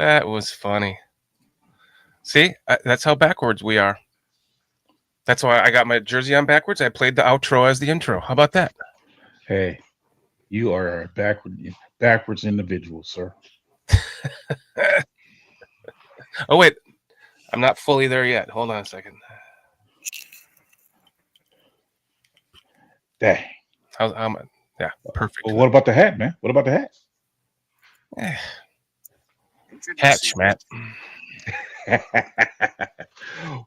That was funny. See, that's how backwards we are. That's why I got my jersey on backwards. I played the outro as the intro. How about that? Hey, you are a backwards individual, sir. Oh, wait. I'm not fully there yet. Hold on a second. Dang. Yeah, perfect. Well, what about the hat, man? What about the hat? Hatch, Matt.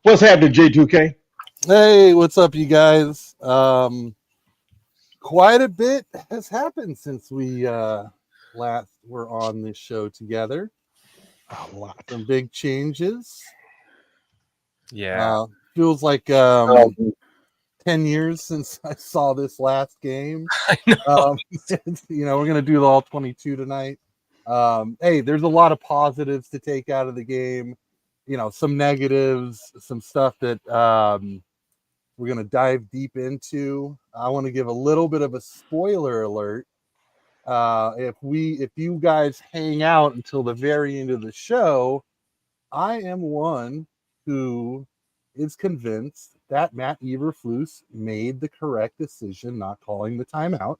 What's happening, J2K? Hey, what's up, you guys? Quite a bit has happened since we last were on this show together. A lot. Some big changes. Yeah. Feels like 10 years since I saw this last game. I know. We're going to do the all 22 tonight. Hey, there's a lot of positives to take out of the game. Some negatives, some stuff that we're going to dive deep into. I want to give a little bit of a spoiler alert. If you guys hang out until the very end of the show, I am one who is convinced that Matt Eberflus made the correct decision not calling the timeout.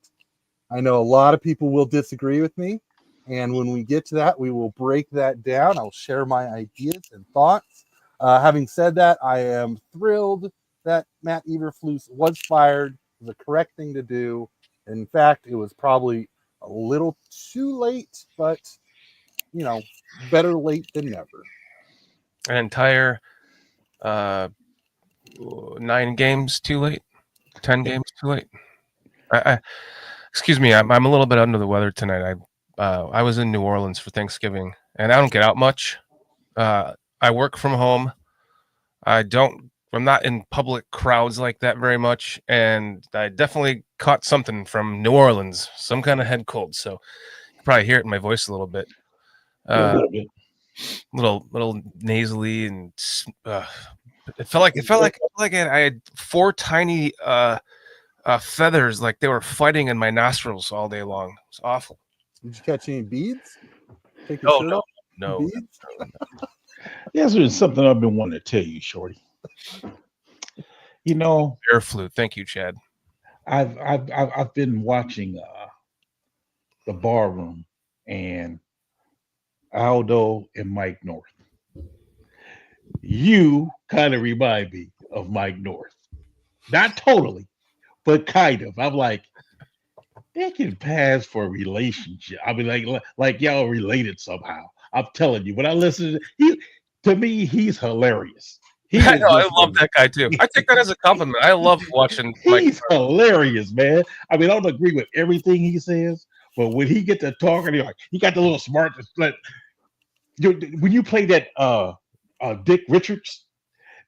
I know a lot of people will disagree with me, and when we get to that, we will break that down. I'll share my ideas and thoughts. Having said that, I am thrilled that Matt Eberflus was fired. It was the correct thing to do. In fact, it was probably a little too late, but better late than never. An entire 9 games too late, 10 games too late. Excuse me, I'm a little bit under the weather tonight. I was in New Orleans for Thanksgiving, and I don't get out much. I work from home. I'm not in public crowds like that very much, and I definitely caught something from New Orleans, some kind of head cold. So you can probably hear it in my voice a little bit. A little bit. Little nasally, and it felt like I had 4 tiny feathers, like they were fighting in my nostrils all day long. It's awful. Did you catch any beads? Take your shirt off? No. Beads? Yes, there's something I've been wanting to tell you, Shorty. Air flu. Thank you, Chad. I've been watching the Bar Room and Aldo and Mike North. You kind of remind me of Mike North. Not totally, but kind of. I'm like, they can pass for a relationship. I mean, like y'all related somehow. I'm telling you, when I listen to me, he's hilarious. I know, I love that guy too. I take that as a compliment. I love watching Mike. He's hilarious, man. I mean, I don't agree with everything he says, but when he gets to talking, he got the little smart. Like, when you play that Dick Richards,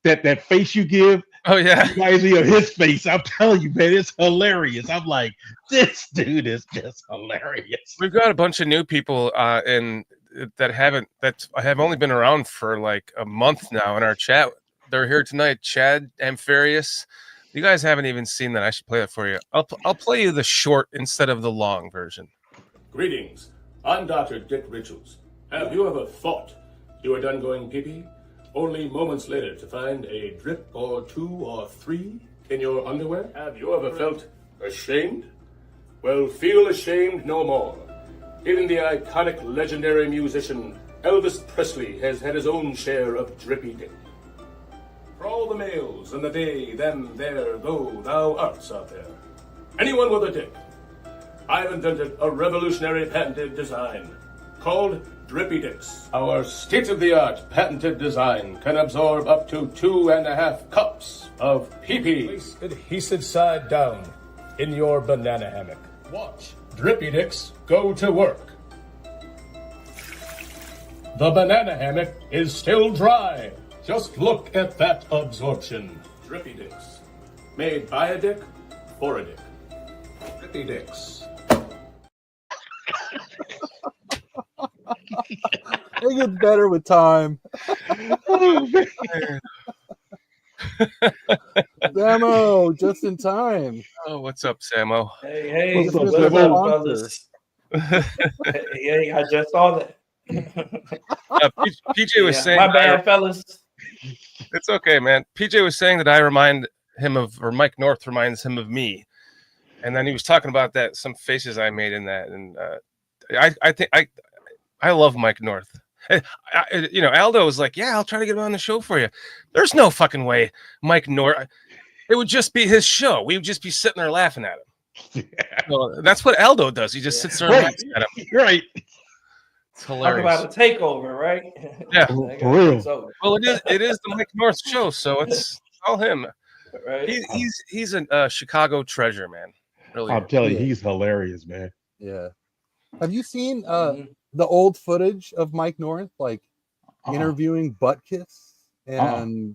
that face you give. Oh yeah, reminds me of his face. I'm telling you, man, it's hilarious. I'm like, this dude is just hilarious. We've got a bunch of new people that have only been around for like a month now in our chat. They're here tonight. Chad, Ampharius. You guys haven't even seen that. I should play it for you. I'll play you the short instead of the long version. Greetings. I'm Dr. Dick Richards. Have you ever thought you were done going pee-pee, only moments later to find a drip or 2 or 3 in your underwear? Have you ever felt ashamed? Well, feel ashamed no more. Even the iconic legendary musician Elvis Presley has had his own share of drippy dick. For all the males in the they, them, there, go, thou arts out there, anyone with a dick, I've invented a revolutionary patented design called Drippy Dicks. Our state-of-the-art patented design can absorb up to 2.5 cups of pee-pee. Place adhesive side down in your banana hammock. Watch Drippy Dicks go to work. The banana hammock is still dry. Just look at that absorption. Drippy Dicks. Made by a dick, for a dick. Drippy Dicks. It gets better with time. Sammo, just in time. Oh, what's up, Sammo? Hey, What's up, Sammo? Sammo? Hey, I just saw that. PJ was saying, my bad, fellas. it's okay, man. PJ was saying that I remind him of, or Mike North reminds him of me. And then he was talking about that, some faces I made in that. And I think I love Mike North. Aldo was like, yeah, I'll try to get him on the show for you. There's no fucking way Mike North. It would just be his show. We would just be sitting there laughing at him. Yeah. So that's what Aldo does. He just sits there and laughs at him. Right. It's Talk hilarious. about a takeover, right? Yeah. For real. Well, it is the Mike North show, so it's all him. Right. He's a Chicago treasure, man. Really. I'm telling you, he's hilarious, man. Yeah. Have you seen the old footage of Mike North, like interviewing Butkus? And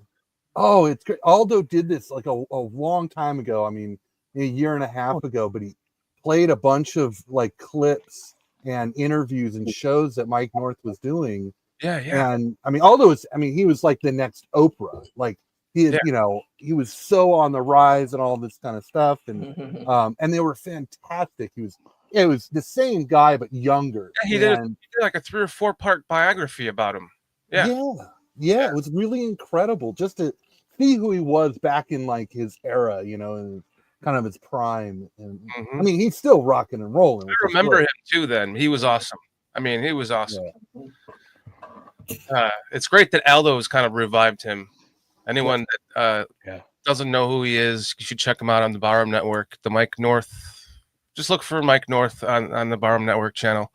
oh, it's great. Aldo did this like a long time ago. I mean, a year and a half ago, but he played a bunch of like clips and interviews and shows that Mike North was doing. Yeah. And I mean, Aldo was, he was like the next Oprah. Like he had, he was so on the rise and all this kind of stuff. And they were fantastic. It was the same guy, but younger. Yeah, he did like a 3 or 4 part biography about him. Yeah. It was really incredible just to see who he was back in like his era, and kind of his prime. And I mean, he's still rocking and rolling. I remember him too. Then he was awesome. I mean, he was awesome. It's great that Aldo has kind of revived him. Anyone that doesn't know who he is, you should check him out on the Barham Network. The Mike North. Just look for Mike North on the Barham Network channel.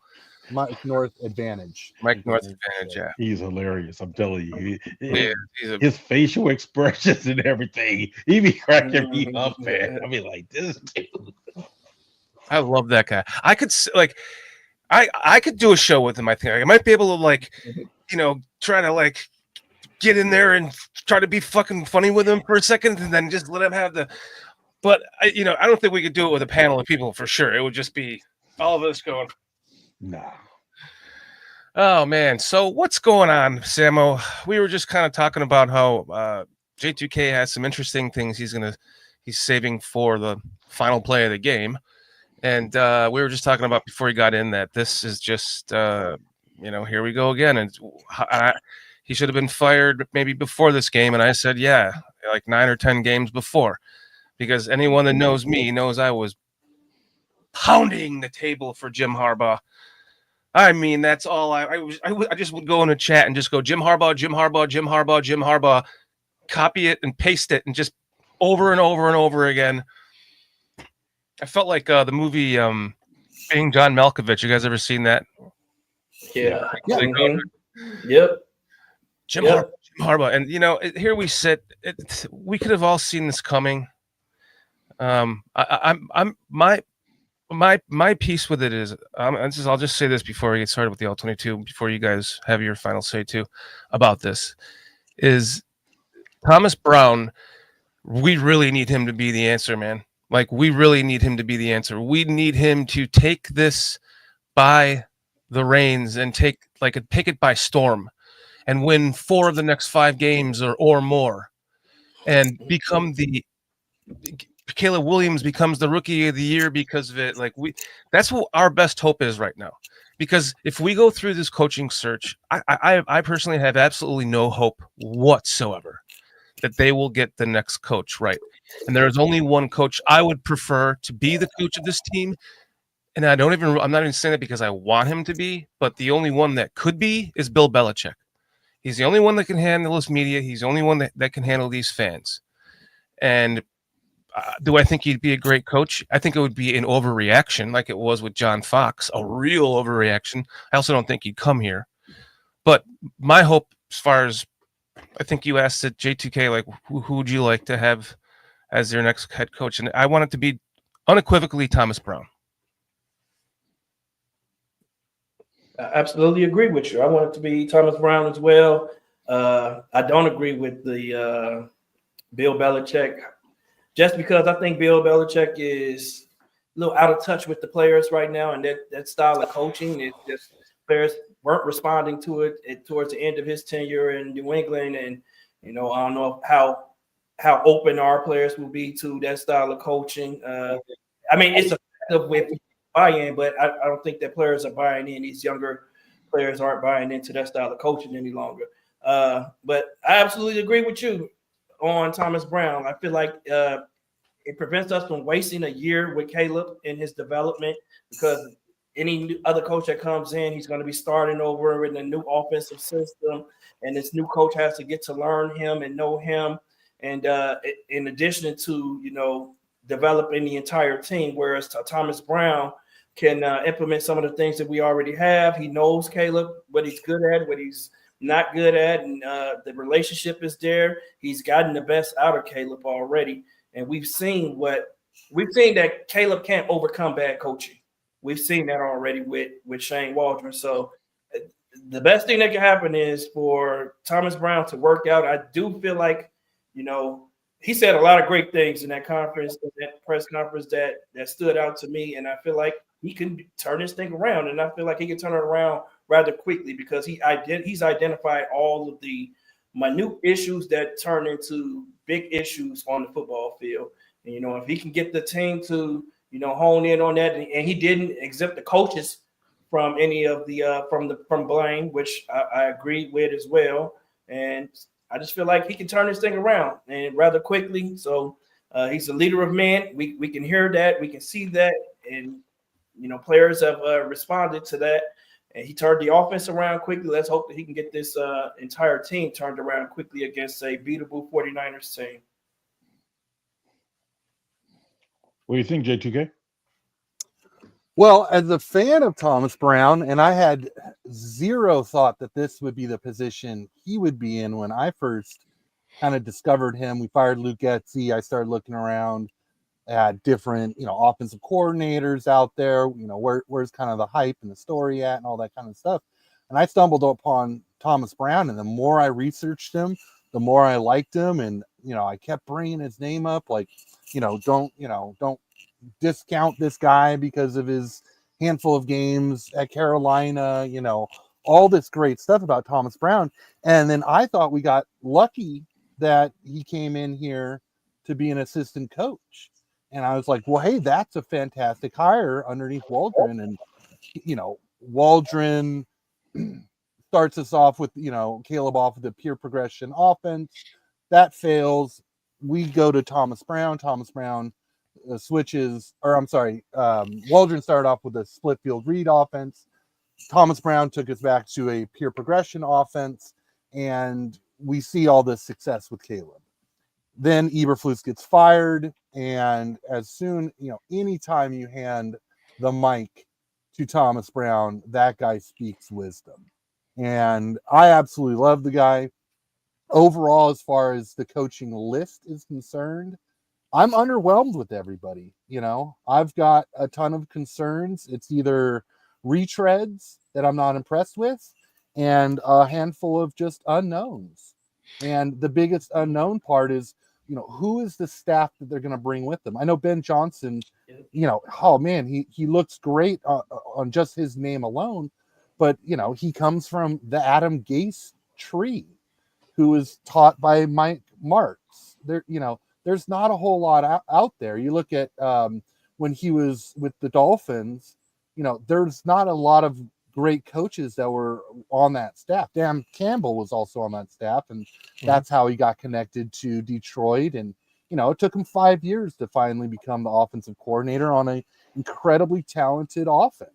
Mike North Advantage. Mike North Advantage, yeah. He's hilarious. I'm telling you. His facial expressions and everything. He be cracking me up, man. I mean, like, this dude. I love that guy. I could I could do a show with him. I think I might be able to try to get in there and try to be fucking funny with him for a second, and then just let him have the. But I don't think we could do it with a panel of people for sure. It would just be all of us going. Nah. Oh man. So what's going on, Sammo? We were just kind of talking about how J2K has some interesting things he's saving for the final play of the game. And we were just talking about before he got in that this is just here we go again. And he should have been fired maybe before this game. And I said, yeah, like 9 or 10 games before. Because anyone that knows me knows I was pounding the table for Jim Harbaugh. I mean, that's all I just would go in a chat and just go Jim Harbaugh, Jim Harbaugh, Jim Harbaugh, Jim Harbaugh, copy it and paste it and just over and over and over again. I felt like the movie Being John Malkovich. You guys ever seen that? Yeah. Yep. Jim Harbaugh. And here we sit. We could have all seen this coming. My piece with it is I'll just say this before we get started with the All-22, before you guys have your final say too about this, is Thomas Brown. We really need him to be the answer, man. Like, we really need him to be the answer. We need him to take this by the reins and take it by storm and win 4 of the next 5 games or more and become Caleb Williams becomes the rookie of the year because of it. That's what our best hope is right now. Because if we go through this coaching search, I personally have absolutely no hope whatsoever that they will get the next coach right. And there is only one coach I would prefer to be the coach of this team. And I'm not even saying that because I want him to be, but the only one that could be is Bill Belichick. He's the only one that can handle this media. He's the only one that can handle these fans. And do I think he'd be a great coach? I think it would be an overreaction like it was with John Fox, a real overreaction. I also don't think he'd come here. But my hope, as far as I think you asked at J2K, who would you like to have as your next head coach? And I want it to be unequivocally Thomas Brown. I absolutely agree with you. I want it to be Thomas Brown as well. I don't agree with the Bill Belichick, just because I think Bill Belichick is a little out of touch with the players right now, and that style of coaching, it just players weren't responding to it towards the end of his tenure in New England. And I don't know how open our players will be to that style of coaching. I mean, it's effective with buy-in, but I don't think that players are buying in. These younger players aren't buying into that style of coaching any longer. But I absolutely agree with you on Thomas Brown. I feel like it prevents us from wasting a year with Caleb in his development, because any other coach that comes in, he's going to be starting over in a new offensive system, and this new coach has to get to learn him and know him. And in addition to, developing the entire team, whereas Thomas Brown can implement some of the things that we already have. He knows Caleb, what he's good at, what he's not good at, and the relationship is there. He's gotten the best out of Caleb already. And we've seen that Caleb can't overcome bad coaching. We've seen that already with Shane Waldron. So the best thing that can happen is for Thomas Brown to work out. I do feel like, he said a lot of great things in that conference, in that press conference that stood out to me. And I feel like he can turn this thing around. And I feel like he can turn it around rather quickly, because he's identified all of the minute issues that turn into big issues on the football field. And, if he can get the team to, hone in on that, and he didn't exempt the coaches from any of the from blame, which I agree with as well. And I just feel like he can turn this thing around and rather quickly. So he's a leader of men. We can hear that, we can see that, and players have responded to that. And he turned the offense around quickly. Let's hope that he can get this entire team turned around quickly against a beatable 49ers team. What do you think, J2K? Well, as a fan of Thomas Brown, and I had zero thought that this would be the position he would be in when I first kind of discovered him. We fired Luke Getsy. I started looking around at different, offensive coordinators out there, where's kind of the hype and the story at and all that kind of stuff. And I stumbled upon Thomas Brown, and the more I researched him, the more I liked him. And, I kept bringing his name up, like, don't discount this guy because of his handful of games at Carolina, all this great stuff about Thomas Brown. And then I thought we got lucky that he came in here to be an assistant coach. And I was like, well, hey, that's a fantastic hire underneath Waldron. And, Waldron starts us off with, Caleb off with the pure progression offense. That fails. We go to Thomas Brown. Thomas Brown switches, or I'm sorry, Waldron started off with a split field read offense. Thomas Brown took us back to a pure progression offense, and we see all this success with Caleb. Then Eberflus gets fired, and as soon, anytime you hand the mic to Thomas Brown, that guy speaks wisdom. And I absolutely love the guy. Overall, as far as the coaching list is concerned, I'm underwhelmed with everybody. I've got a ton of concerns. It's either retreads that I'm not impressed with and a handful of just unknowns. And the biggest unknown part is, who is the staff that they're going to bring with them? I know Ben Johnson, oh man, he looks great on just his name alone, but he comes from the Adam Gase tree, who was taught by Mike Martz. There's not a whole lot out there. You look at when he was with the Dolphins, there's not a lot of great coaches that were on that staff. Dan Campbell was also on that staff, and that's how he got connected to Detroit. And, it took him 5 years to finally become the offensive coordinator on an incredibly talented offense.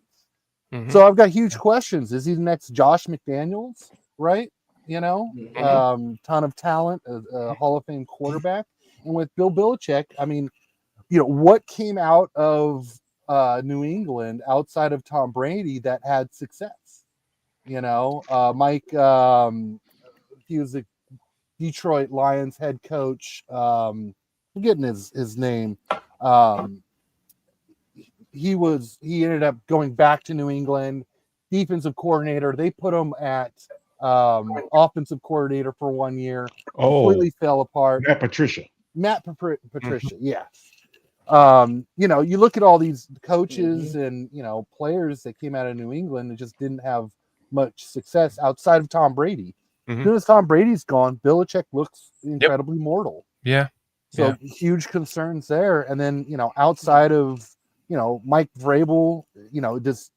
Mm-hmm. So I've got huge questions. Is he the next Josh McDaniels, right? Ton of talent, a Hall of Fame quarterback. And with Bill Belichick, I mean, what came out of New England outside of Tom Brady that had success? Mike, he was the Detroit Lions head coach. Forgetting his name. He ended up going back to New England, defensive coordinator. They put him at offensive coordinator for 1 year. Completely fell apart. Matt Patricia, yes. You look at all these coaches and, players that came out of New England and just didn't have much success outside of Tom Brady. As soon as Tom Brady's gone, Belichick looks incredibly mortal. Yeah. So huge concerns there. And then, outside of, Mike Vrabel, just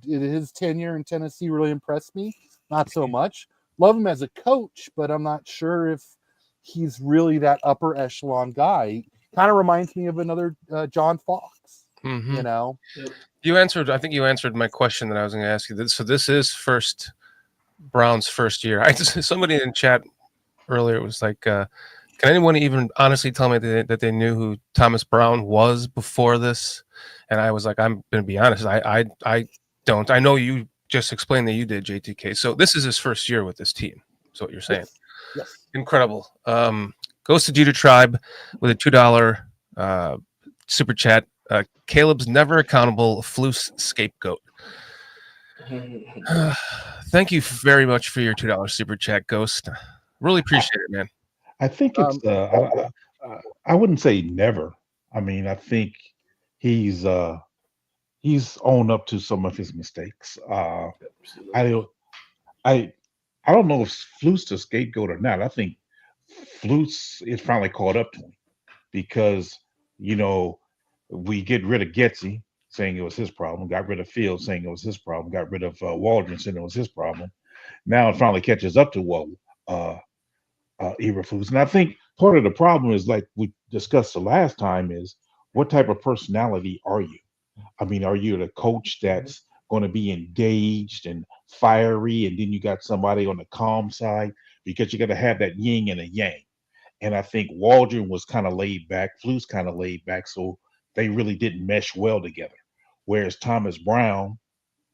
did his tenure in Tennessee really impress me? Not so much. Love him as a coach, but I'm not sure if he's really that upper echelon guy. Kind of reminds me of another John Fox. Mhm. You know, I think you answered my question that I was going to ask you. So this is Brown's first year. Somebody in chat earlier was like, can anyone even honestly tell me that they knew who Thomas Brown was before this? And I was like, I'm going to be honest. I don't. I know you just explained that you did, JTK. So this is his first year with this team. That's what you're saying. yes. Incredible. Goes to Jeter Tribe with a $2 super chat. Caleb's never accountable Flus scapegoat. Thank you very much for your $2 super chat, Ghost. Really appreciate it, man. I think it's I wouldn't say never. I mean, I think he's owned up to some of his mistakes. I don't I I don't know if Flute's the scapegoat or not. I think Flute's is finally caught up to him because you know we get rid of Getsy saying it was his problem, got rid of Fields saying it was his problem, got rid of Waldron saying it was his problem. Now it finally catches up to uh, Eberflus. And I think part of the problem is like we discussed the last time is what type of personality are you? I mean, are you the coach that's going to be engaged and fiery, and then you got somebody on the calm side because you got to have that yin and a yang. And I think Waldron was kind of laid back, Flu's kind of laid back, so they really didn't mesh well together. Whereas Thomas Brown,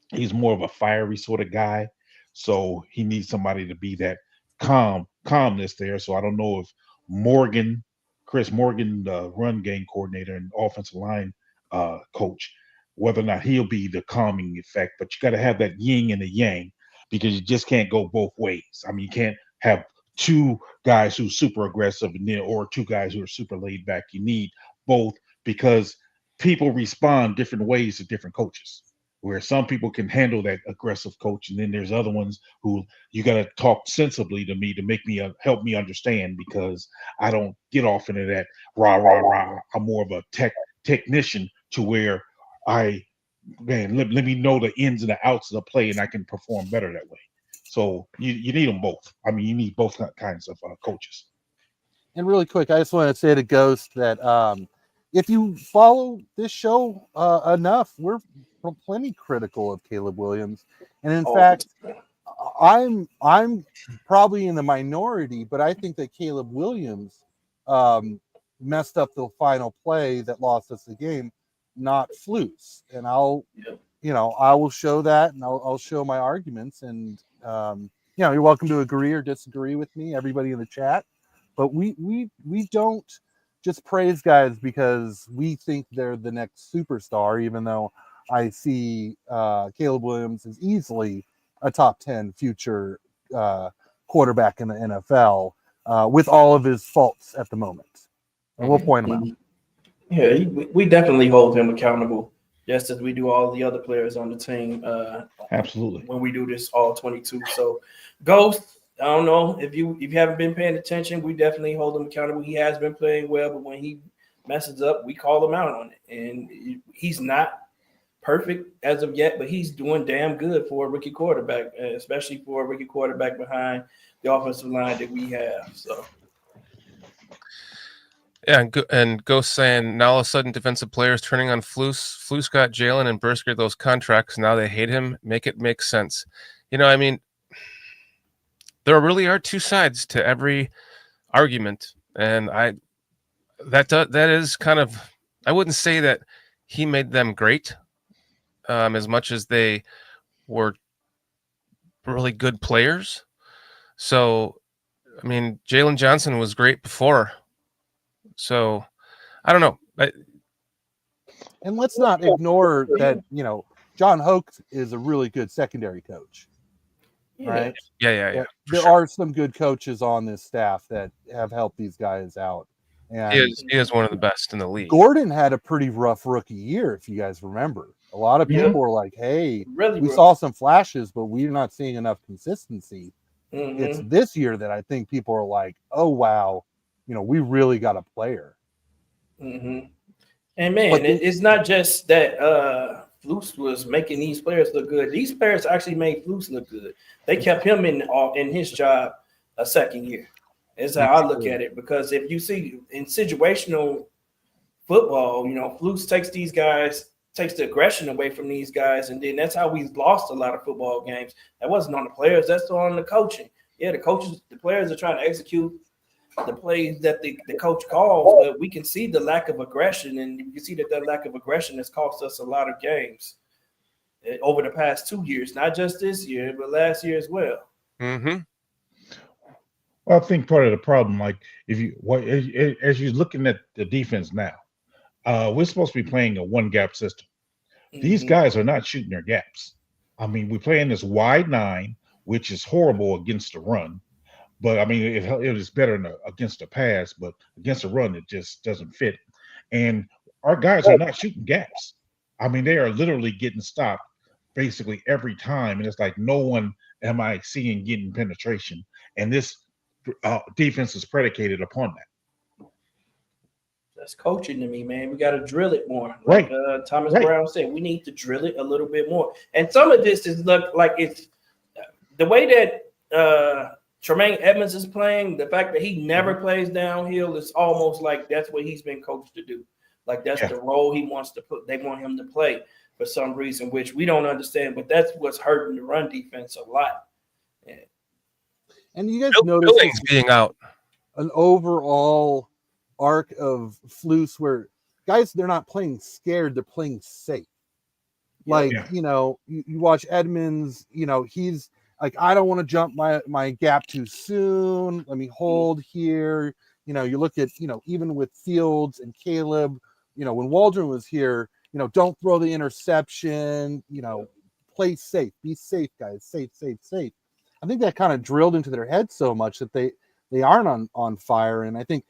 he's more of a fiery sort of guy, so he needs somebody to be that calmness there. So I don't know if Morgan, Chris Morgan, the run game coordinator and offensive line coach, whether or not he'll be the calming effect. But you got to have that yin and the yang because you just can't go both ways. I mean, you can't have two guys who's super aggressive and then or two guys who are super laid back. You need both because people respond different ways to different coaches. Where some people can handle that aggressive coach, and then there's other ones who you got to talk sensibly to me to make me help me understand because I don't get off into that rah rah rah. I'm more of a technician to where I let me know the ins and the outs of the play, and I can perform better that way. So you need them both. I mean, you need both kinds of coaches. And really quick, I just want to say to Ghost that if you follow this show enough, we're plenty critical of Caleb Williams, and in fact, I'm probably in the minority, but I think that Caleb Williams messed up the final play that lost us the game, not Flus. And I will show that, and I'll show my arguments, and you're welcome to agree or disagree with me, everybody in the chat. But we don't just praise guys because we think they're the next superstar, even though I see Caleb Williams is easily a top 10 future quarterback in the NFL with all of his faults at the moment. And we'll point them out. Yeah, we definitely hold him accountable, just as we do all the other players on the team. Absolutely. When we do this all 22. So, Ghost, I don't know if you haven't been paying attention, we definitely hold him accountable. He has been playing well, but when he messes up, we call him out on it. And he's not perfect as of yet, but he's doing damn good for a rookie quarterback, especially for a rookie quarterback behind the offensive line that we have. So, yeah, and Ghost saying now all of a sudden defensive players turning on Flus. Flus got Jalen and Bursker those contracts. Now they hate him. Make it make sense. I mean, there really are two sides to every argument, and that is kind of, I wouldn't say that he made them great. As much as they were really good players. So, I mean, Jalen Johnson was great before. So, I don't know. And let's not ignore that, John Hoke is a really good secondary coach. Right? Yeah. There are some good coaches on this staff that have helped these guys out. And he is one of the best in the league. Gordon had a pretty rough rookie year, if you guys remember. A lot of people were like, hey, we saw some flashes, but we're not seeing enough consistency. Mm-hmm. It's this year that I think people are like, oh, wow, we really got a player. Mm-hmm. And, man, it's not just that Flus was making these players look good. These players actually made Flus look good. They kept him in his job a second year. That's how I look at it. Because if you see in situational football, Flus takes the aggression away from these guys, and then that's how we lost a lot of football games. That wasn't on the players, that's on the coaching. Yeah, the players are trying to execute the plays that the coach calls, but we can see the lack of aggression, and you can see that lack of aggression has cost us a lot of games over the past 2 years, not just this year, but last year as well. Mm-hmm. Well, I think part of the problem, like as you're looking at the defense now, we're supposed to be playing a one gap system. These guys are not shooting their gaps. I mean, we're playing this wide 9, which is horrible against the run. But I mean, it is better against the pass, but against the run, it just doesn't fit. And our guys are not shooting gaps. I mean, they are literally getting stopped basically every time. And it's like no one am I seeing getting penetration. And this defense is predicated upon that. That's coaching to me, man. We got to drill it more. Right. Like Thomas Brown said, we need to drill it a little bit more. And some of this is like it's the way that Tremaine Edmonds is playing. The fact that he never plays downhill is almost like that's what he's been coached to do. Like that's the role he wants to put. They want him to play for some reason, which we don't understand. But that's what's hurting the run defense a lot. Yeah. And you guys notice Billings being out. An overall arc of Flus where guys, they're not playing scared, they're playing safe. Like, you watch Edmonds, he's like, I don't want to jump my gap too soon. Let me hold here. You look at, even with Fields and Caleb, when Waldron was here, don't throw the interception, play safe, be safe, guys, safe. I think that kind of drilled into their head so much that they aren't on fire. And I think,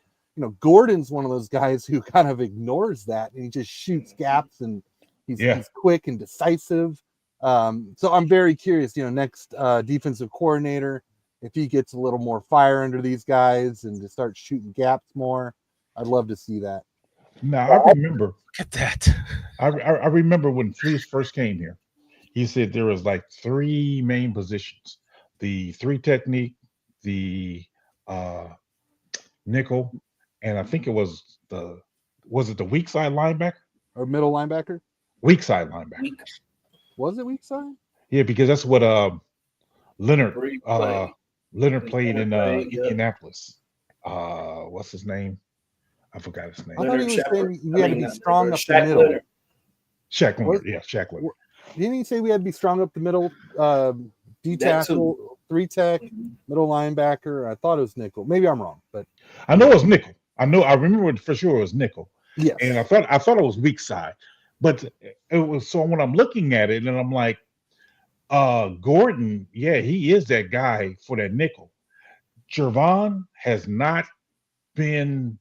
Gordon's one of those guys who kind of ignores that and he just shoots gaps and he's quick and decisive. So I'm very curious, next defensive coordinator, if he gets a little more fire under these guys and to start shooting gaps more. I'd love to see that. Now, I remember. Look at that. I remember when Flus first came here, he said there was like 3 main positions: the 3 technique, the nickel, and I think it was the weak side linebacker or middle linebacker? Weak side linebacker. Was it weak side? Yeah, because that's what Leonard played in Indianapolis. What's his name? I forgot his name. I thought he was saying we had to be strong up the middle. Shaq Leonard. Yeah, Shaq Leonard. Didn't he say we had to be strong up the middle? D tackle, 3 tech, middle linebacker. I thought it was nickel. Maybe I'm wrong, but I know it was nickel. I remember for sure it was nickel. Yeah, and I thought it was weak side, but it was. So when I'm looking at it, and I'm like, Gordon, he is that guy for that nickel. Jervon has not been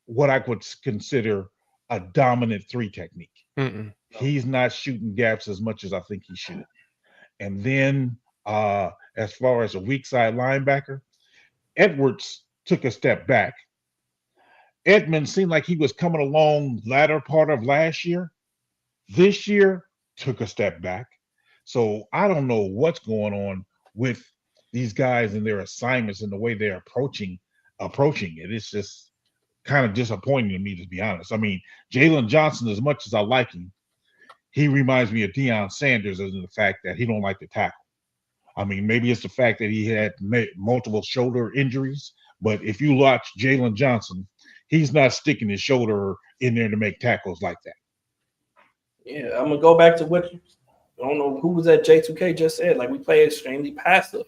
what I would consider a dominant 3 technique. Mm-mm. He's not shooting gaps as much as I think he should. And then as far as a weak side linebacker, Edwards took a step back. Edmonds seemed like he was coming along latter part of last year. This year took a step back. So I don't know what's going on with these guys and their assignments and the way they're approaching it. It's just kind of disappointing to me, to be honest. I mean, Jalen Johnson, as much as I like him, he reminds me of Deion Sanders in the fact that he don't like to tackle. I mean, maybe it's the fact that he had multiple shoulder injuries, but if you watch Jalen Johnson, he's not sticking his shoulder in there to make tackles like that. Yeah, I'm going to go back to what I don't know who was that J2K just said. Like, we play extremely passive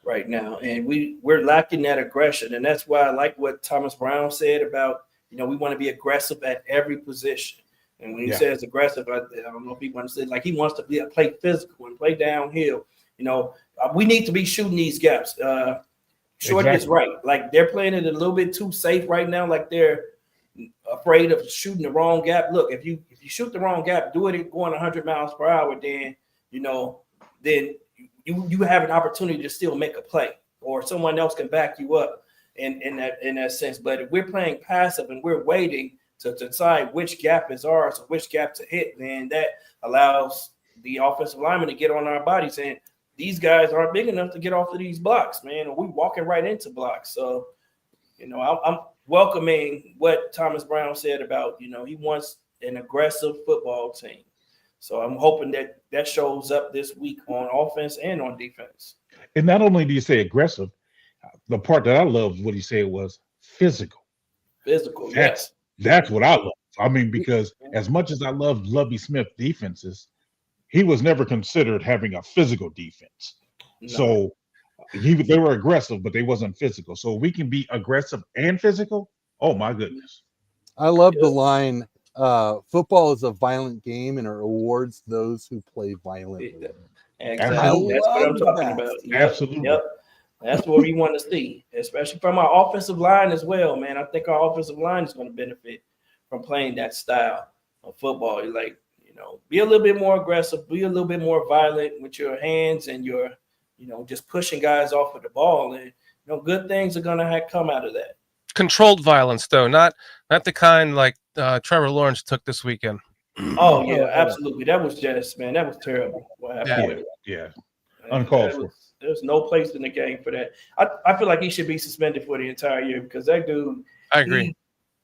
right now, and we're lacking that aggression. And that's why I like what Thomas Brown said about, we want to be aggressive at every position. And when he says aggressive, I don't know if he wants to say, like, he wants to play physical and play downhill. We need to be shooting these gaps. Shorty is right. Like, they're playing it a little bit too safe right now. Like, they're afraid of shooting the wrong gap. Look, if you shoot the wrong gap, do it going 100 miles per hour, then you have an opportunity to still make a play, or someone else can back you up in that sense. But if we're playing passive and we're waiting to decide which gap is ours or which gap to hit, then that allows the offensive lineman to get on our bodies. And these guys aren't big enough to get off of these blocks, man. And we walking right into blocks. So, I'm welcoming what Thomas Brown said about, he wants an aggressive football team. So I'm hoping that shows up this week on offense and on defense. And not only do you say aggressive, the part that I loved what he said was physical. Physical, yes. That's what I love. I mean, because as much as I love Lovie Smith defenses, he was never considered having a physical defense. No. So they were aggressive, but they wasn't physical. So we can be aggressive and physical. Oh my goodness. I love the line, football is a violent game and it rewards those who play violently. Exactly. That's what I'm talking about. Yep. Absolutely. Yep. That's what we want to see, especially from our offensive line as well, man. I think our offensive line is going to benefit from playing that style of football. Like, be a little bit more aggressive, be a little bit more violent with your hands and your, just pushing guys off of the ball. And, good things are going to come out of that. Controlled violence, though, not the kind like Trevor Lawrence took this weekend. Oh, yeah, absolutely. That was that was terrible. What happened? Yeah. Uncalled for. There's no place in the game for that. I feel like he should be suspended for the entire year because that dude, I agree,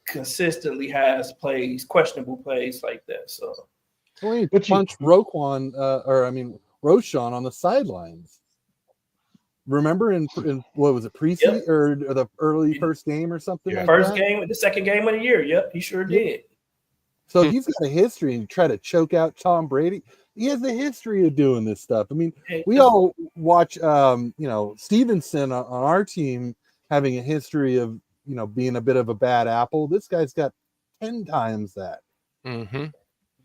consistently has questionable plays like that. So, he punched Roshan on the sidelines. Remember in what was it, preseason or the early first game or something? Yeah. Like first that? game, the second game of the year. Yep, he sure did. So if he's got a history and try to choke out Tom Brady, he has a history of doing this stuff. I mean, we all watch, Stevenson on our team having a history of, being a bit of a bad apple. This guy's got 10 times that. Mm-hmm.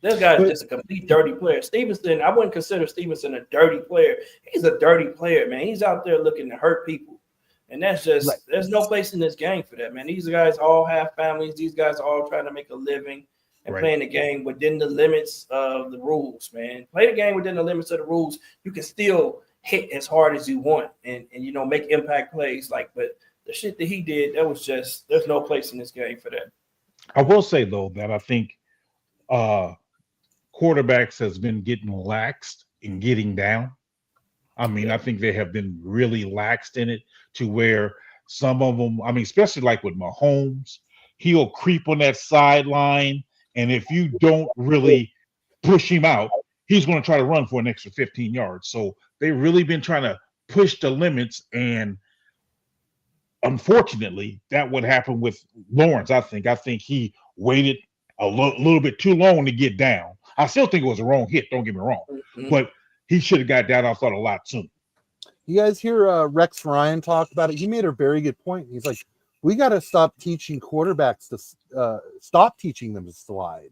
This guy's just a complete dirty player. Stevenson, I wouldn't consider Stevenson a dirty player. He's a dirty player, man. He's out there looking to hurt people. And that's just, there's no place in this game for that, man. These guys all have families. These guys are all trying to make a living and playing the game within the limits of the rules, man. Play the game within the limits of the rules. You can still hit as hard as you want and make impact plays. But the shit that he did, that was just, there's no place in this game for that. I will say, though, that I think quarterbacks has been getting laxed in getting down. I mean, I think they have been really laxed in it to where some of them, I mean, especially like with Mahomes, he'll creep on that sideline. And if you don't really push him out, he's going to try to run for an extra 15 yards. So they've really been trying to push the limits. And unfortunately, that would happen with Lawrence, I think. I think he waited a little bit too long to get down. I still think it was a wrong hit, don't get me wrong. Mm-hmm. But he should have got down, I thought, a lot sooner. You guys hear Rex Ryan talk about it? He made a very good point. He's like, we got to stop teaching quarterbacks to stop teaching them to slide.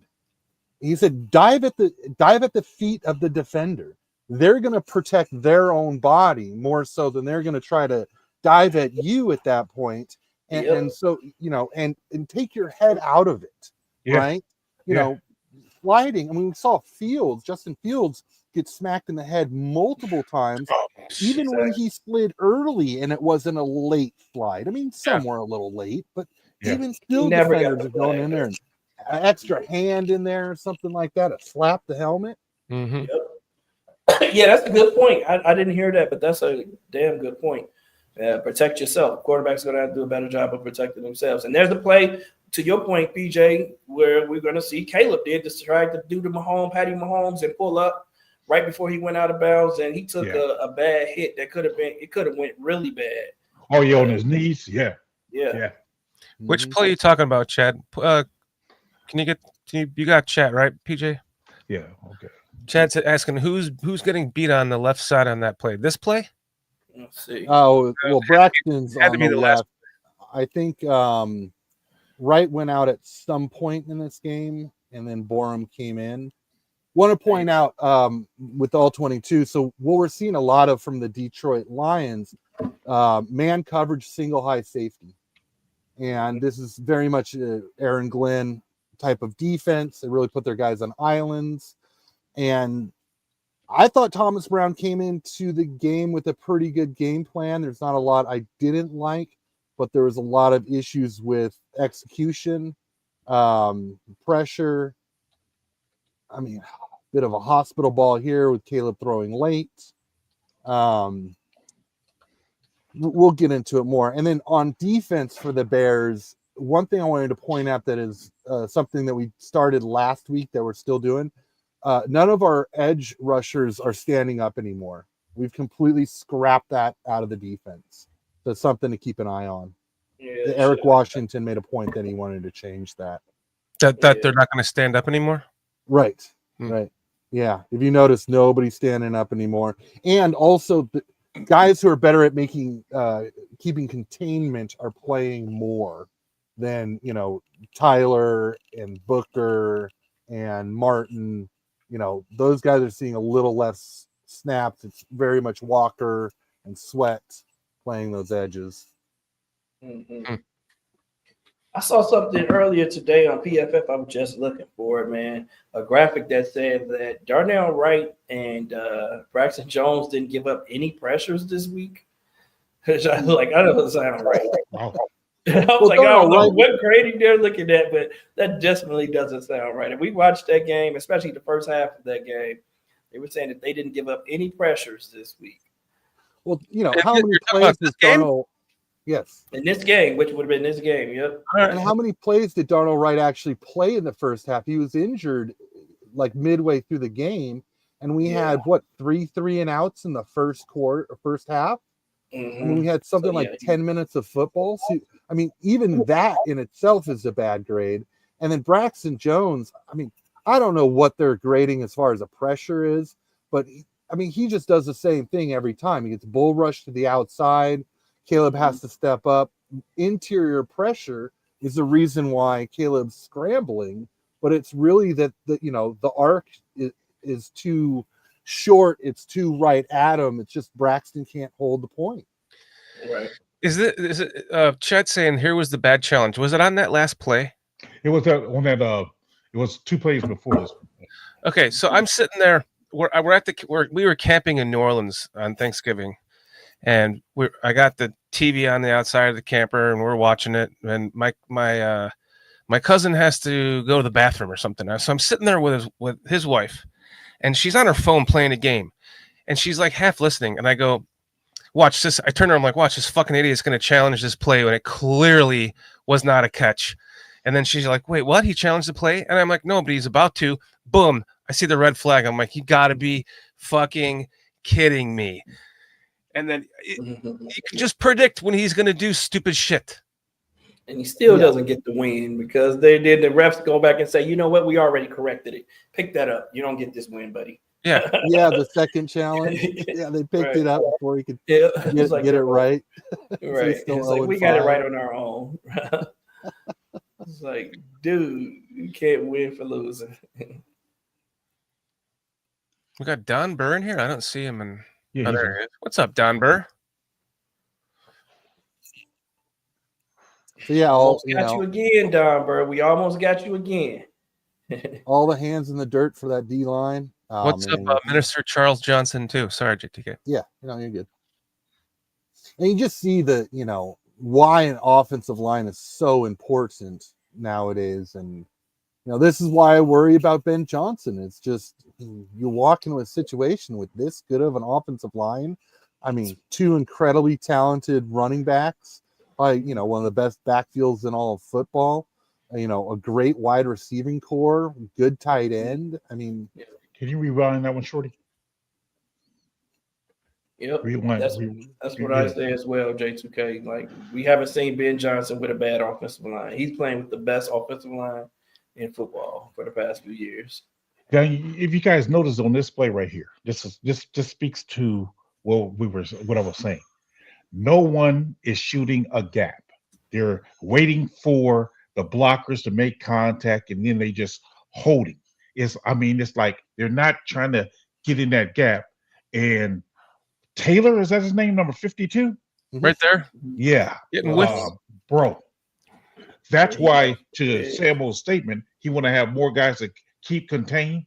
He said, dive at the feet of the defender. They're going to protect their own body more so than they're going to try to dive at you at that point. And so, and take your head out of it, right? Sliding. I mean, we saw Justin Fields get smacked in the head multiple times, even when he slid early and it wasn't a late slide. I mean, some were a little late, but even still defenders are going in there and an extra hand in there or something like that, a slap the helmet. Mm-hmm. Yeah, that's a good point. I didn't hear that, but that's a damn good point. Protect yourself. Quarterback's going to have to do a better job of protecting themselves. And there's the play, to your point, PJ, where we're going to see Caleb did to try to do the Patty Mahomes and pull up right before he went out of bounds, and he took a bad hit that could have went really bad. Oh, yeah, on his knees? Yeah. Which play are you talking about, Chad? You got chat, right, PJ? Yeah, okay. Chad's asking who's getting beat on the left side on that play. This play? Let's see. Oh, well, Braxton's had to on be the the left. I think Wright went out at some point in this game, and then Borum came in. Want to point out with all 22, so what we're seeing a lot of from the Detroit Lions, man coverage, single high safety. And this is very much Aaron Glenn type of defense. They really put their guys on islands. And I thought Thomas Brown came into the game with a pretty good game plan. There's not a lot I didn't like, but there was a lot of issues with execution. Pressure. I mean, bit of a hospital ball here with Caleb throwing late. We'll get into it more. And then on defense for the Bears, one thing I wanted to point out that is something that we started last week that we're still doing. None of our edge rushers are standing up anymore. We've completely scrapped that out of the defense. So it's something to keep an eye on. Yeah, Eric Washington made a point that he wanted to change that. That they're not going to stand up anymore? Right. Right. Yeah. If you notice, nobody's standing up anymore. And also, the guys who are better at making keeping containment are playing more than, Tyler and Booker and Martin. Those guys are seeing a little less snaps. It's very much Walker and Sweat playing those edges. Mm-hmm. I saw something earlier today on PFF. I'm just looking for it, man. A graphic that said that Darnell Wright and Braxton Jones didn't give up any pressures this week. Which I was like, I don't sound right. Wow. I was like, I don't know what grading they're looking at, but that definitely doesn't sound right. And we watched that game, especially the first half of that game. They were saying that they didn't give up any pressures this week. Well, how many plays did Darnell? Yes. In this game, which would have been this game, yep. And how many plays did Darnell Wright actually play in the first half? He was injured like midway through the game, and we had 3 and outs in the first half. Mm-hmm. I mean, we had something 10 minutes of football. So, I mean, even that in itself is a bad grade. And then Braxton Jones, I mean, I don't know what they're grading as far as a pressure is, but he just does the same thing every time. He gets bull rushed to the outside. Caleb has to step up. Interior pressure is the reason why Caleb's scrambling, but it's really that the arc is too short. It's too right at him. It's just Braxton can't hold the point. Right. Is it Chet saying here was the bad challenge? Was it on that last play? It was on that. It was 2 plays before this. Okay, so I'm sitting there. We were camping in New Orleans on Thanksgiving, and I got the TV on the outside of the camper, and we're watching it. And my cousin has to go to the bathroom or something. So I'm sitting there with his wife, and she's on her phone playing a game, and she's like half listening. And I go, "Watch this." I turn to her, I'm like, "Watch, this fucking idiot's going to challenge this play when it clearly was not a catch." And then she's like, "Wait, what? He challenged the play?" And I'm like, "No, but he's about to." Boom. I see the red flag. I'm like, "You got to be fucking kidding me." And then you can just predict when he's going to do stupid shit. And he still doesn't get the win because the refs go back and say, you know what? We already corrected it. Pick that up. You don't get this win, buddy. Yeah. Yeah, the second challenge. Yeah, they picked it up before he could get it right. Right. So it's like, we got it right on our own. It's like, dude, you can't win for losing. We got Don Burr in here. I don't see him in. Yeah, there he is. What's up, Don Burr? So yeah, you again, Don Burr. We almost got you again. all the hands in the dirt for that D line. What's up, Minister Charles Johnson too? Sorry, JTK. Yeah, you're good. And you just see why an offensive line is so important nowadays, and this is why I worry about Ben Johnson. It's just you walk into a situation with this good of an offensive line. I mean, 2 incredibly talented running backs, probably one of the best backfields in all of football. A great wide receiving core, good tight end. I mean, can you rewind that one, Shorty? Yep, rewind. That's what I say as well, J2K. Like, we haven't seen Ben Johnson with a bad offensive line. He's playing with the best offensive line in football for the past few years. Now, if you guys notice on this play right here, this speaks to what I was saying. No one is shooting a gap. They're waiting for the blockers to make contact, and then they just holding. It's like they're not trying to get in that gap. And Taylor, is that his name? Number 52? Right there. Yeah. Getting with bro. That's why, to Sammo's statement, he want to have more guys that keep contained.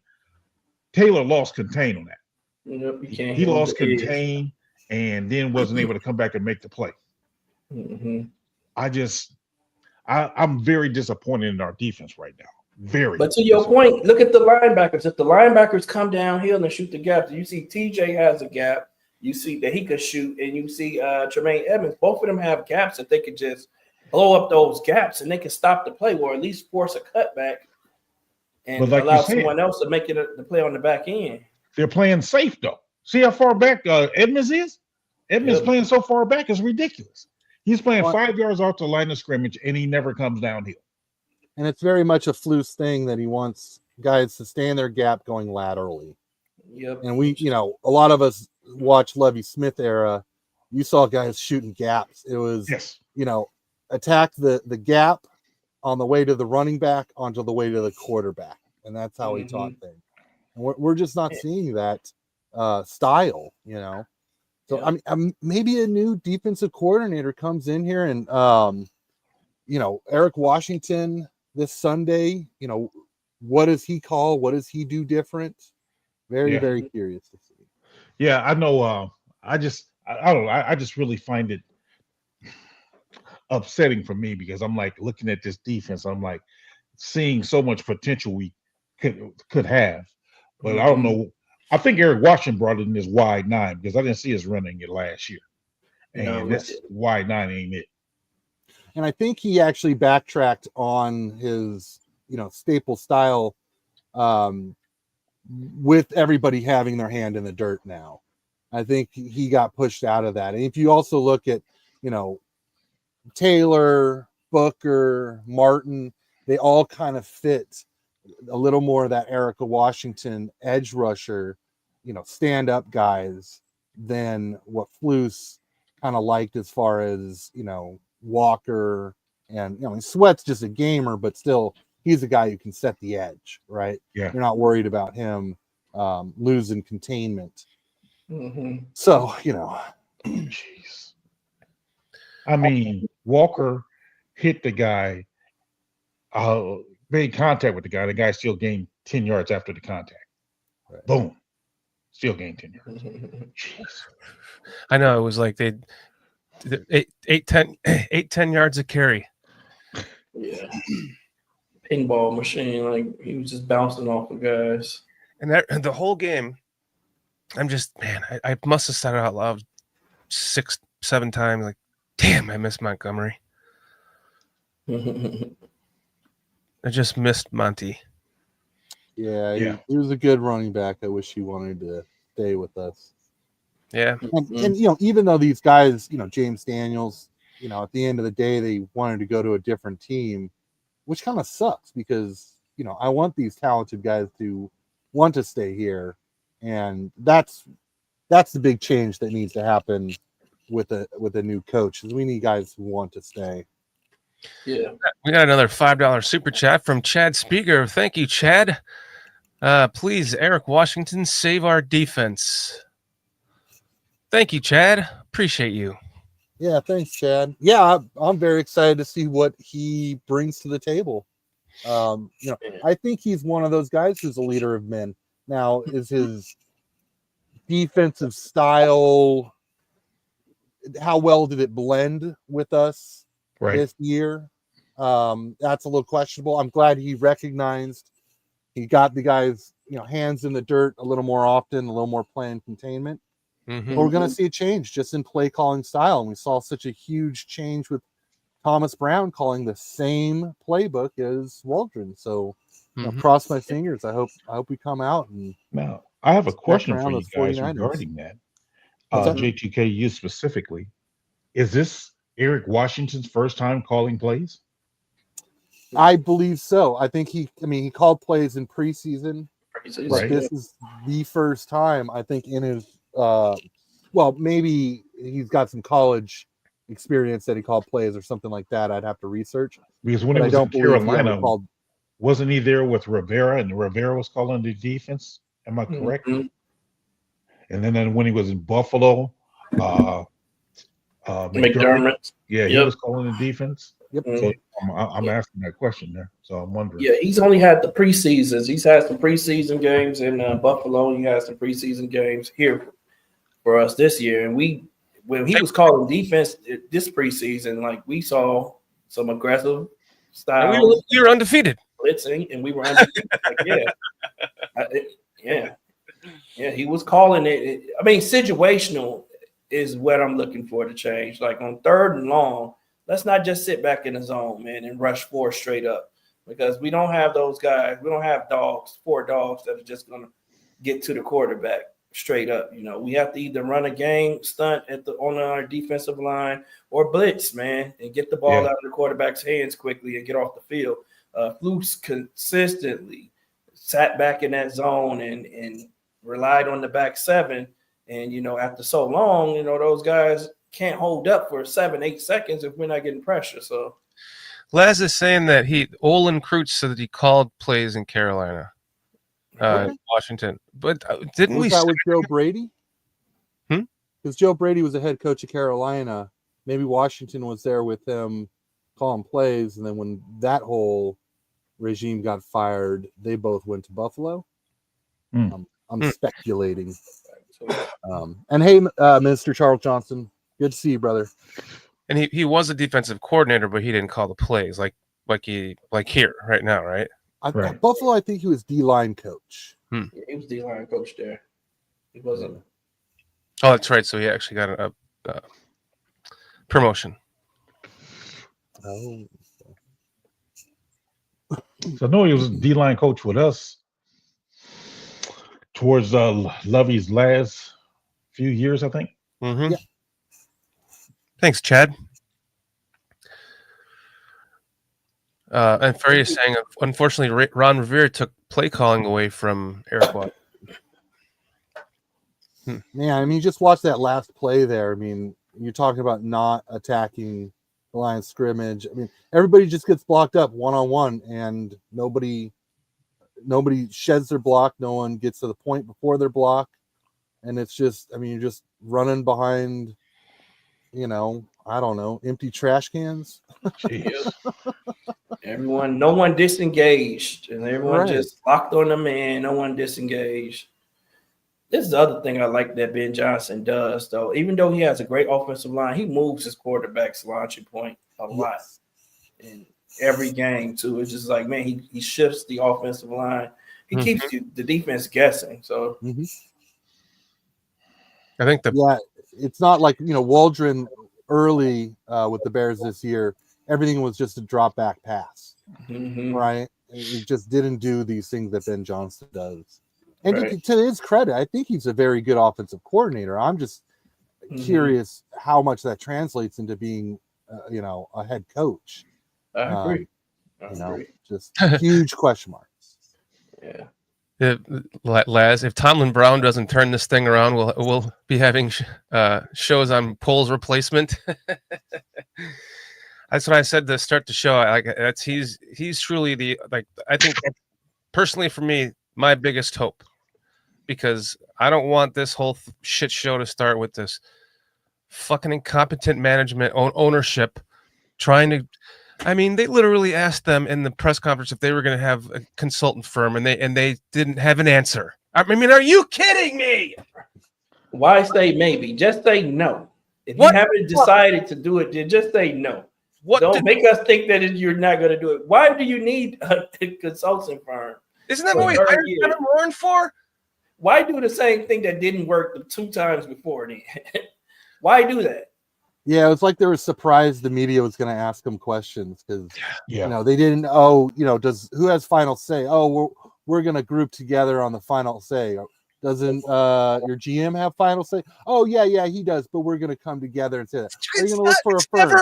Taylor lost contain on that. Yep, he lost contain and then wasn't able to come back and make the play. Mm-hmm. I I'm very disappointed in our defense right now. Very. But to your point, look at the linebackers. If the linebackers come downhill and shoot the gaps, you see TJ has a gap. You see that he could shoot, and you see Tremaine Edmonds. Both of them have gaps that they could just blow up those gaps, and they can stop the play, or at least force a cutback and allow someone else to make it the play on the back end. They're playing safe though. See how far back Edmonds is? Edmonds playing so far back is ridiculous. He's playing 5 yards off the line of scrimmage, and he never comes downhill. And it's very much a Flus thing that he wants guys to stay in their gap going laterally. Yep. And we, a lot of us watch Lovie Smith era. You saw guys shooting gaps. It was, attack the gap on the way to the running back onto the way to the quarterback. And that's how he taught things. And we're just not seeing that style, So maybe a new defensive coordinator comes in here and, Eric Washington this Sunday, what does he call? What does he do different? Very, very curious to see. Yeah, I know. I don't know. I just really find it upsetting for me because I'm like looking at this defense. I'm like seeing so much potential we could have, but I don't know. I think Eric Washington brought in this wide 9 because I didn't see us running it last year, and this wide 9 ain't it. And I think he actually backtracked on his, staple style with everybody having their hand in the dirt now. I think he got pushed out of that. And if you also look at, Taylor, Booker, Martin, they all kind of fit a little more of that Erica Washington edge rusher, stand-up guys than what Flus kind of liked as far as, Walker and Sweat's just a gamer, but still he's a guy who can set the edge, right? Yeah. You're not worried about him losing containment. So, jeez. I mean, Walker hit the guy, made contact with the guy. The guy still gained 10 yards after the contact. Right. Boom. Still gained 10 yards. Jeez. I know it was like they 10 yards of carry. Yeah. Pinball machine. Like he was just bouncing off of guys. And the whole game, I'm just, man, I must have said it out loud 6-7 times. Like, damn, I missed Montgomery. I just missed Monty. Yeah. He was a good running back. I wish he wanted to stay with us. Yeah. And even though these guys, James Daniels, at the end of the day, they wanted to go to a different team, which kind of sucks because, I want these talented guys to want to stay here. And that's the big change that needs to happen with a new coach. We need guys who want to stay. Yeah. We got another $5 super chat from Chad Speaker. Thank you, Chad. Please, Eric Washington, save our defense. Thank you, Chad. Appreciate you. Yeah, thanks, Chad. Yeah, I'm very excited to see what he brings to the table. I think he's one of those guys who's a leader of men. Now, is his defensive style, how well did it blend with us this year? That's a little questionable. I'm glad he recognized he got the guys, hands in the dirt a little more often, a little more playing containment. But we're going to see a change just in play calling style. And we saw such a huge change with Thomas Brown calling the same playbook as Waldron. So cross my fingers. I hope we come out. And now I have a question for you guys regarding that. J2K, you specifically. Is this Eric Washington's first time calling plays? I believe so. I think he called plays in preseason. But this is the first time I think in his maybe he's got some college experience that he called plays or something like that. I'd have to research. Because when he was in Carolina, wasn't he there with Rivera and Rivera was calling the defense? Am I correct? And then when he was in Buffalo, McDermott. Yeah, he was calling the defense. Yep. So I'm asking that question there. So I'm wondering. Yeah, he's only had the preseasons. He's had some preseason games in Buffalo. He has some preseason games here for us this year. And when he was calling defense this preseason, like we saw some aggressive style. We were undefeated. Blitzing, and we were undefeated. Yeah, he was calling it. I mean, situational is what I'm looking for to change. Like on 3rd and long, let's not just sit back in the zone, man, and rush 4 straight up, because we don't have those guys. We don't have 4 dogs that are just going to get to the quarterback straight up. You know, we have to either run a game stunt on our defensive line or blitz, man, and get the ball out of the quarterback's hands quickly and get off the field. Flus consistently sat back in that zone and relied on the back 7. And, you know, after so long, you know, those guys can't hold up for 7-8 seconds if we're not getting pressure. So Laz is saying that Olin Kreutz said that he called plays in Carolina, Washington. But didn't was we that with Joe Brady? Hmm? Because Joe Brady was the head coach of Carolina. Maybe Washington was there with him calling plays, and then when that whole regime got fired, they both went to Buffalo. I'm speculating. And hey, Minister Charles Johnson, good to see you, brother. And he was a defensive coordinator, but he didn't call the plays like here right now, right? At Buffalo, I think he was D-line coach. Yeah, he was D-line coach there. He wasn't. Oh, that's right. So he actually got a promotion. Oh. So I know he was a D-line coach with us towards Lovey's last few years, I think. Mm-hmm. Yeah. Thanks, Chad. And Ferry is saying, unfortunately, Ron Rivera took play calling away from Eric Watt. Man, I mean, just watch that last play there. I mean, you're talking about not attacking the line of scrimmage. I mean, everybody just gets blocked up one-on-one, and nobody sheds their block. No one gets to the point before their block. And it's just, I mean, you're just running behind, you know, I don't know, empty trash cans. No one disengaged, and everyone just locked on the man. No one disengaged. This is the other thing I like that Ben Johnson does, though. Even though he has a great offensive line, he moves his quarterback's launching point a lot in every game, too. It's just like, man, he shifts the offensive line. He keeps the defense guessing. So I think it's not like, you know, Waldron early with the Bears this year. Everything was just a drop back pass, right? He just didn't do these things that Ben Johnson does. And to his credit, I think he's a very good offensive coordinator. I'm just curious how much that translates into being, you know, a head coach. I agree. Just huge question marks. Yeah. Laz, if Tomlin Brown doesn't turn this thing around, we'll be having shows on Pole's replacement. That's what I said to start the show. He's truly I think personally for me, my biggest hope, because I don't want this whole shit show to start with this fucking incompetent management ownership trying to. I mean, they literally asked them in the press conference if they were going to have a consultant firm, and they didn't have an answer. I mean, are you kidding me? Why say maybe? Just say no. If you haven't decided to do it, then just say no. Don't make us think that you're not going to do it. Why do you need a consulting firm? Isn't that what we hired Kevin Warren for? Why do the same thing that didn't work the 2 times before then? Why do that? Yeah, it was like they were surprised the media was going to ask them questions because you know they didn't. Oh, you know, who has final say? Oh, we're going to group together on the final say. Doesn't your GM have final say? Oh, yeah, he does. But we're going to come together and say that. Are you going to look for a firm?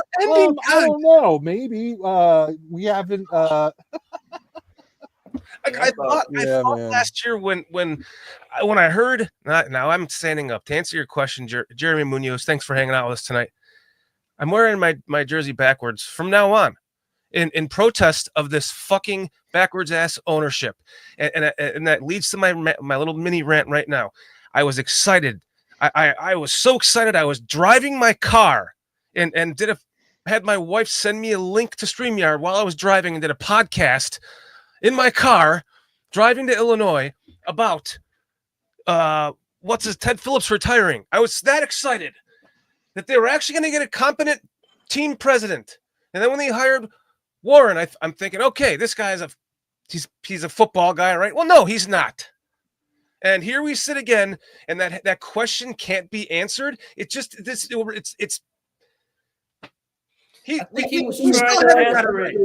I don't know. Maybe we haven't. I thought last year when I heard. Now I'm standing up to answer your question, Jeremy Munoz. Thanks for hanging out with us tonight. I'm wearing my jersey backwards from now on, in protest of this fucking backwards ass ownership, and that leads to my little mini rant right now. I was excited. I was so excited. I was driving my car and had my wife send me a link to StreamYard while I was driving and did a podcast in my car driving to Illinois about Ted Phillips retiring. I was that excited that they were actually going to get a competent team president. And then when they hired Warren, I'm thinking, okay, this guy's he's a football guy, right? Well, no, he's not. And here we sit again, and that question can't be answered. It just it's. I think he was trying to answer it.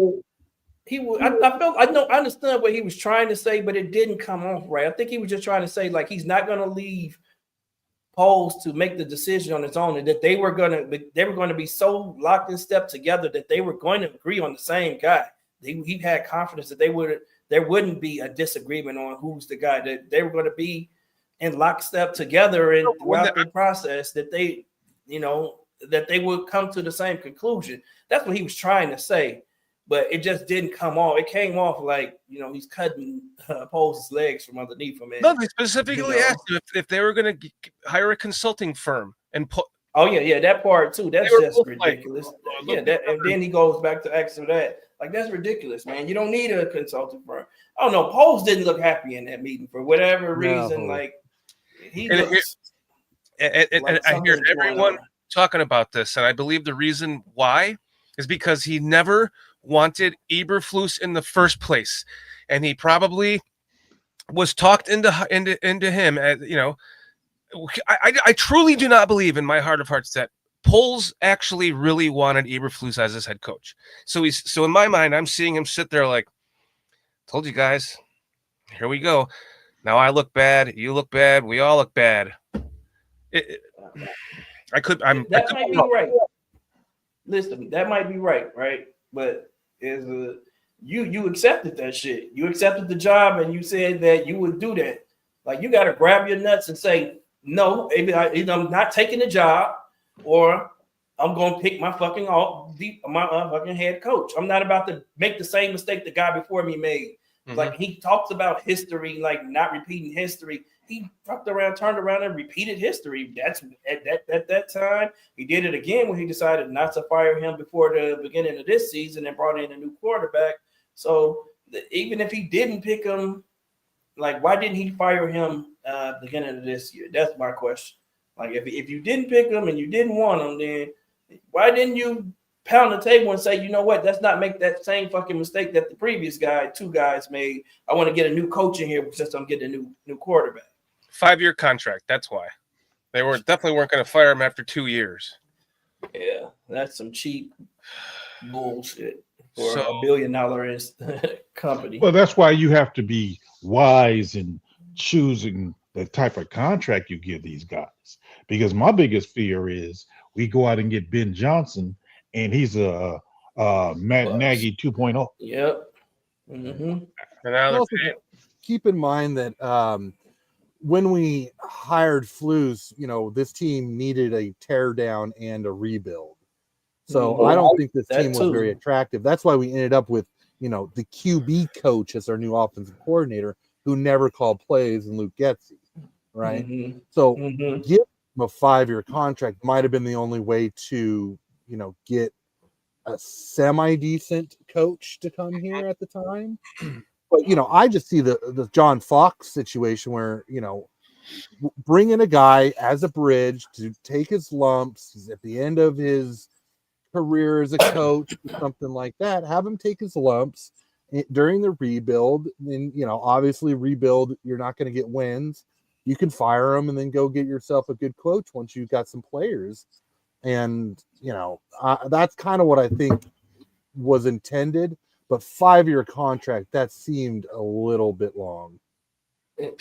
I understand what he was trying to say, but it didn't come off right. I think he was just trying to say like he's not going to leave Poles to make the decision on his own, and that they were going to be so locked in step together that they were going to agree on the same guy. He had confidence that there wouldn't be a disagreement on who's the guy, that they were going to be in lockstep together, and throughout the process that they would come to the same conclusion. That's what he was trying to say, but it just didn't come off. It came off like, he's cutting Poles' legs from underneath him. No, they specifically asked if they were going to hire a consulting firm and put. Oh yeah, that part too. That's just ridiculous. And then he goes back to answer that. Like, that's ridiculous, man. You don't need a consulting firm. I don't know. Poles didn't look happy in that meeting for whatever reason. Like, he looks. And I hear everyone talking about this, and I believe the reason why is because he never wanted Eberflus in the first place, and he probably was talked into him. I truly do not believe in my heart of hearts that Poles actually really wanted Eberflus as his head coach. So in my mind, I'm seeing him sit there like, told you guys, here we go. Now I look bad, you look bad, we all look bad. That might be right. Listen, that might be right? But you accepted that shit. You accepted the job, and you said that you would do that. Like, you got to grab your nuts and say, no, either I'm not taking the job, or I'm going to pick my fucking fucking head coach. I'm not about to make the same mistake the guy before me made. Mm-hmm. Like, he talks about history, like not repeating history. He turned around and repeated history. That's at that time. He did it again when he decided not to fire him before the beginning of this season and brought in a new quarterback. So even if he didn't pick him, like, why didn't he fire him beginning of this year? That's my question. Like, if you didn't pick him and you didn't want him, then why didn't you pound the table and say, you know what, let's not make that same fucking mistake that the previous two guys made. I want to get a new coach in here since I'm getting a new quarterback. 5-year contract. That's why they definitely weren't going to fire him after 2 years. Yeah, that's some cheap bullshit for $1 billion company. Well, that's why you have to be wise in choosing the type of contract you give these guys. Because my biggest fear is we go out and get Ben Johnson, and he's a Matt Nagy 2.0. Yep. Mm-hmm. And also, keep in mind that when we hired Flus, this team needed a tear down and a rebuild. So I don't think this team was very attractive. That's why we ended up with, the QB coach as our new offensive coordinator, who never called plays, and Luke Getsy, right? Mm-hmm. So give him a 5-year contract might have been the only way to, get a semi-decent coach to come here at the time. But, I just see the John Fox situation where, bring in a guy as a bridge to take his lumps. He's at the end of his career as a coach or something like that. Have him take his lumps during the rebuild. And, obviously rebuild, you're not going to get wins. You can fire him and then go get yourself a good coach once you've got some players. And, that's kind of what I think was intended. But 5-year contract, that seemed a little bit long.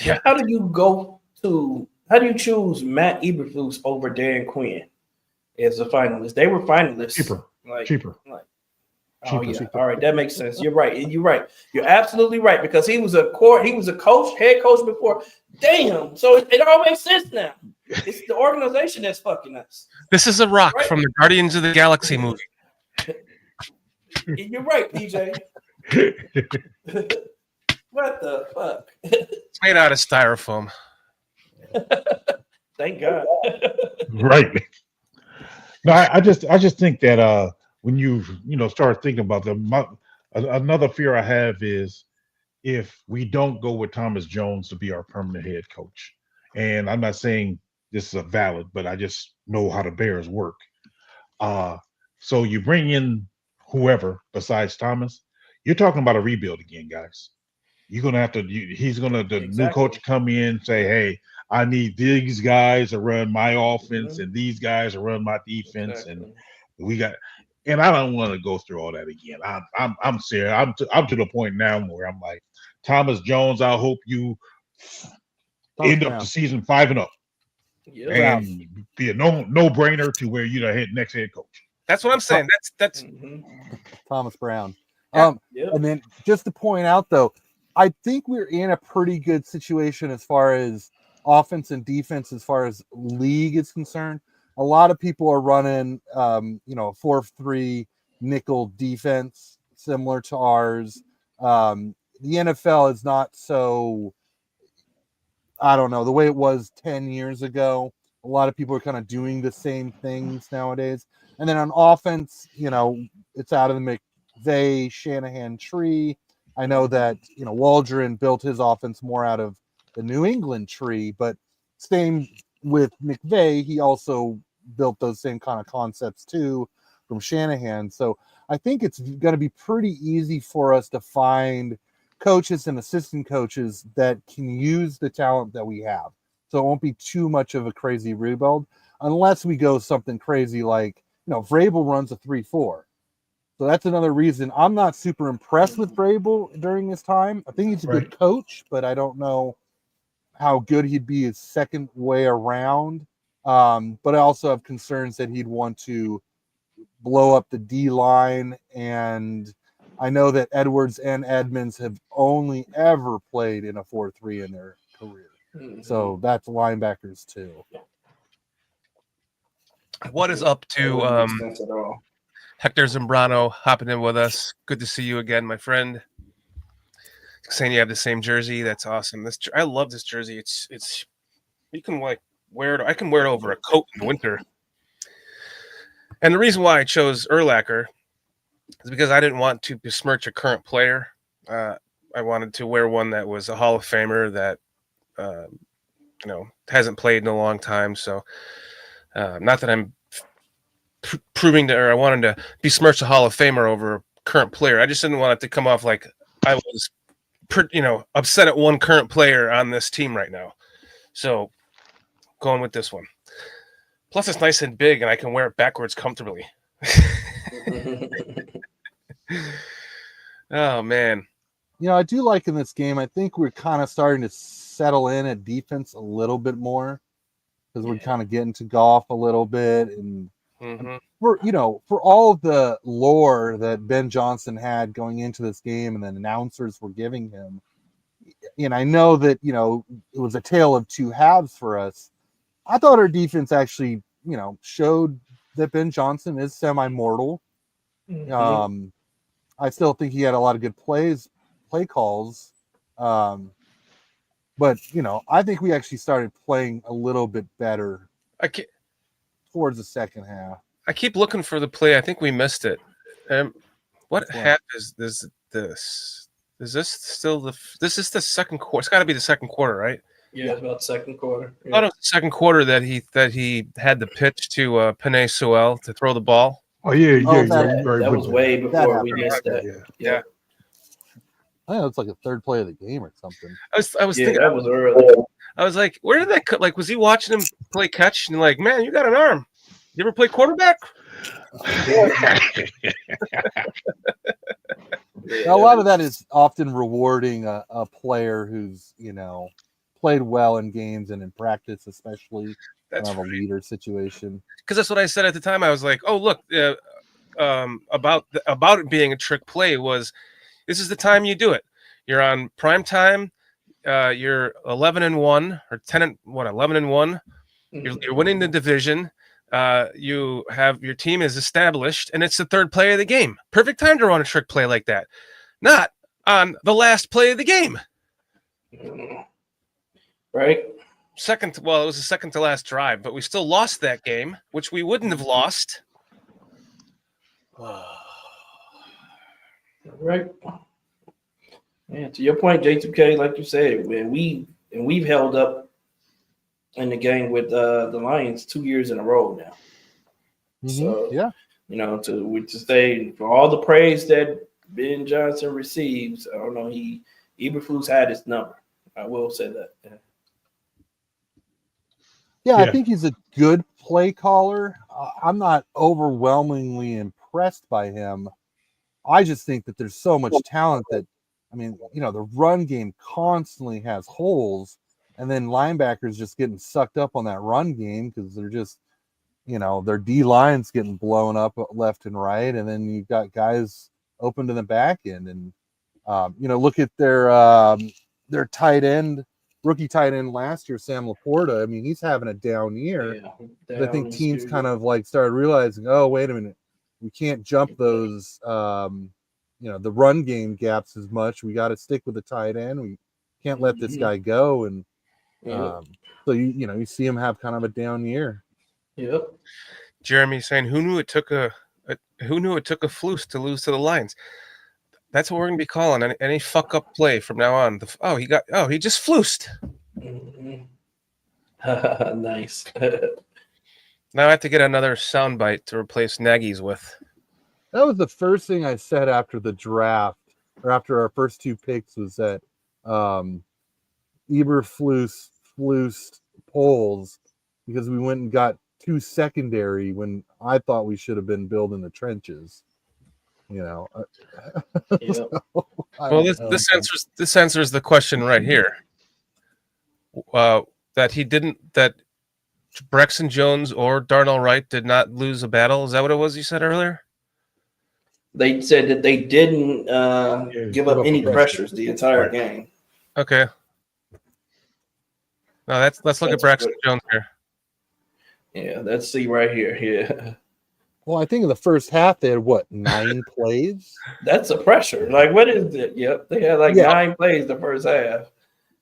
Yeah. How do you choose Matt Eberflus over Dan Quinn as a finalist? They were finalists. Cheaper. Cheaper. All right, that makes sense. You're right. You're absolutely right, because he was a head coach before. Damn. So it all makes sense now. It's the organization that's fucking us. This is a rock from the Guardians of the Galaxy movie. You're right, PJ. What the fuck? It's made out of styrofoam. Thank God. Right. No, I just think that when you start thinking about another fear I have is if we don't go with Thomas Jones to be our permanent head coach. And I'm not saying this is a valid, but I just know how the Bears work. So you bring in whoever besides Thomas, you're talking about a rebuild again, guys. You're gonna have to. The new coach come in and say, "Hey, I need these guys to run my offense and these guys to run my defense, and we got." And I don't want to go through all that again. I'm serious. I'm to the point now where I'm like, Thomas Jones, I hope you end up the season 5-0, and be a no brainer to where you're the next head coach. That's what I'm saying. That's Thomas Brown. Yeah. And then just to point out though, I think we're in a pretty good situation as far as offense and defense, as far as league is concerned. A lot of people are running, a 4-3 nickel defense, similar to ours. The NFL is not so, I don't know, the way it was 10 years ago. A lot of people are kind of doing the same things nowadays. And then on offense, it's out of the McVay, Shanahan tree. I know that, Waldron built his offense more out of the New England tree, but same with McVay, he also built those same kind of concepts too from Shanahan. So I think it's going to be pretty easy for us to find coaches and assistant coaches that can use the talent that we have. So it won't be too much of a crazy rebuild unless we go something crazy like, Vrabel runs a 3-4. So that's another reason I'm not super impressed with Vrabel during this time. I think he's a good coach, but I don't know how good he'd be his second way around. But I also have concerns that he'd want to blow up the D line. And I know that Edwards and Edmonds have only ever played in a 4-3 in their career. So that's linebackers too. What is up to Hector Zambrano hopping in with us? Good to see you again, my friend. Saying you have the same jersey. That's awesome. I love this jersey. It's you can wear it. I can wear it over a coat in the winter. And the reason why I chose Urlacher is because I didn't want to besmirch a current player. I wanted to wear one that was a Hall of Famer that hasn't played in a long time. So not that I'm proving or I wanted to besmirch a Hall of Famer over a current player. I just didn't want it to come off like I was upset at one current player on this team right now. So going with this one. Plus it's nice and big and I can wear it backwards comfortably. Oh man. I do like in this game, I think we're kind of starting to settle in at defense a little bit more because we're kind of getting to golf a little bit. And for all the lore that Ben Johnson had going into this game and the announcers were giving him, and I know that, it was a tale of two halves for us. I thought our defense actually, showed that Ben Johnson is semi-mortal. I still think he had a lot of good play calls. But, I think we actually started playing a little bit better towards the second half. I keep looking for the play. I think we missed it. What half is this? Is this still this is the second quarter? It's got to be the second quarter, right? Yeah, it's about second quarter. Yeah. I thought it was the second quarter that he had the pitch to Penei Sewell to throw the ball. Oh yeah. That was way before we missed that. Yeah. I think it's like a third play of the game or something. I was thinking that was early. I was like, where did that cut? Like, was he watching him play catch and like, man, you got an arm? You ever play quarterback? A lot of that is often rewarding a player who's, played well in games and in practice, especially that's kind of a leader situation. Because that's what I said at the time. I was like, oh, look, about it being a trick play was this is the time you do it. You're on prime time. You're 11-1 or 11-1. You're winning the division. You have your team is established, and it's the third play of the game. Perfect time to run a trick play like that. Not on the last play of the game. Right. It was the second to last drive, but we still lost that game, which we wouldn't have lost. Right. Yeah, to your point, J2K, like you said, we've held up in the game with the Lions 2 years in a row now. So yeah, to say for all the praise that Ben Johnson receives, I don't know, Eberflus had his number. I will say that. Yeah, I think he's a good play caller. I'm not overwhelmingly impressed by him. I just think that there's so much talent that, the run game constantly has holes, and then linebackers just getting sucked up on that run game because they're just, their D line's getting blown up left and right, and then you've got guys open to the back end, and look at their tight end. Rookie tight end last year, Sam Laporta. He's having a down year. I think teams kind of started realizing, oh, wait a minute, we can't jump those, the run game gaps as much. We got to stick with the tight end. We can't let this guy go. And so you see him have kind of a down year. Yep. Jeremy saying, who knew it took a flus to lose to the Lions? That's what we're gonna be calling any fuck up play from now on. He just flused. Nice. Now I have to get another soundbite to replace Nagy's with. That was the first thing I said after the draft, or after our first two picks, was that Eberflus flused polls because we went and got two secondary when I thought we should have been building the trenches. Well, this answers the question right here. That Braxton Jones or Darnell Wright did not lose a battle. Is that what it was you said earlier? They said that they didn't give up any pressures the entire game. Okay. Now let's look at Braxton Jones here. Yeah, let's see right here. Yeah. Well, I think in the first half they had 9 plays. That's a pressure. What is it? Yep, they had 9 plays the first half.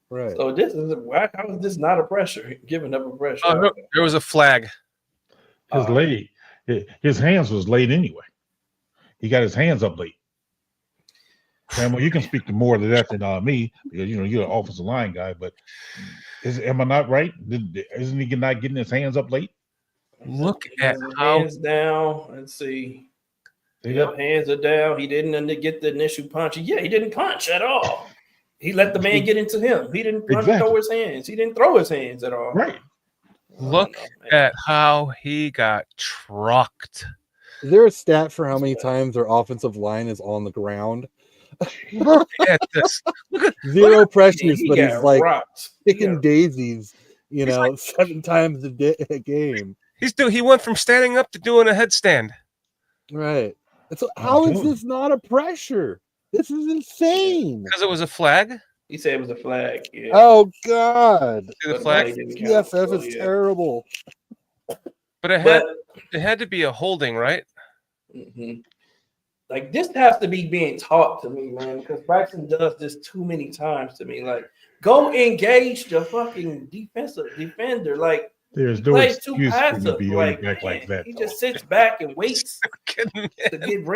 Right. So how is this not a pressure? Giving up a pressure. Oh, there was a flag. His hands was late anyway. He got his hands up late. Sammo, you can speak to more of that than me because you're an offensive line guy. But am I not right? Isn't he not getting his hands up late? Look at how hands down. Let's see. Yep, hands are down. He didn't get the initial punch. Yeah, he didn't punch at all. He let the man get into him. He didn't throw his hands. He didn't throw his hands at all. Right. Look at how he got trucked. Is there a stat for how many times our offensive line is on the ground? Look at this. Zero pressures, but he's picking daisies, 7 times a game. He went from standing up to doing a headstand. Right. And so how is this not a pressure? This is insane. Because it was a flag? He said it was a flag. Yeah. Oh, God. See the flag? CFF is terrible. But it had to be a holding, right? Mm-hmm. This has to be being taught to me, man, because Braxton does this too many times to me. Go engage the fucking defender. There's no excuse for you to be on your back like that. He just sits back and waits to get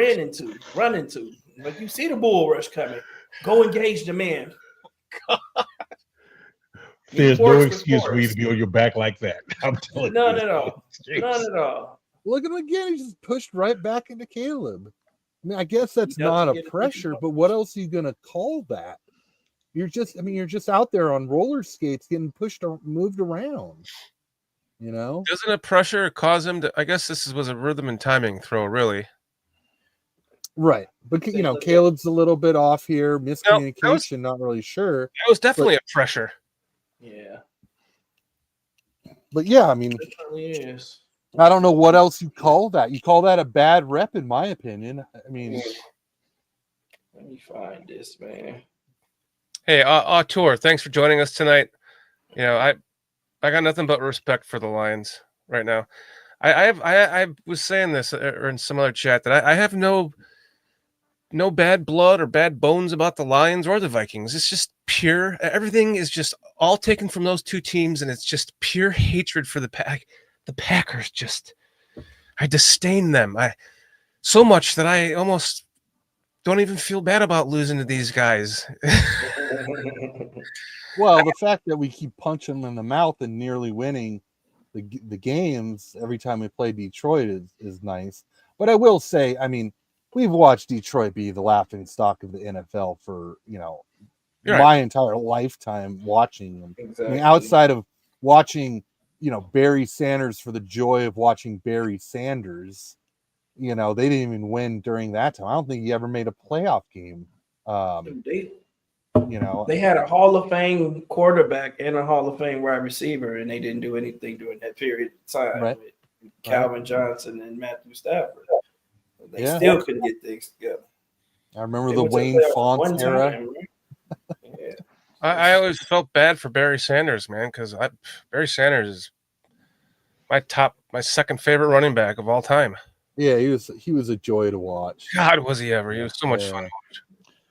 run into. You see the bull rush coming. Go engage the man. God. There's no excuse for you to be on your back like that. I'm telling you. None at all. None at all. Look at him again. He just pushed right back into Caleb. I guess that's not a pressure, but what else are you going to call that? You're just out there on roller skates getting pushed or moved around. Doesn't a pressure cause him to? I guess this was a rhythm and timing throw, really. Right, but Caleb's a little bit off here. Miscommunication, not really sure. That was definitely a pressure. Yeah, but yeah, it definitely is. I don't know what else you call that. You call that a bad rep, in my opinion. Let me find this, man. Hey, Auteur, thanks for joining us tonight. I got nothing but respect for the Lions right now. I was saying this or in some other chat that I have no bad blood or bad bones about the Lions or the Vikings. It's just pure. Everything is just all taken from those two teams, and it's just pure hatred for the Packers. I disdain them. So much that I almost don't even feel bad about losing to these guys. Well, the fact that we keep punching them in the mouth and nearly winning the games every time we play Detroit is nice. But I will say, I mean, we've watched Detroit be the laughing stock of the NFL for, You're my entire lifetime watching them. Exactly. I mean, outside of watching, Barry Sanders for the joy of watching Barry Sanders, they didn't even win during that time. I don't think he ever made a playoff game. They had a Hall of Fame quarterback and a Hall of Fame wide receiver, and they didn't do anything during that period of time Right. with Calvin Johnson and Matthew Stafford. They Yeah. still couldn't get things together. I remember They the went to the Wayne playoffs one Fonts era. time, right? Yeah. I always felt bad for Barry Sanders, man, because Barry Sanders is my second favorite running back of all time. Yeah, he was a joy to watch. God, was he ever? He was so much fun to watch.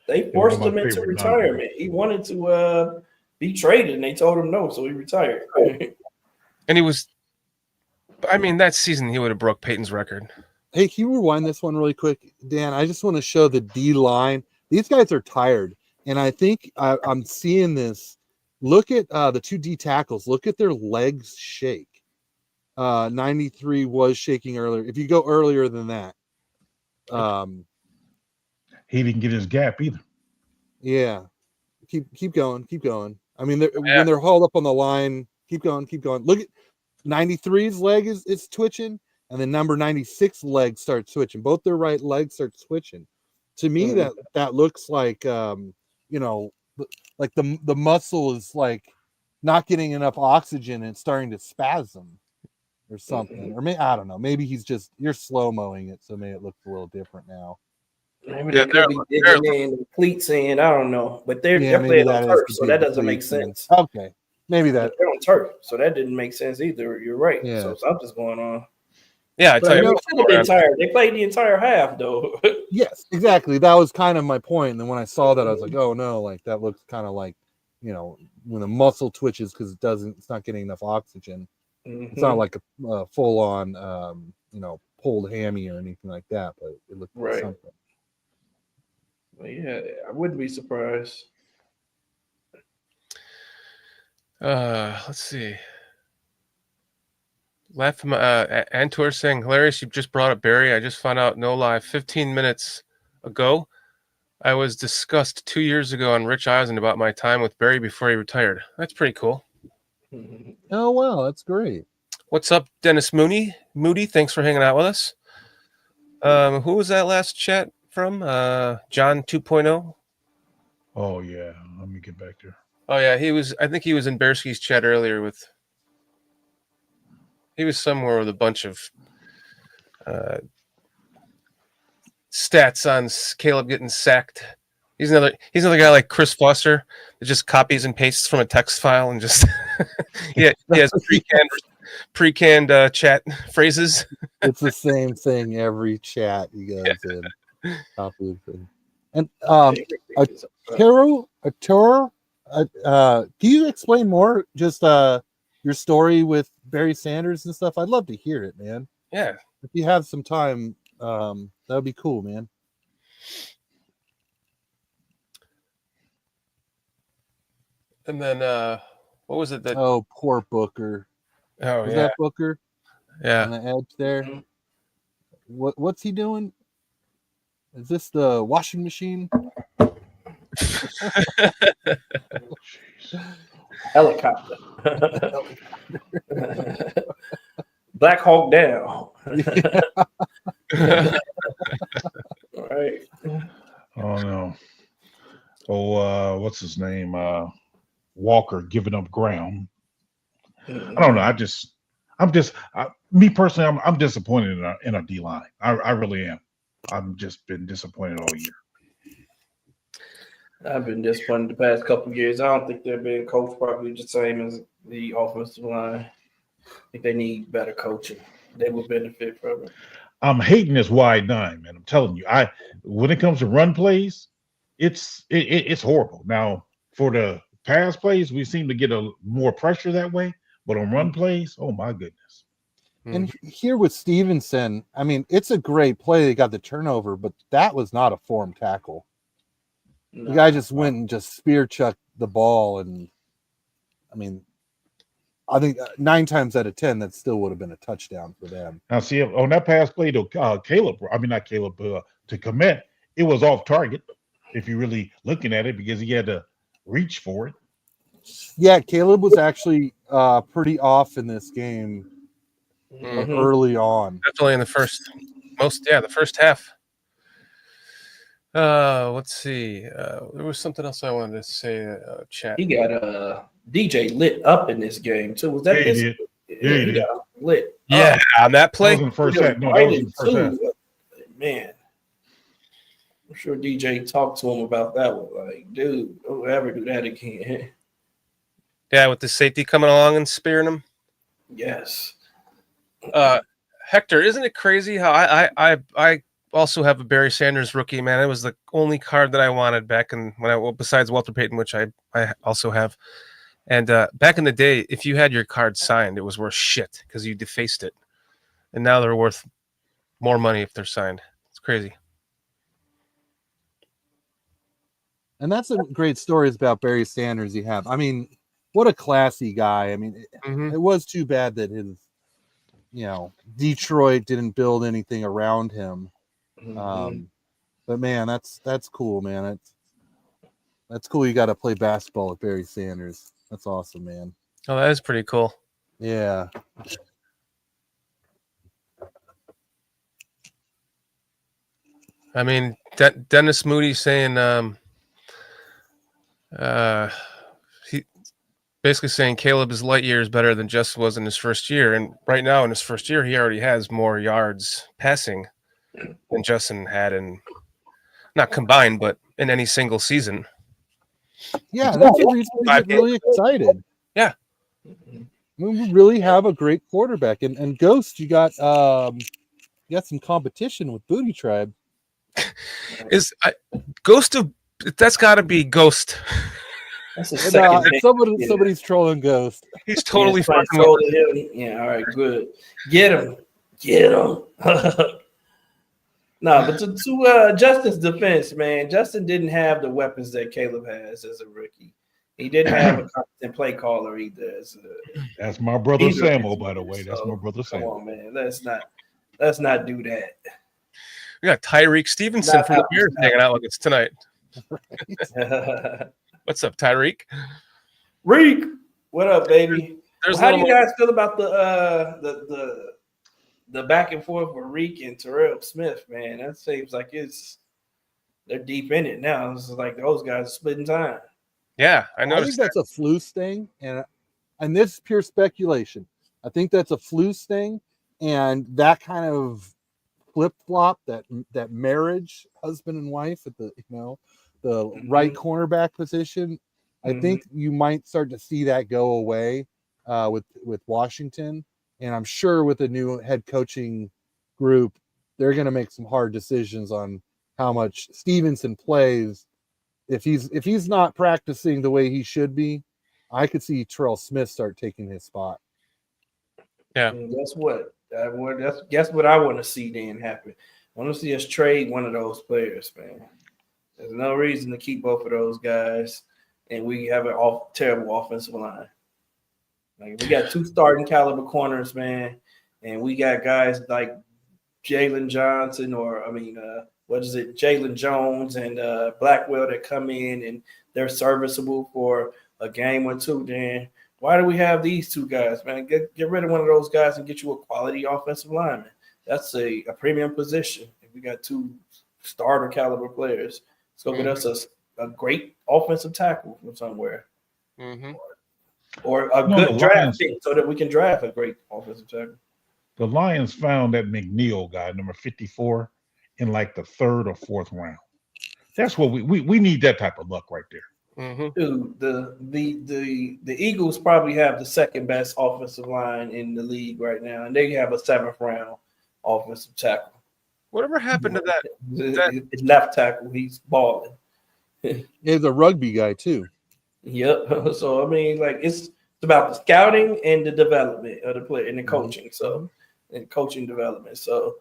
They forced one of him my into favorite retirement. He wanted to be traded, and they told him no, so he retired. And he was, I mean, that season he would have broke Peyton's record. Hey, can you rewind this one really quick, Dan? I just want to show the D line. These guys are tired, and I think I'm seeing this. Look at the two D tackles. Look at their legs shake. 93 was shaking earlier. If you go earlier than that, He didn't get his gap either. yeah. Keep going. I mean, when they're hauled up on the line, keep going. Look at 93's leg is twitching, and then number 96 leg starts switching. Both their right legs start switching. To me, that looks like like the muscle is like not getting enough oxygen and starting to spasm or something. Or maybe I don't know. Maybe you're slow mowing it, so maybe it looks a little different now. Maybe they could be digging in the cleats in. I don't know, but they're playing on turf, so that doesn't make sense. Okay, maybe that they're on turf, so that didn't make sense either. You're right. Yeah. So something's going on. Yeah, I tell you, they played the entire half though. Yes, exactly. That was kind of my point. And then when I saw that, I was like, oh no, like that looks kind of like, when the muscle twitches because it's not getting enough oxygen. It's not like a full on, pulled hammy or anything like that, but it looked like something. Well, yeah, I wouldn't be surprised. Let's see. Laugh from Antour saying, hilarious, you just brought up Barry. I just found out, no lie, 15 minutes ago, I was discussed 2 years ago on Rich Eisen about my time with Barry before he retired. That's pretty cool. Oh, wow, that's great. What's up, Dennis Moody? Thanks for hanging out with us. Who was that last chat from? John 2.0? Oh, yeah. Let me get back there. Oh, yeah, I think he was in Bearski's chat earlier with... He was somewhere with a bunch of stats on Caleb getting sacked. He's another guy like Chris Foster that just copies and pastes from a text file and just he has pre-canned chat phrases. It's the same thing every chat he goes in. Copy thing. And Taro, can you explain more? Just your story with Barry Sanders and stuff. I'd love to hear it, man. Yeah. If you have some time, that would be cool, man. And then what was it that poor Booker. Was that Booker? Yeah. On the edge there. What's he doing? Is this the washing machine? Helicopter. Black Hawk down. All right. Oh no. Oh, what's his name? Walker giving up ground. I don't know. Me personally, I'm disappointed in our D line. I really am. I've just been disappointed all year. I've been disappointed the past couple of years. I don't think they're being coached probably the same as the offensive line. I think they need better coaching. They would benefit from it. I'm hating this wide nine, man. I'm telling you. When it comes to run plays, it's horrible. Now, for the pass plays, we seem to get a more pressure that way. But on run plays, oh my goodness. And here with Stevenson, I mean, it's a great play. They got the turnover, but that was not a form tackle. The guy just went and just spear chucked the ball, and I mean, I think 9 times out of 10 that still would have been a touchdown for them. Now, see, on that pass play to Caleb, I mean, not Caleb, to Komet, it was off target if you're really looking at it because he had to reach for it. Yeah, Caleb was actually pretty off in this game, like early on. Definitely in the first half. Let's see. There was something else I wanted to say. Chat. He got DJ lit up in this game too. Was that Yeah, this? he did. Yeah, he got lit. Yeah, on that That play. was in the first half. No, that was in the first half. Man, I'm sure DJ talked to him about that one. Like, dude, don't ever do that again. Yeah, with the safety coming along and spearing him. Yes. Hector, isn't it crazy how I also have a Barry Sanders rookie, man? It was the only card that I wanted back besides Walter Payton, which I also have. And back in the day, if you had your card signed, it was worth shit because you defaced it. And now they're worth more money if they're signed. It's crazy. And that's some great stories about Barry Sanders you have. I mean, what a classy guy. I mean, it was too bad that his, Detroit didn't build anything around him. But man, that's cool, man. That's cool. You got to play basketball with Barry Sanders. That's awesome, man. Oh, that is pretty cool. Yeah. I mean, Dennis Moody saying, he basically saying Caleb is light years better than Justin was in his first year. And right now in his first year, he already has more yards passing than Justin had not combined, but in any single season. Yeah, that's a reason to get really excited. Yeah. We really have a great quarterback. And Ghost, you got some competition with Booty Tribe. That's got to be Ghost. That's a second. Somebody's trolling Ghost. He's totally fucking trolling him. Yeah, all right, good. Get him. No, but to Justin's defense, man, Justin didn't have the weapons that Caleb has as a rookie. He didn't have a competent play caller either. That's my brother Sammo, by the way. That's my brother Sammo. Come on, man. Let's not do that. We got Tyreek Stevenson from the Bears hanging out with us tonight. What's up, Tyreek? Reek, what up, baby? How do you guys feel about the back and forth with Reek and Terrell Smith, man? That seems like they're deep in it now. It's like those guys are splitting time. Yeah, I noticed. I think that's a Flus thing, and this is pure speculation. I think that's a Flus thing, and that kind of flip-flop, that marriage, husband and wife at the right cornerback position. I think you might start to see that go away with Washington. And I'm sure with a new head coaching group, they're going to make some hard decisions on how much Stevenson plays. If he's not practicing the way he should be, I could see Terrell Smith start taking his spot. Yeah. And guess what? Guess what I want to see then happen. I want to see us trade one of those players, man. There's no reason to keep both of those guys, and we have an terrible offensive line. Like, we got 2 starting caliber corners, man, and we got guys like Jalen Johnson, Jalen Jones and Blackwell that come in and they're serviceable for a game or two. Then why do we have these 2 guys, man? Get rid of one of those guys and get you a quality offensive lineman. That's a premium position. If we got 2 starter caliber players, let's go get us a great offensive tackle from somewhere. Or a good draft pick so that we can draft a great offensive tackle. The Lions found that McNeil guy, number 54, in like the 3rd or 4th round. That's what we need, that type of luck right there. Dude, the Eagles probably have the second best offensive line in the league right now, and they have a 7th round offensive tackle. Whatever happened to that left tackle? He's balling. He's a rugby guy too. Yep. So I mean, like, it's about the scouting and the development of the player and the coaching. So, and coaching development. So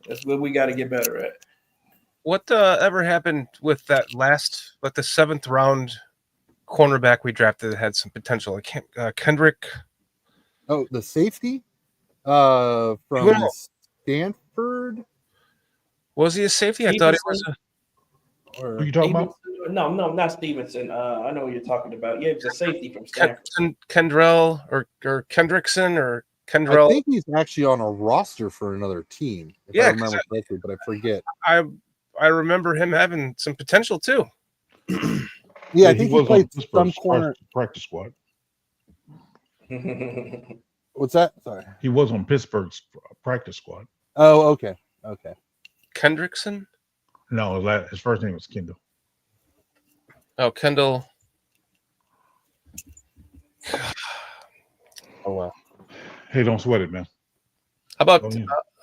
that's what we got to get better at. What ever happened with that last, the 7th round cornerback we drafted that had some potential? Kendrick. Oh, the safety Who from Stanford. was he a safety? I thought he was. Who you talking about? No, not Stevenson. I know what you're talking about. Yeah, he was a safety from Stanford. Kendrell or Kendrickson or I Kendrell. think he's actually on a roster for another team, if I Yeah, 'cause remember correctly, but I forget. I remember him having some potential too. Yeah, I think he was on played some Pittsburgh's corner. practice squad. What's that? Sorry. He was on Pittsburgh's practice squad. Oh, okay. Okay. Kendrickson? No, his first name was Kendall. Oh, Kendall. Oh well. Hey, don't sweat it, man. How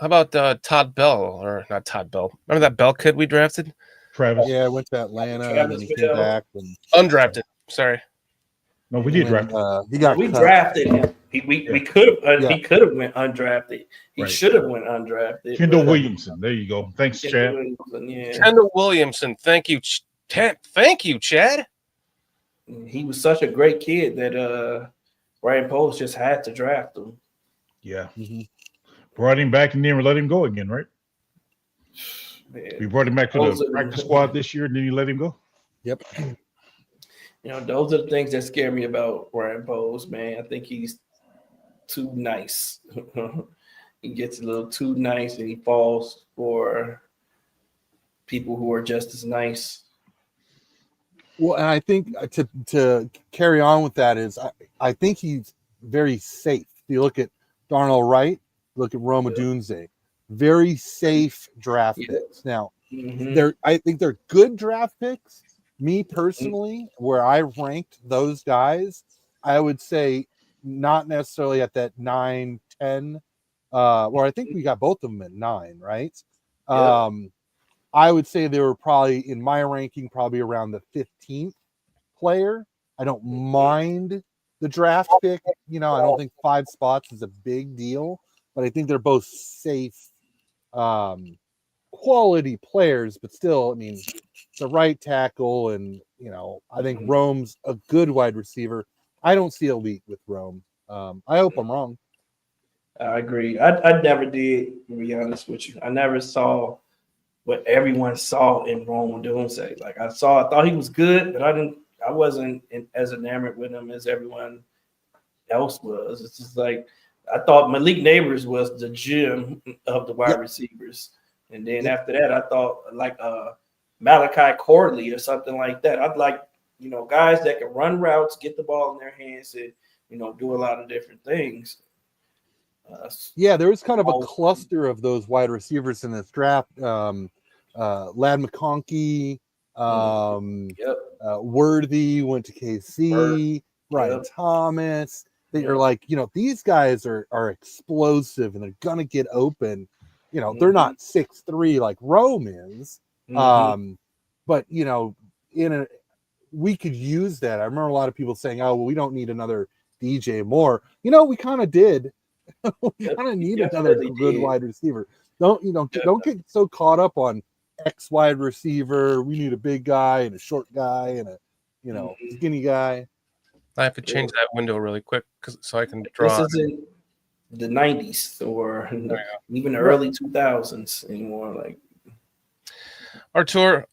about Todd Bell, or not Todd Bell? Remember that Bell kid we drafted? Travis? Yeah, I went to Atlanta and then he came back. And Undrafted. Sorry. No, we did draft. He got we cut. drafted him. We could have. Yeah. He could have went undrafted. He Right. should have went undrafted. Kendall but- Williamson. There you go. Thanks, Chad. Yeah. Kendall Williamson. Thank you, thank you, Chad. He was such a great kid that Ryan Post just had to draft him. Yeah. Mhm. Brought him back and never let him go again, right? Man. We brought him back to Those the are- practice squad this year, and then you let him go. Yep. You know, those are the things that scare me about Ryan Post, man. I think he's too nice. He gets a little too nice and he falls for people who are just as nice. Well, and I think to carry on with that is I think he's very safe. If you look at Darnell Wright, look at Roma Dunze, very safe draft picks. Now, Mhm. I think they're good draft picks. Me personally, where I ranked those guys, I would say not necessarily at that 9, 10. Where I think we got both of them at 9, right? Yep. I would say they were probably in my ranking, probably around the 15th player. I don't mind the draft pick. You know, I don't think 5 spots is a big deal, but I think they're both safe, quality players. But still, I mean, the right tackle, and you know, I think Rome's a good wide receiver. I don't see elite with Rome. I hope I'm wrong. I agree. I never did, to be honest with you. I never saw what everyone saw in Rome Dunze. Like I thought he was good, but I wasn't as enamored with him as everyone else was. It's just like I thought Malik Neighbors was the gem of the wide receivers. And then after that, I thought like Malachi Corley or something like that. I'd like, you know, guys that can run routes, get the ball in their hands, and, you know, do a lot of different things. Yeah, there was kind of a cluster of those wide receivers in this draft. Lad McConkey, Worthy went to KC, Brian Thomas. They are like, you know, these guys are explosive and they're gonna get open. You know, they're not 6'3" like Rome is. But you know, we could use that. I remember a lot of people saying, "Oh, well, we don't need another DJ Moore." You know, we kind of did. We kind of need another good wide receiver. Don't get so caught up on X wide receiver. We need a big guy and a short guy and a skinny guy. I have to change that window really quick so I can draw. This isn't the 90s or even the early 2000s anymore. Like Artur,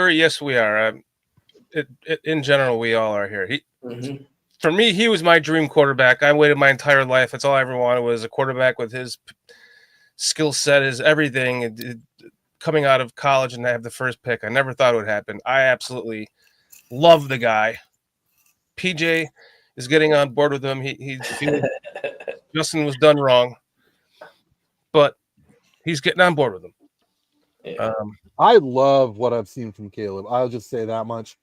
yes, we are. In general, we all are here. For me, he was my dream quarterback. I waited my entire life. That's all I ever wanted, was a quarterback with his skill set, his everything. Coming out of college and have the first pick, I never thought it would happen. I absolutely love the guy. PJ is getting on board with him. Justin was done wrong, but he's getting on board with him. I love what I've seen from Caleb. I'll just say that much.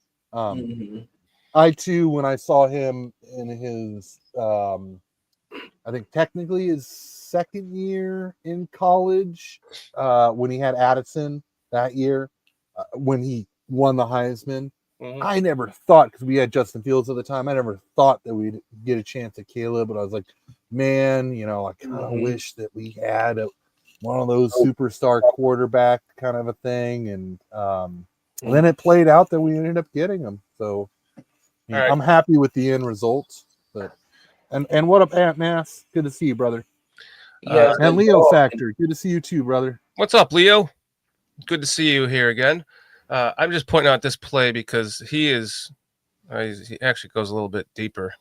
I too, when I saw him in his, I think technically his second year in college, when he had Addison that year, when he won the Heisman, I never thought, because we had Justin Fields at the time, I never thought that we'd get a chance at Caleb. But I was like, man, you know, I kind of wish that we had one of those superstar quarterback kind of a thing. And then it played out that we ended up getting him. So I'm happy with the end results. But And what up, Ant Mass? Good to see you, brother. Yes, And Leo Factor, good to see you too, brother. What's up, Leo? Good to see you here again. I'm just pointing out this play because he actually goes a little bit deeper.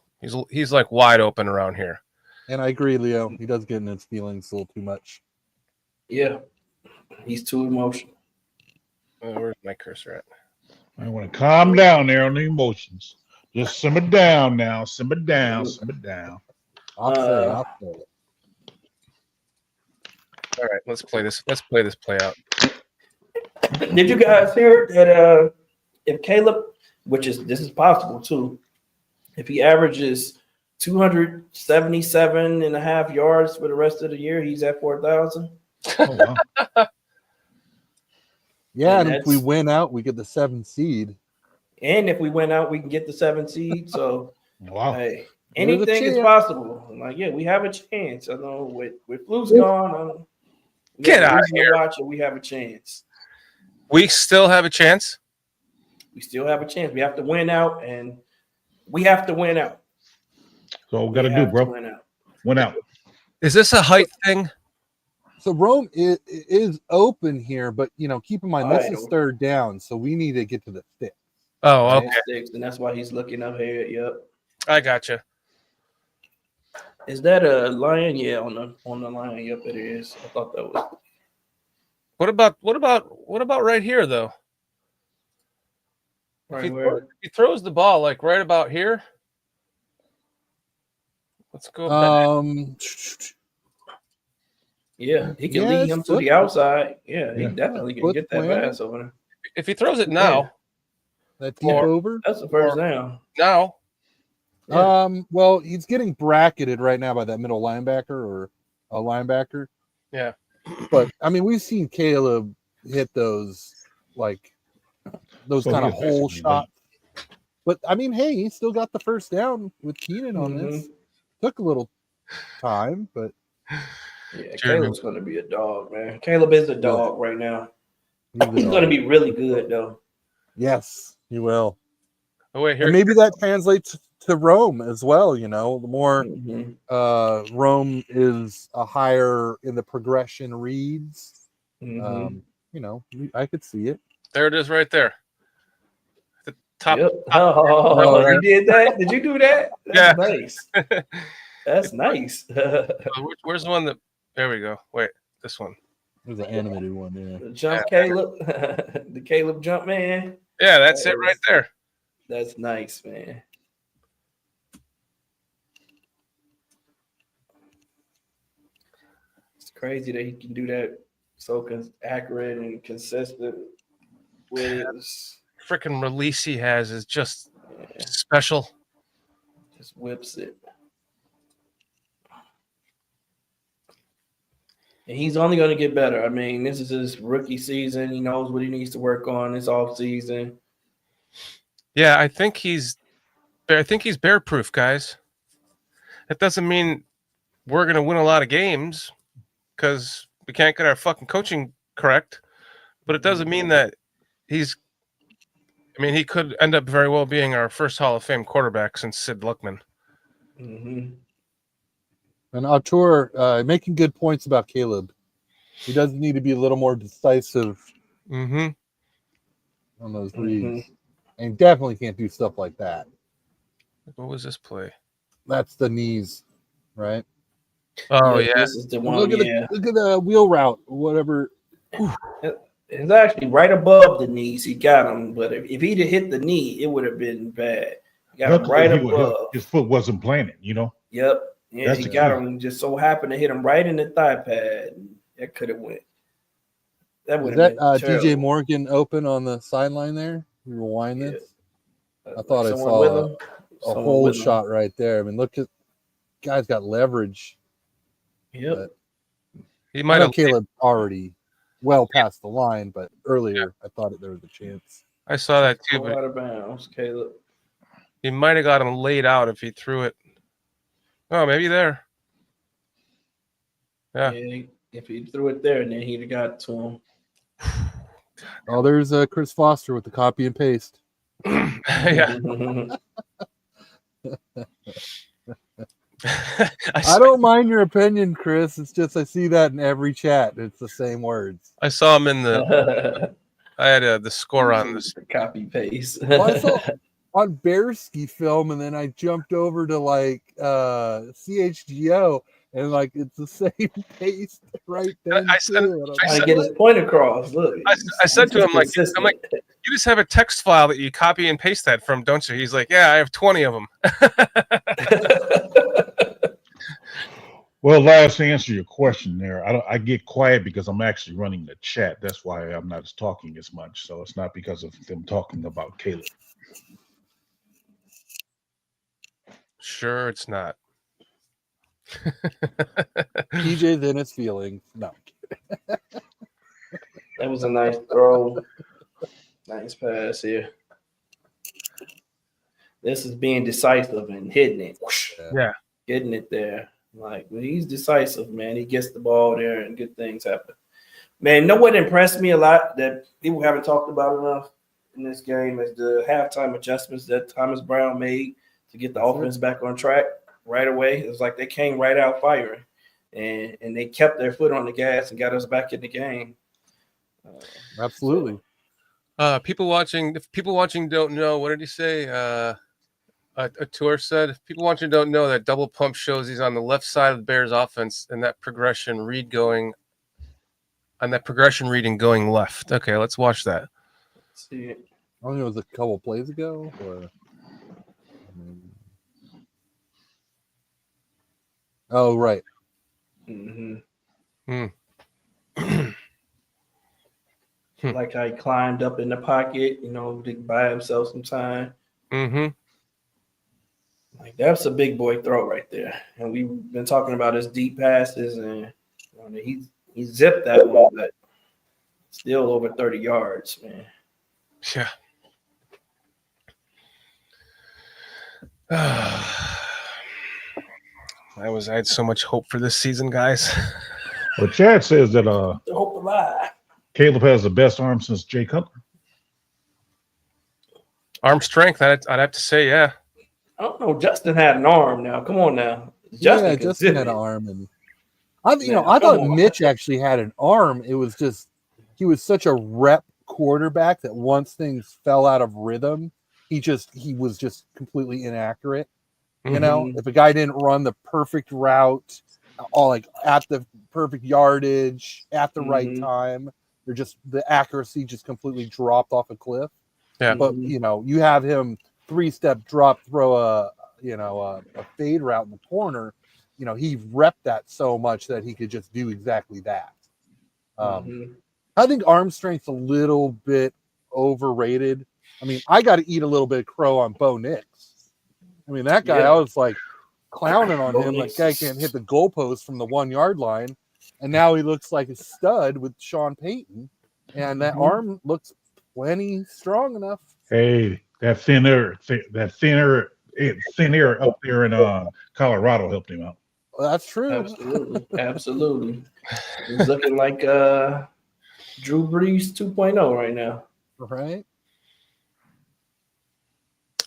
He's like wide open around here. And I agree, Leo. He does get in his feelings a little too much. Yeah, he's too emotional. Where's my cursor at? I want to calm down there on the emotions. Just simmer down now. Simmer down. Simmer down. I'll say. All right, let's play this. Let's play this play out. Did you guys hear that if Caleb, this is possible too, if he averages 277.5 yards for the rest of the year, he's at 4,000? Oh, wow. Yeah, And and if we win out, we get the 7th seed. And if we win out, we can get the 7th seed. So, Wow. hey, There's a anything is chance. possible. I'm like, yeah, we have a chance. I know with Flu's gone, Get out of here. Watch it. We have a chance. We still have a chance. We still have a chance. We have to win out, and we have to win out. So we got to do, bro. Win out. Is this a height thing? So Rome is open here, but keep in mind this Right. is 3rd down, so we need to get to the 6th. Oh, okay. And that's why he's looking up here. Yep. I gotcha. Is that a lion? Yeah, on the line. Yep, it is. I thought that was. What about right here though? Right if where? he throws the ball like right about here. Let's go. Yeah, he can Yeah, lead it's him to the outside. Yeah, he Yeah. definitely can Foot get that planted. pass over there. If he throws it now, That deep Or- over. That's the first down. now, Yeah. Well, he's getting bracketed right now by that middle linebacker or a linebacker. Yeah. But I mean, we've seen Caleb hit those those So kind of he's hole basically shots. But I mean, hey, he still got the first down with Keenan on this. Took a little time, but Yeah, Jeremy. Caleb's going to be a dog, man. Caleb is a dog right now. he's He's going to be really good, though. Yes, he will. oh wait, here. And maybe that translates to Rome as well. The more Mhm. Rome is a higher in the progression reads. Mhm. I could see it. There it is, right there. The top. Yep. Oh, You did that? Did you do that? Yeah. That's nice. That's nice. Where's the one that? There we go. Wait, this one. There's an animated one, yeah. The jump Caleb. The Caleb jump, man. Yeah, that's it right there. That's nice, man. It's crazy that he can do that so accurate and consistent with his Freaking release he has is just special. just whips it. And he's only going to get better. I mean, this is his rookie season. He knows what he needs to work on this off season. Yeah, I think he's bear proof, guys. That doesn't mean we're gonna win a lot of games because we can't get our fucking coaching correct. But it doesn't mean that he could end up very well being our first Hall of Fame quarterback since Sid Luckman. Mm-hmm. And Autor making good points about Caleb. He does need to be a little more decisive Mm-hmm. on those reads. And definitely can't do stuff like that. What was this play? That's the knees, right? Oh yeah. This is the one. Look at the wheel route, whatever. It's actually right above the knees. He got him, but if he'd have hit the knee, it would have been bad. He got him right above. His foot wasn't planted, Yep. Yeah, That's he the got key. him. Just so happened to hit him right in the thigh pad. That could have went. That would Is have that been DJ terrible. Morgan open on the sideline there? You rewind this. I thought I Someone saw with him? a Someone whole with him. shot right there. I mean, look at guy's got leverage. Yep. But He I might know have. Caleb already well past the line, but earlier I thought there was a chance. I saw that too, Go but out of bounds, Caleb. he might have got him laid out if he threw it. Oh, maybe there. Yeah. If he threw it there, then he'd have got to him. Oh, there's Chris Foster with the copy and paste. Yeah. I don't mind your opinion, Chris. It's just I see that in every chat. It's the same words. I saw him in the. I had the score on this. Copy paste. Well, I saw on Bearski film, and then I jumped over to like CHGO, and like it's the same paste right then too. Trying to get his point across. Look, I said to him, I'm consistent. like, you just have a text file that you copy and paste that from, don't you? He's like, yeah, I have 20 of them. Well, Lars, to answer your question there, I get quiet because I'm actually running the chat. That's why I'm not talking as much. So it's not because of them talking about Caleb. Sure, it's not. PJ's in his feelings. No. That was a nice throw. Nice pass here. This is being decisive and hitting it. Yeah. Getting it there. Like, when he's decisive, man, he gets the ball there and good things happen. Man, you know what impressed me a lot that people haven't talked about enough in this game is the halftime adjustments that Thomas Brown made to get the offense back on track right away. It was like they came right out firing, and they kept their foot on the gas and got us back in the game. Absolutely. If people watching don't know, what did he say? A tour said, if people watching don't know that double pump shows he's on the left side of the Bears offense and that progression reading going left. Okay, let's watch that. Let's see it. I think it was a couple plays ago. Oh, right. Mm-hmm. Like how he climbed up in the pocket, to buy himself some time. Mm-hmm. Like, that's a big boy throw right there. And we've been talking about his deep passes, and he zipped that one, but still over 30 yards, man. Yeah. I had so much hope for this season, guys. Well, Chad says that Hope alive. Caleb has the best arm since Jay Cutler. Arm strength, I'd have to say, yeah. I don't know. Justin had an arm now. Come on now. Justin had an arm, and I thought Mitch actually had an arm. It was just he was such a rep quarterback that once things fell out of rhythm, he was just completely inaccurate. Mm-hmm. If a guy didn't run the perfect route, all like at the perfect yardage at the right time, the accuracy just completely dropped off a cliff. Yeah. But you have him 3-step drop, throw a fade route in the corner. He repped that so much that he could just do exactly that. I think arm strength's a little bit overrated. I mean, I got to eat a little bit of crow on Bo Nix. I mean, that guy, I was like clowning on him. Like, guy can't hit the goalpost from the 1-yard line. And now he looks like a stud with Sean Payton. And that arm looks plenty strong enough. Hey, that thin air up there in Colorado helped him out. Well, that's true. Absolutely. He's looking like Drew Brees 2.0 right now. Right.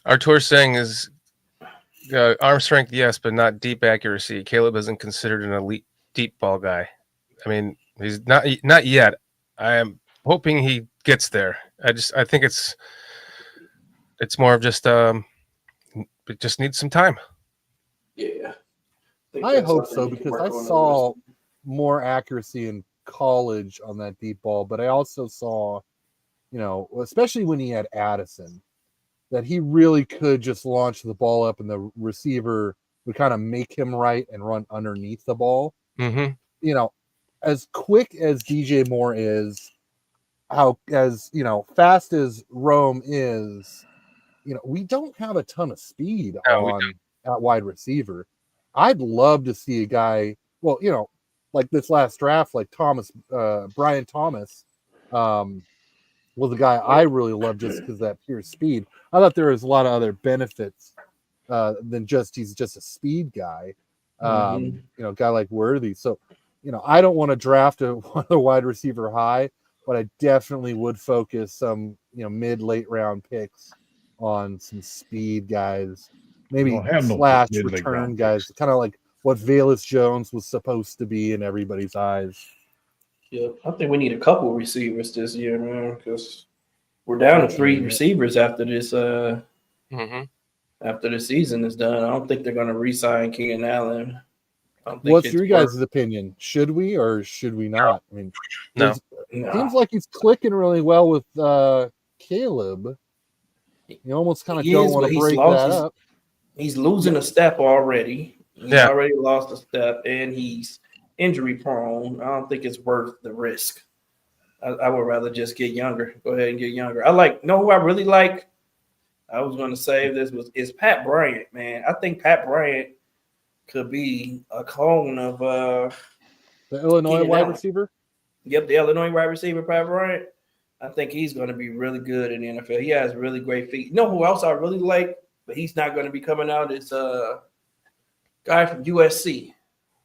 Artur saying is arm strength, yes, but not deep accuracy. Caleb isn't considered an elite deep ball guy. I mean, he's not yet. I am hoping he gets there. I think it's more of just it just needs some time. Yeah. I hope so, because I saw more accuracy in college on that deep ball, but I also saw, especially when he had Addison, that he really could just launch the ball up and the receiver would kind of make him right and run underneath the ball. Mm-hmm. As quick as DJ Moore is, fast as Rome is, we don't have a ton of speed at wide receiver. I'd love to see a guy, like this last draft, like Brian Thomas, was a guy I really loved just because of that pure speed. I thought there was a lot of other benefits than he's just a speed guy. A guy like Worthy. So, I don't want to draft a wide receiver high, but I definitely would focus some, mid-late round picks on some speed guys. maybe don't have no slash mid-late return round guys, kind of like what Velus Jones was supposed to be in everybody's eyes. Yeah, I think we need a couple receivers this year, man, because we're down to 3 receivers after this. After the season is done, I don't think they're going to re-sign Keenan Allen. What's your guys' opinion? Should we or should we not? I mean, No. seems like he's clicking really well with Caleb. You almost kind of don't want to break that up. He's losing a step already. He's already lost a step, and he's injury prone. I don't think it's worth the risk. I would rather just get younger. Go ahead and get younger. Who I really like? I was going to say is Pat Bryant, man. I think Pat Bryant could be a clone of the Illinois wide receiver. Yep, the Illinois wide receiver, Pat Bryant. I think he's going to be really good in the NFL. He has really great feet. You know who else I really like, but he's not going to be coming out? It's a guy from USC,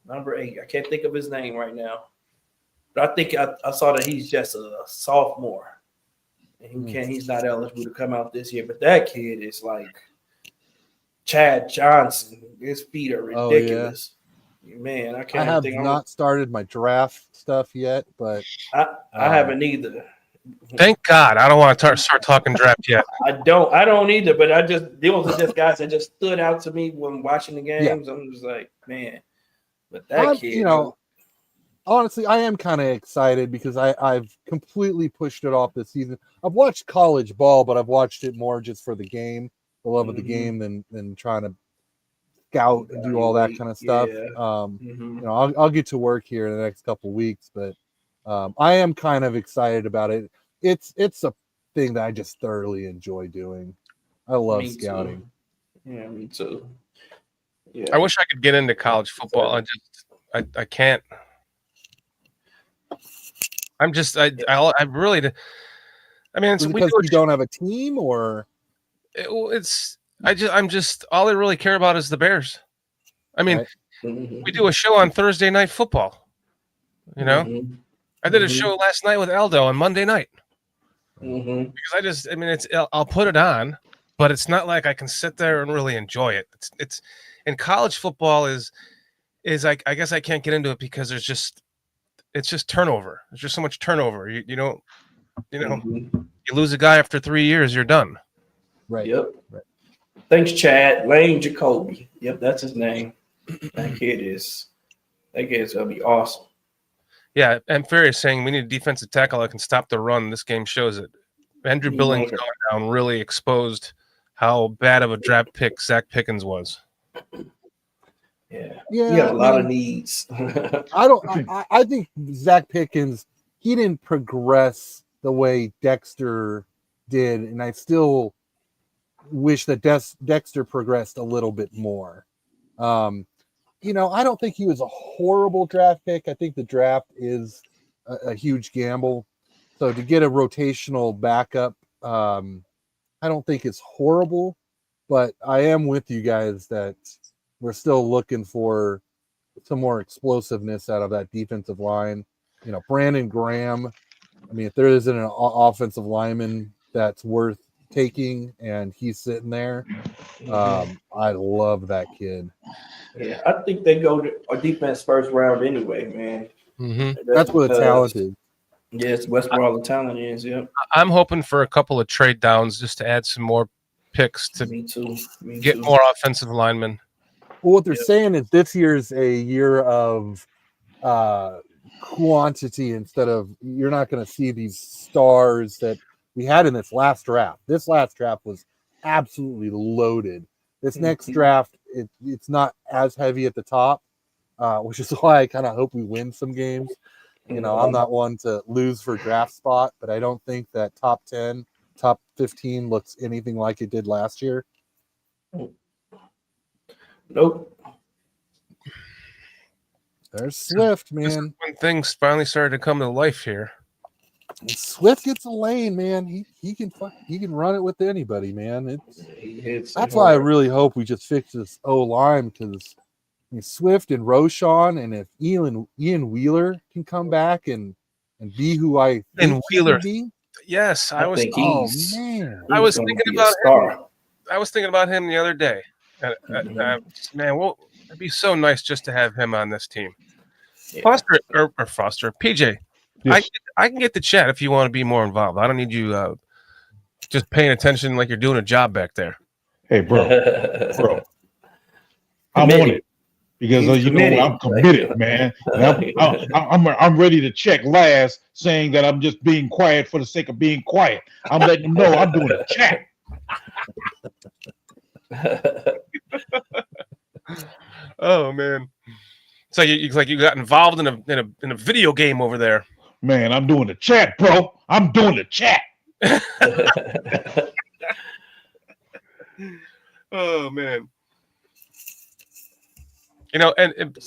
number 8. I can't think of his name right now. But I think I saw that he's just a sophomore. And he's not eligible to come out this year. But that kid is like Chad Johnson. His feet are ridiculous. Oh, yeah. Man, I have not started my draft stuff yet, but I haven't either. Thank God. I don't want to start talking draft yet. I don't either, but those are just guys that just stood out to me when watching the games. Yeah. I'm just like, man, but that kid, honestly, I am kind of excited because I've completely pushed it off this season. I've watched college ball, but I've watched it more just for the game, the love of the game, than trying to scout and do all that kind of stuff. Yeah. I'll get to work here in the next couple of weeks, but I am kind of excited about it. It's a thing that I just thoroughly enjoy doing. I love scouting. Too. Yeah, me too. Yeah. I wish I could get into college football. I can't. I'm just I really. I mean, because you don't have a team, or I'm just all I really care about is the Bears. I mean, we do a show on Thursday Night Football. You know, I did a show last night with Aldo on Monday night. Because I'll put it on, but it's not like I can sit there and really enjoy it. It's and college football is I guess I can't get into it because it's just turnover. There's just so much turnover. You lose a guy after 3 years, you're done. Right. Yep. Right. Thanks, Chad. Lane Jacoby. Yep, that's his name. That kid's gonna be awesome. Yeah, and Ferry is saying we need a defensive tackle that can stop the run. This game shows it. Andrew Billings going down really exposed how bad of a draft pick Zach Pickens was. Yeah, he had a lot of needs. I think Zach Pickens, he didn't progress the way Dexter did, and I still wish that Dexter progressed a little bit more. I don't think he was a horrible draft pick. I think the draft is a huge gamble. So to get a rotational backup, I don't think it's horrible, but I am with you guys that we're still looking for some more explosiveness out of that defensive line. Brandon Graham, I mean, if there isn't an offensive lineman that's worth taking and he's sitting there, I love that kid. Yeah, I think they go to a defense first round anyway, man. That's where the talent is. Yes, that's where all the talent is. Yep. I'm hoping for a couple of trade downs just to add some more picks to get more offensive linemen. Well, what they're saying is this year's a year of quantity instead of you're not going to see these stars that we had in this last draft. This last draft was absolutely loaded. This next draft, it's not as heavy at the top, which is why I kind of hope we win some games. I'm not one to lose for draft spot, but I don't think that top 10, top 15 looks anything like it did last year. Nope. There's Swift, man. When things finally started to come to life here. When Swift gets a lane, man. He can run it with anybody, man. That's why I really hope we just fix this O-line because Swift and Roschon, and if Ian Wheeler can come back and be who I think Wheeler, he can be. Yes, I was thinking about him the other day. Man, well, it'd be so nice just to have him on this team. Yeah. Foster, PJ. Yes. I can get the chat if you want to be more involved. I don't need you just paying attention like you're doing a job back there. Hey, bro, I'm on it because He's you know committed. I'm committed, man. And I'm ready to check last, saying that I'm just being quiet for the sake of being quiet. I'm letting them know I'm doing a chat. Oh man, it's like you got involved in a video game over there. Man, I'm doing the chat, bro. I'm doing the chat. Oh man, and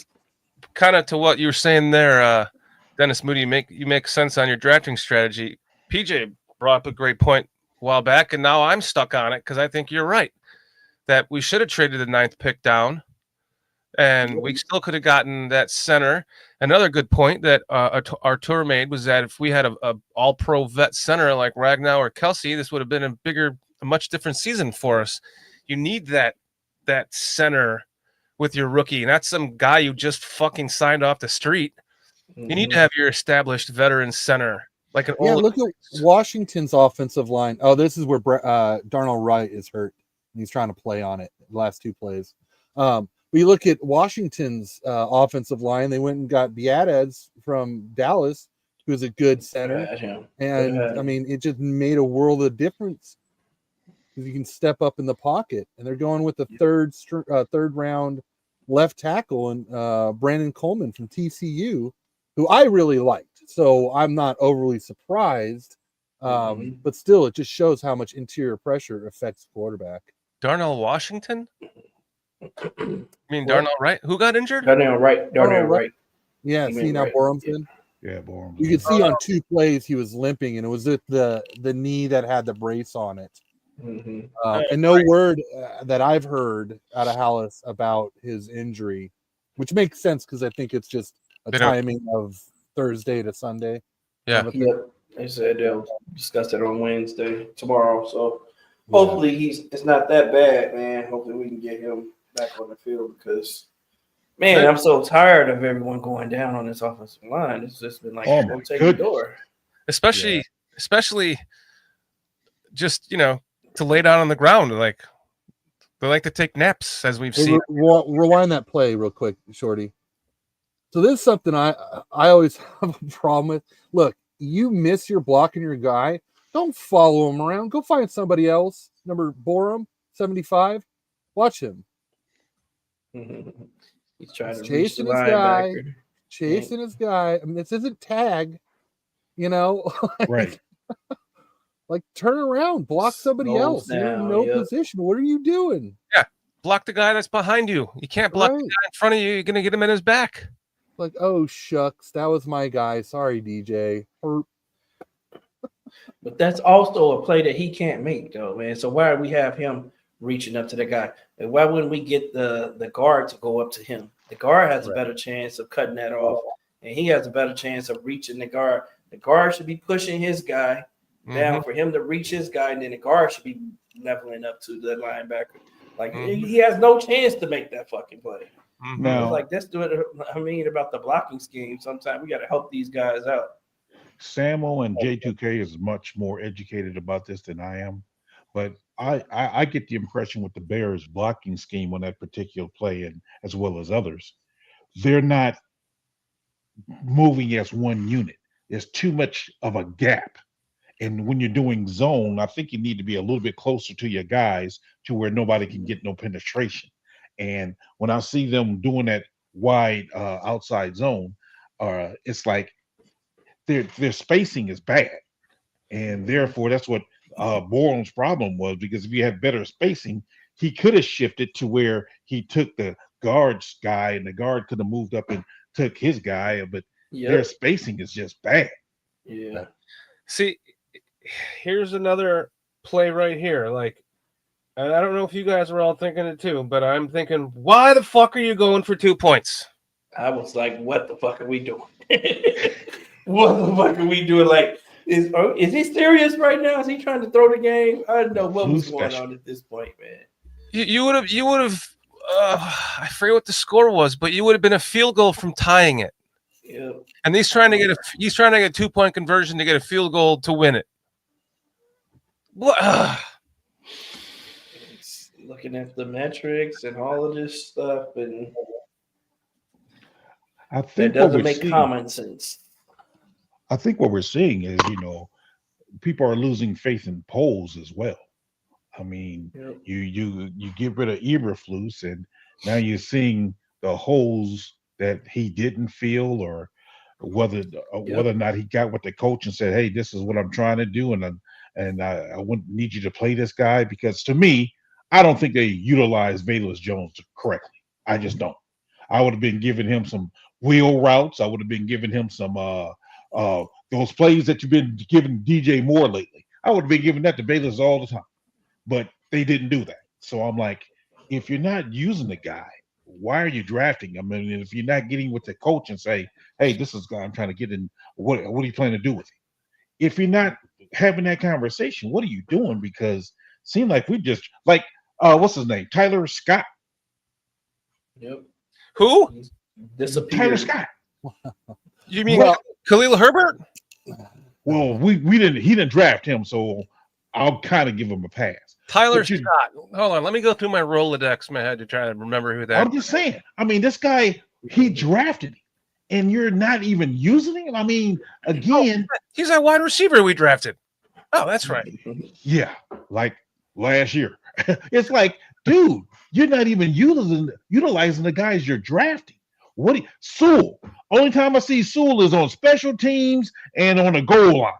kind of to what you were saying there, Dennis Moody, you make sense on your drafting strategy. PJ brought up a great point a while back, and now I'm stuck on it because I think you're right that we should have traded the 9th pick down, and we still could have gotten that center. Another good point that Artur made was that if we had a all-pro vet center like Ragnow or Kelsey, this would have been a much different season for us. You need that center with your rookie, not some guy you just fucking signed off the street. You need to have your established veteran center, like an old. Look at Washington's offensive line. Oh, this is where Darnell Wright is hurt. He's trying to play on it the last 2 plays. We look at Washington's offensive line. They went and got Biadasz from Dallas, who's a good center. And, I mean, it just made a world of difference because you can step up in the pocket. And they're going with the third round left tackle and Brandon Coleman from TCU, who I really liked. So I'm not overly surprised. But still, it just shows how much interior pressure affects the quarterback. Darnell Washington? I mean, Darnell Wright? Who got injured? Darnell Wright. Yeah, see now Borum's in. Yeah, Borum. You could see on 2 plays he was limping, and it was the knee that had the brace on it. And no word that I've heard out of Hallis about his injury, which makes sense because I think it's just a timing of Thursday to Sunday. Yeah. They said they'll discuss it on Wednesday, tomorrow. So hopefully it's not that bad, man. Hopefully we can get him back on the field because, man, I'm so tired of everyone going down on this offensive line. It's just been like, go take the door. Especially just, to lay down on the ground. Like, they like to take naps, as we've seen. Rewind that play real quick, Shorty. So this is something I always have a problem with. Look, you miss your blocking your guy, don't follow him around. Go find somebody else. Number Borum, 75. Watch him. He's trying to chasing his guy. Chasing his guy. I mean, this isn't tag, Right. Like, turn around, block somebody else. You're in no position. What are you doing? Yeah, block the guy that's behind you. You can't block the guy in front of you. You're going to get him in his back. Like, oh, shucks, that was my guy. Sorry, DJ. But that's also a play that he can't make, though, man. So why do we have him reaching up to the guy? And why wouldn't we get the guard to go up to him? The guard has a better chance of cutting that off, and he has a better chance of reaching the guard. The guard should be pushing his guy down for him to reach his guy, and then the guard should be leveling up to the linebacker. Like, he has no chance to make that fucking play. Now, it's like, that's about the blocking scheme. Sometimes we got to help these guys out. Sammo and J2K is much more educated about this than I am, but I get the impression with the Bears blocking scheme on that particular play, and as well as others, they're not moving as one unit. There's too much of a gap. And when you're doing zone, I think you need to be a little bit closer to your guys to where nobody can get no penetration. And when I see them doing that wide outside zone, it's like their spacing is bad. And therefore, that's what Borum's problem was, because if he had better spacing, he could have shifted to where he took the guard's guy and the guard could have moved up and took his guy. But their spacing is just bad. Yeah. See, here's another play right here. Like, and I don't know if you guys are all thinking it too, but I'm thinking, why the fuck are you going for 2 points? I was like, what the fuck are we doing? What the fuck are we doing? Like, is he serious right now? Is he trying to throw the game? I don't know what was going on at this point, man. You would have. I forget what the score was, but you would have been a field goal from tying it. Yeah. And he's trying to get a 2-point conversion to get a field goal to win it. What? It's looking at the metrics and all of this stuff, and I that think what doesn't we're make seeing, common sense. I think what we're seeing is, people are losing faith in polls as well. I mean, Yep. you get rid of Eberflus, and now you're seeing the holes that he didn't feel, or whether or not he got with the coach and said, "Hey, this is what I'm trying to do, and I wouldn't need you to play this guy," because to me, I don't think they utilized Velus Jones correctly. I just don't. I would have been giving him some wheel routes. I would have been giving him some those plays that you've been giving DJ Moore lately. I would have been giving that to Velus all the time. But they didn't do that. So I'm like, if you're not using the guy, why are you drafting him? And if you're not getting with the coach and say, "Hey, this is guy I'm trying to get in. What are you planning to do with him?" If you're not having that conversation, what are you doing? Because it seemed like we just like what's his name? Tyler Scott. Yep. Who? Disappeared. Tyler Scott. You mean Well- Khalil Herbert? Well, we didn't. He didn't draft him, so I'll kind of give him a pass. Tyler But you- Scott. Hold on. Let me go through my Rolodex in my head to try to remember who that I'm just saying. I mean, this guy, he drafted him, and you're not even using him. I mean, again, He's that wide receiver we drafted. Oh, that's right. yeah, like last year. It's like, dude, you're not even utilizing the guys you're drafting. Sewell? Only time I see Sewell is on special teams and on the goal line.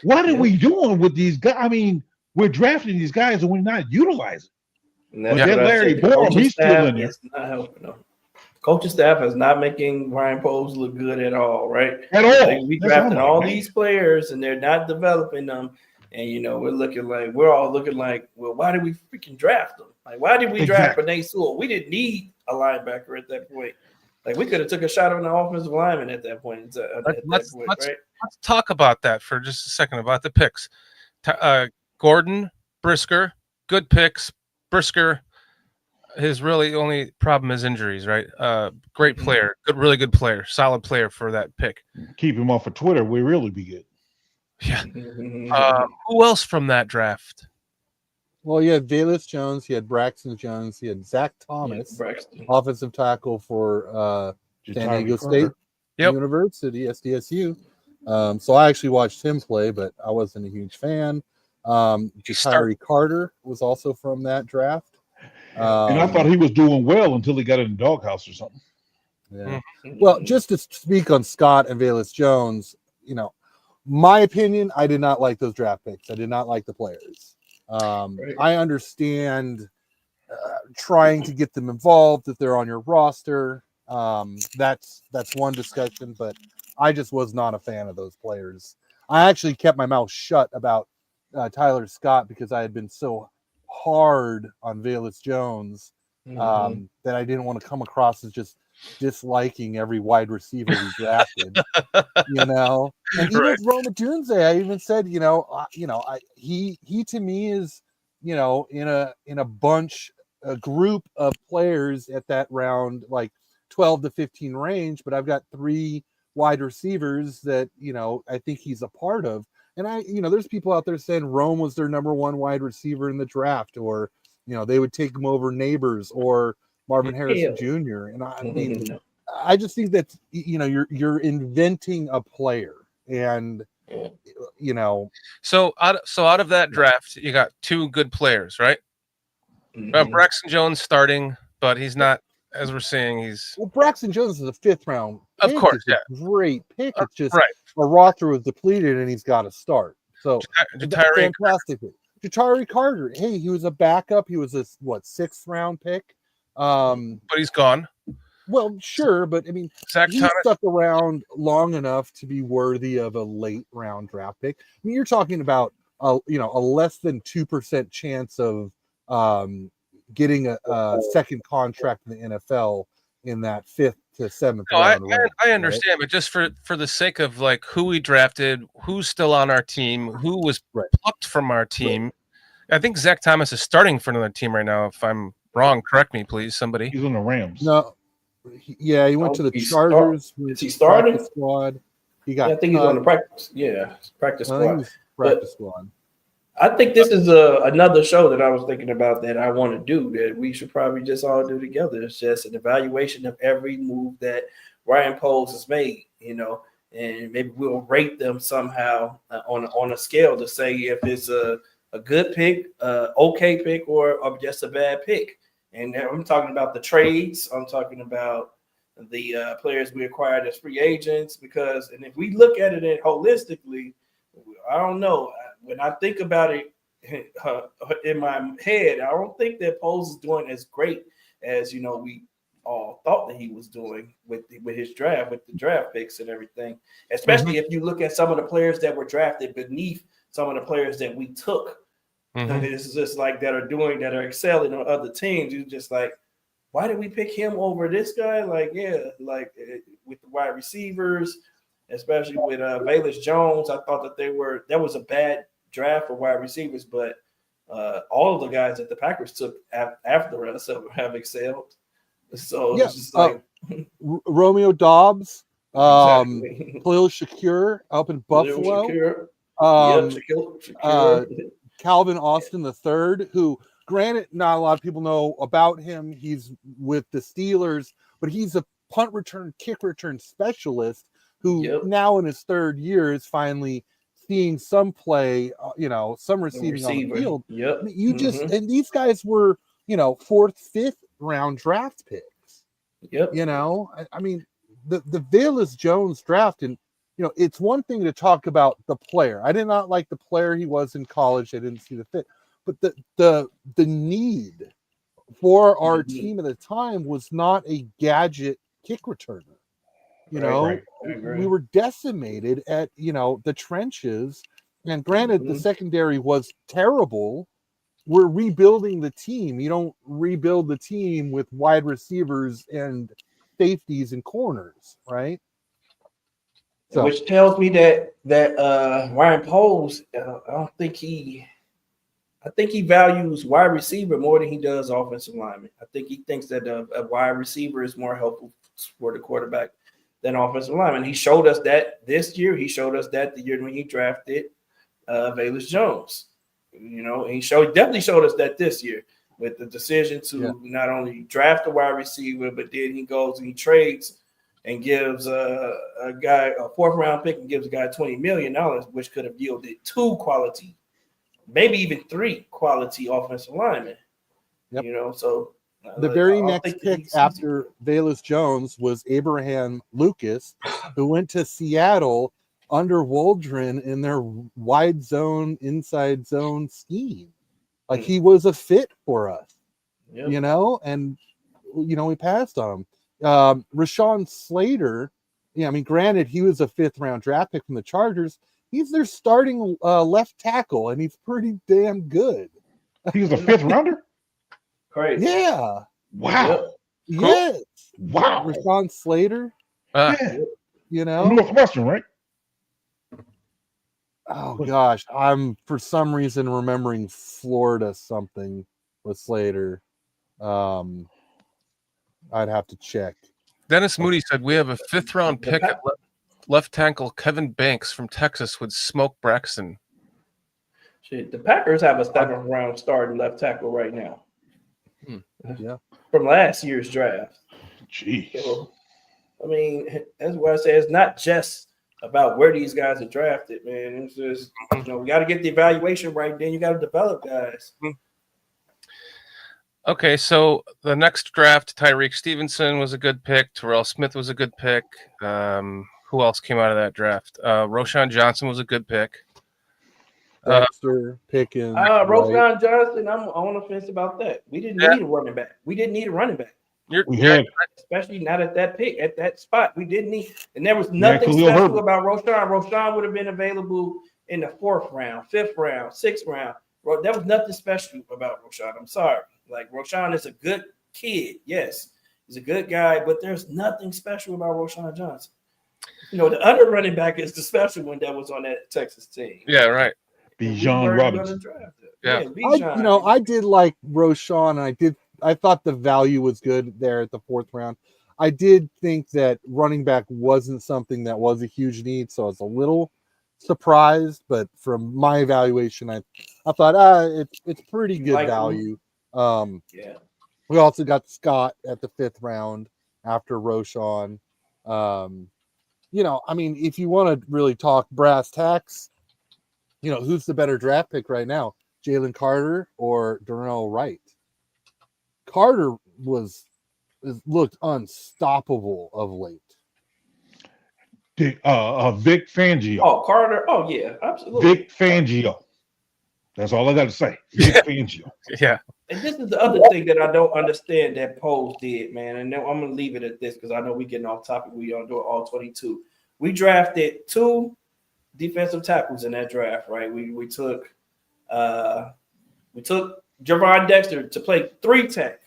What are we doing with these guys? I mean, we're drafting these guys and we're not utilizing. And But that's that what I Larry said. Borum, Coaching he's still staff in there. is not helping them. Coaching staff is not making Ryan Poles look good at all, right? At all. Like, we That's drafting like, all man. these players and they're not developing them. And we're all looking like, well, why did we freaking draft them? Like, why did we draft Exactly. Penei Sewell? We didn't need a linebacker at that point. Like, we could have took a shot on the offensive lineman at that point. Let's Right? talk about that for just a second about the picks. Gordon, Brisker, good picks. Brisker, his really only problem is injuries, right? Great player, really good player, solid player for that pick. Keep him off of Twitter. We really be good. Yeah. Who else from that draft? Well, you had Velus Jones, you had Braxton Jones, you had Zach Thomas, Braxton. offensive tackle for San Ja'Tyre Diego Carter. State University, SDSU. So I actually watched him play, but I wasn't a huge fan. Ja'Tyre Carter was also from that draft. And I thought he was doing well until he got in the doghouse or something. Yeah. Well, just to speak on Scott and Velus Jones, my opinion, I did not like those draft picks. I did not like the players. I understand trying to get them involved if they're on your roster. That's one discussion, but I just was not a fan of those players. I actually kept my mouth shut about Tyler Scott because I had been so hard on Velus Jones that I didn't want to come across as just disliking every wide receiver we drafted. And even with Roma Dunze, I even said, he to me is, in a group of players at that round, like 12 to 15 range, but I've got 3 wide receivers that, I think he's a part of. And there's people out there saying Rome was their number 1 wide receiver in the draft, or, they would take him over Neighbors or Marvin Harrison Jr. And I mean, I just think that, you're inventing a player, and, So out of that draft, you got 2 good players, right? Braxton Jones starting, but he's not, as we're saying, he's. Well, Braxton Jones is a 5th round pick. Of course, it's a great pick. It's just right. our roster was depleted and he's got to start. So Ja'Tyre fantastic. Ja'Tyre Carter. Hey, he was a backup. He was a 6th round pick. But he's gone. Well, sure, but I mean, Zach he Thomas. stuck around long enough to be worthy of a late round draft pick. I mean, you're talking about a less than 2% chance of getting a second contract in the NFL in that 5th to 7th round. I understand, but just for the sake of like who we drafted, who's still on our team, who was plucked from our team, I think Zach Thomas is starting for another team right now. If I'm wrong, correct me, please, somebody. He's on the Rams. No, he went to the He's Chargers. Is he starting? Practice squad. He got. Yeah, I think he's on the practice. Yeah, practice I think squad. he's practice squad. I think this is another show that I was thinking about that I want to do that we should probably just all do together. It's just an evaluation of every move that Ryan Poles has made, and maybe we'll rate them somehow on a scale to say if it's a good pick, okay pick, or just a bad pick. And I'm talking about the trades. I'm talking about the players we acquired as free agents and if we look at it holistically, I don't know. When I think about it in my head, I don't think that Poles is doing as great as we all thought that he was doing with his draft, with the draft picks and everything. Especially if you look at some of the players that were drafted beneath some of the players that we took. It's just like that are excelling on other teams. You're just like, why did we pick him over this guy? Like with the wide receivers, especially with Velus Jones, I thought that was a bad draft for wide receivers, but all of the guys that the Packers took after us have excelled. So it's just like Romeo Dobbs, exactly. Khalil Shakir up in Buffalo, Shakir. Calvin Austin III, who, granted, not a lot of people know about him. He's with the Steelers, but he's a punt return, kick return specialist who now in his third year is finally seeing some play, some receiving on the field. Yep. And these guys were, 4th, 5th round draft picks. Yep. I mean, the Velus Jones draft, and it's one thing to talk about the player. I did not like the player he was in college. I didn't see the fit, but the need for our team at the time was not a gadget kick returner. Right. We were decimated at the trenches, and granted, the secondary was terrible. We're rebuilding the team. You don't rebuild the team with wide receivers and safeties and corners, right? So, which tells me that Ryan Poles, I think he values wide receiver more than he does offensive lineman. I think he thinks that a wide receiver is more helpful for the quarterback than offensive lineman. He showed us that this year. He showed us that the year when he drafted Velus Jones. He definitely showed us that this year with the decision to not only draft a wide receiver, but then he goes and he trades and gives a guy a 4th round pick and gives a guy $20 million, which could have yielded 2 quality, maybe even 3 quality offensive linemen. Yep. So the very next pick after Velus Jones was Abraham Lucas, who went to Seattle under Waldron in their wide zone, inside zone scheme. Like he was a fit for us, and we passed on him. Rashawn Slater, granted, he was a 5th round draft pick from the Chargers. He's their starting left tackle, and he's pretty damn good. He was a 5th rounder? Crazy. Yeah. Wow. Yes. Wow. Rashawn Slater. Northwestern, right? Oh gosh, I'm for some reason remembering Florida something with Slater. I'd have to check. Dennis Moody said we have a 5th round pick at left tackle. Kevin Banks from Texas would smoke Braxton. Shit, the Packers have a 7th round starting left tackle right now. Yeah, from last year's draft. Jeez. So, that's why I say it's not just about where these guys are drafted, man. It's just we got to get the evaluation right. Then you got to develop guys. Okay, so the next draft, Tyreek Stevenson was a good pick. Terrell Smith was a good pick. Who else came out of that draft? Roshan Johnson was a good pick. Dexter Pickens. Roshan Johnson, I'm on the fence about that. We didn't need a running back. We didn't need a running back. Especially not at that pick, at that spot. We didn't need, and there was nothing special about Roshan. Roshan would have been available in the 4th round, 5th round, 6th round. There was nothing special about Roshan. I'm sorry. Like, Roshan is a good kid. Yes, he's a good guy, but there's nothing special about Roshan Johnson. The other running back is the special one that was on that Texas team. Yeah, right. Bijan Robinson. Yeah. Bijan. I did like Roshan, and I thought the value was good there at the 4th round. I did think that running back wasn't something that was a huge need, so I was a little surprised. But from my evaluation, I thought it's pretty good value. Yeah. We also got Scott at the 5th round after Roshan. If you want to really talk brass tacks, who's the better draft pick right now, Jalen Carter or Darnell Wright? Carter looked unstoppable of late. Vic Fangio. Oh, Carter. Oh, yeah, absolutely. Vic Fangio. That's all I got to say. Vic Fangio. Yeah. And this is the other thing that I don't understand that Pose did, man. And then I'm going to leave it at this because I know we're getting off topic. We don't do it all 22. We drafted 2 defensive tackles in that draft, right? We took Javon Dexter to play 3 tech,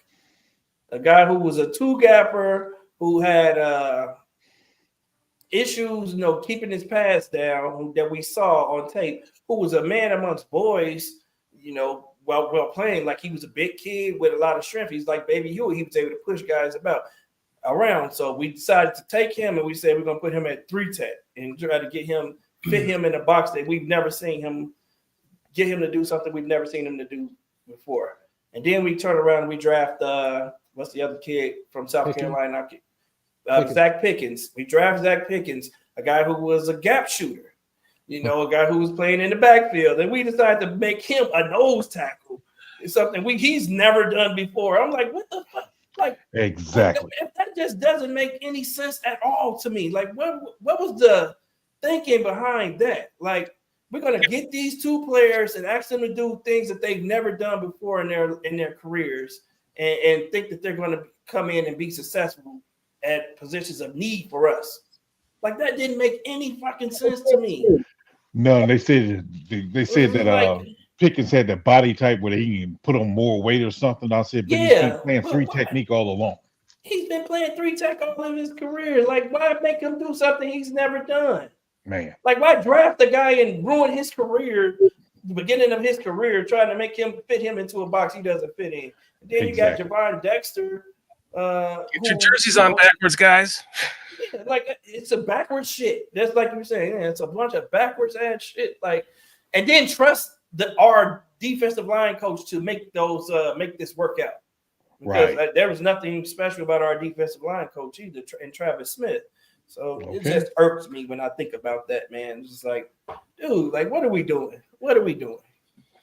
a guy who was a 2-gapper who had issues, keeping his pass down that we saw on tape, who was a man amongst boys, while playing. Like, he was a big kid with a lot of strength. He's like Baby Huey. He was able to push guys around. So we decided to take him, and we said we're going to put him at 3 tech and try to fit him in a box that we've never seen him, get him to do something we've never seen him to do before. And then we turn around and we draft what's the other kid from South Carolina? Zach Pickens. We draft Zach Pickens, a guy who was a gap shooter, a guy who was playing in the backfield. And we decided to make him a nose tackle. It's something he's never done before. I'm like, what the fuck? Like, exactly. That just doesn't make any sense at all to me. Like, what was the thinking behind that? Like, we're gonna get these 2 players and ask them to do things that they've never done before in their careers, and think that they're going to come in and be successful at positions of need for us. Like, that didn't make any fucking sense to me. No, they said that Pickens had the body type where he can put on more weight or something. I said, but he's been playing 3 technique all along. He's been playing 3 tech all of his career. Like, why make him do something he's never done? Man. Like, why draft a guy and ruin his career, the beginning of his career, trying to make him fit him into a box he doesn't fit in? And then you got Javon Dexter. Get your jerseys on backwards, guys. Yeah, like, it's a backwards shit. That's like you were saying. Yeah, it's a bunch of backwards ass shit. Like, and then trust our defensive line coach to make this work out. Because there was nothing special about our defensive line coach either, and Travis Smith. So it just irks me when I think about that, man. It's just like, dude, like, what are we doing? What are we doing?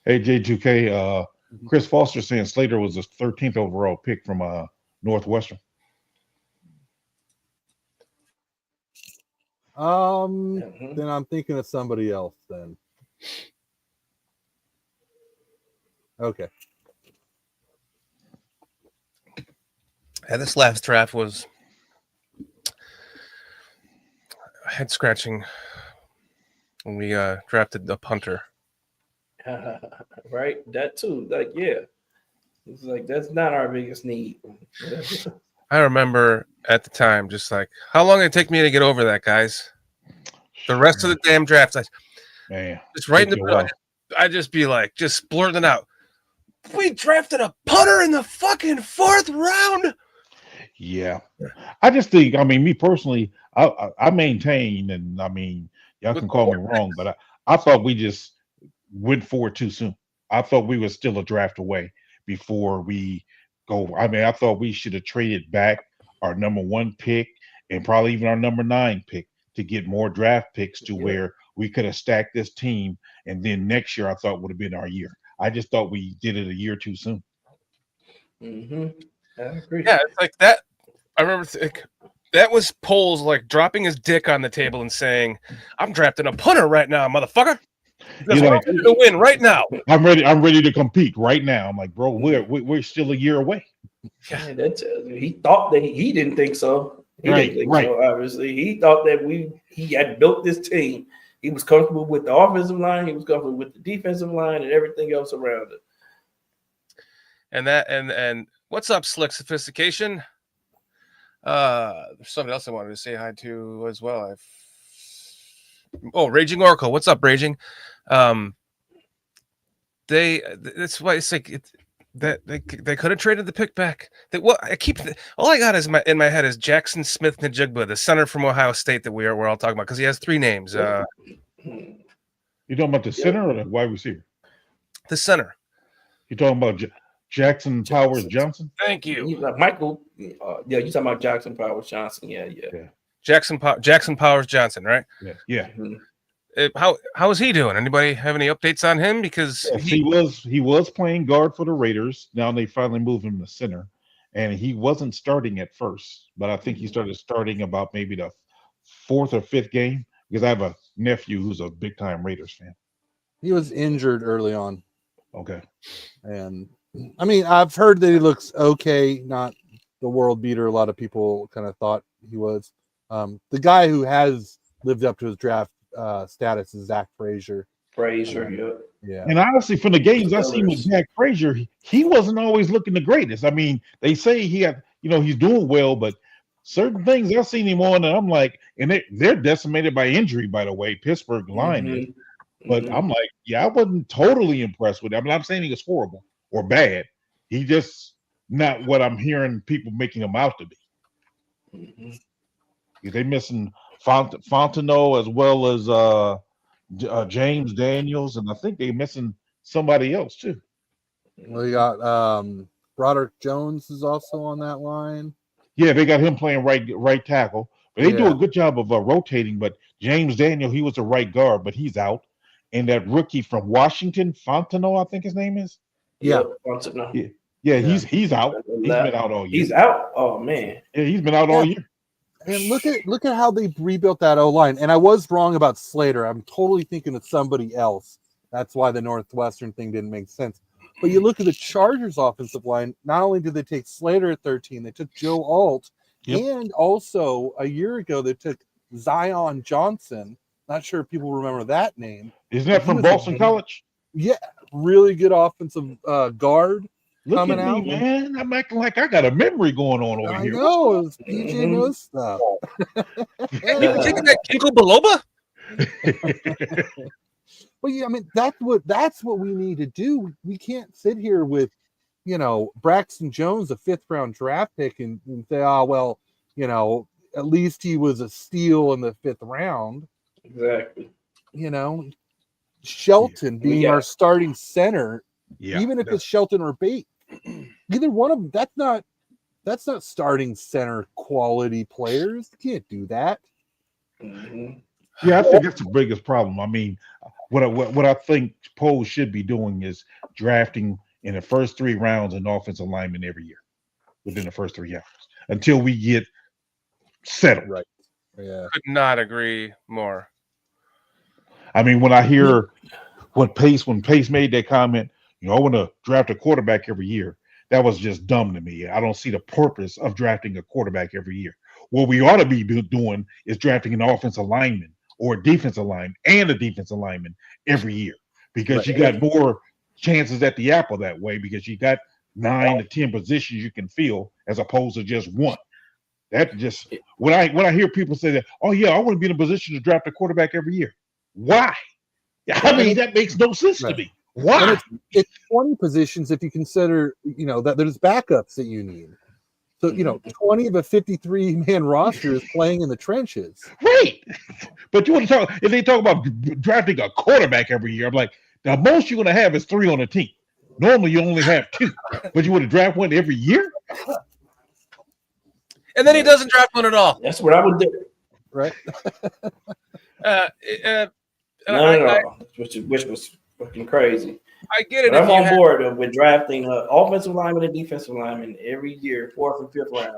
Hey, J2K, Chris Foster saying Slater was the 13th overall pick from Northwestern. Then I'm thinking of somebody else then. Okay. Yeah, this last draft was head scratching when we drafted the punter. Right, that too. Like, yeah, it's like that's not our biggest need. I remember at the time, just like, how long did it take me to get over that, guys? The rest of the damn drafts, just right in the middle. I'd just be like, just blurting it out. We drafted a punter in the fucking 4th round. Yeah, I just think, me personally, I maintain, and y'all can call me wrong, but I thought we just went forward too soon. I thought we were still a draft away before we go. I thought we should have traded back our number 1 pick and probably even our number 9 pick to get more draft picks to where we could have stacked this team. And then next year, I thought would have been our year. I just thought we did it a year too soon. Mm-hmm. I agree. Yeah, it's like that. I remember that was Poles like dropping his dick on the table and saying, "I'm drafting a punter right now, motherfucker. I'm ready to win right now. I'm ready to compete right now." I'm like, bro, we're still a year away. Yeah, he thought that he didn't think so. He didn't think so, obviously. He thought that he had built this team. He was comfortable with the offensive line. He was comfortable with the defensive line and everything else around it. And what's up, Slick Sophistication? There's somebody else I wanted to say hi to as well. Raging Oracle. What's up, Raging? That's why it's like that they could have traded the pick back. That what I keep all I got is in my head is Jackson Smith Njigba, the center from Ohio State that we're all talking about because he has 3 names. You talking about the center or the wide receiver? The center. You talking about Jackson Powers Johnson? Thank you. Michael. You talking about Jackson Powers Johnson? Yeah. Jackson Powers Johnson, right? Yeah. How is he doing? Anybody have any updates on him? Because he was playing guard for the Raiders. Now they finally moved him to center, and he wasn't starting at first, but I think he started starting about maybe the 4th or 5th game because I have a nephew who's a big time Raiders fan. He was injured early on. Okay. And I mean, I've heard that he looks okay, not the world beater a lot of people kind of thought he was. The guy who has lived up to his draft status is Zach Frazier. Yeah. And honestly, from the games I seen with Zach Frazier, he wasn't always looking the greatest. I mean, they say he had, he's doing well, but certain things I've seen him on, and I'm like, and they're decimated by injury, by the way, Pittsburgh line is. But I'm like, I wasn't totally impressed with him. I'm not saying he was horrible or bad. He just not what I'm hearing people making him out to be. They missing Fontenot as well as James Daniels, and I think they're missing somebody else too. Well, you got Broderick Jones is also on that line. Yeah, they got him playing right tackle. But they do a good job of rotating. But James Daniel, he was a right guard, but he's out. And that rookie from Washington, Fontenot, I think his name is. Yeah, Fontenot. Yeah, he's out. He's been out all year. He's out. Oh man. Yeah, he's been out all year. And look at how they rebuilt that O-line. And I was wrong about Slater. I'm totally thinking of somebody else. That's why the Northwestern thing didn't make sense. But you look at the Chargers offensive line, not only did they take Slater at 13, they took Joe Alt, and also a year ago they took Zion Johnson. Not sure if people remember that name. Isn't that from Boston College? Yeah, really good offensive guard. Look coming at me, out, man. I'm acting like I got a memory going on over here. I know. It's DJ knows stuff. People taking that Kinko Biloba? Well, yeah, I mean that's what we need to do. We can't sit here with, Braxton Jones, a 5th round draft pick, and say, at least he was a steal in the 5th round. Exactly. Shelton being our starting center, even if it's Shelton or Bate, either one of them. That's not starting center quality players. You can't do that. Yeah, I think that's the biggest problem. I mean, what I think Poles should be doing is drafting in the first 3 rounds an offensive lineman every year within the first 3 rounds until we get settled. Right. Yeah. Could not agree more. I mean, when I hear when Pace made that comment, I want to draft a quarterback every year. That was just dumb to me. I don't see the purpose of drafting a quarterback every year. What we ought to be doing is drafting an offensive lineman or a defensive lineman and a defensive lineman every year because you got more chances at the apple that way because you got 9 to 10 positions you can fill as opposed to just one. That just when I hear people say that, oh yeah, I want to be in a position to draft a quarterback every year. Why? I mean, that makes no sense to me. Why? And it's 20 positions if you consider, that there's backups that you need. So, 20 of a 53-man roster is playing in the trenches. Right. But if they talk about drafting a quarterback every year, I'm like, the most you're going to have is 3 on a team. Normally you only have 2, but you want to draft one every year? And then he doesn't draft one at all. That's what I would do. Right. Which was fucking crazy. I get it. But I'm on board with drafting offensive lineman and defensive lineman every year, 4th and 5th round.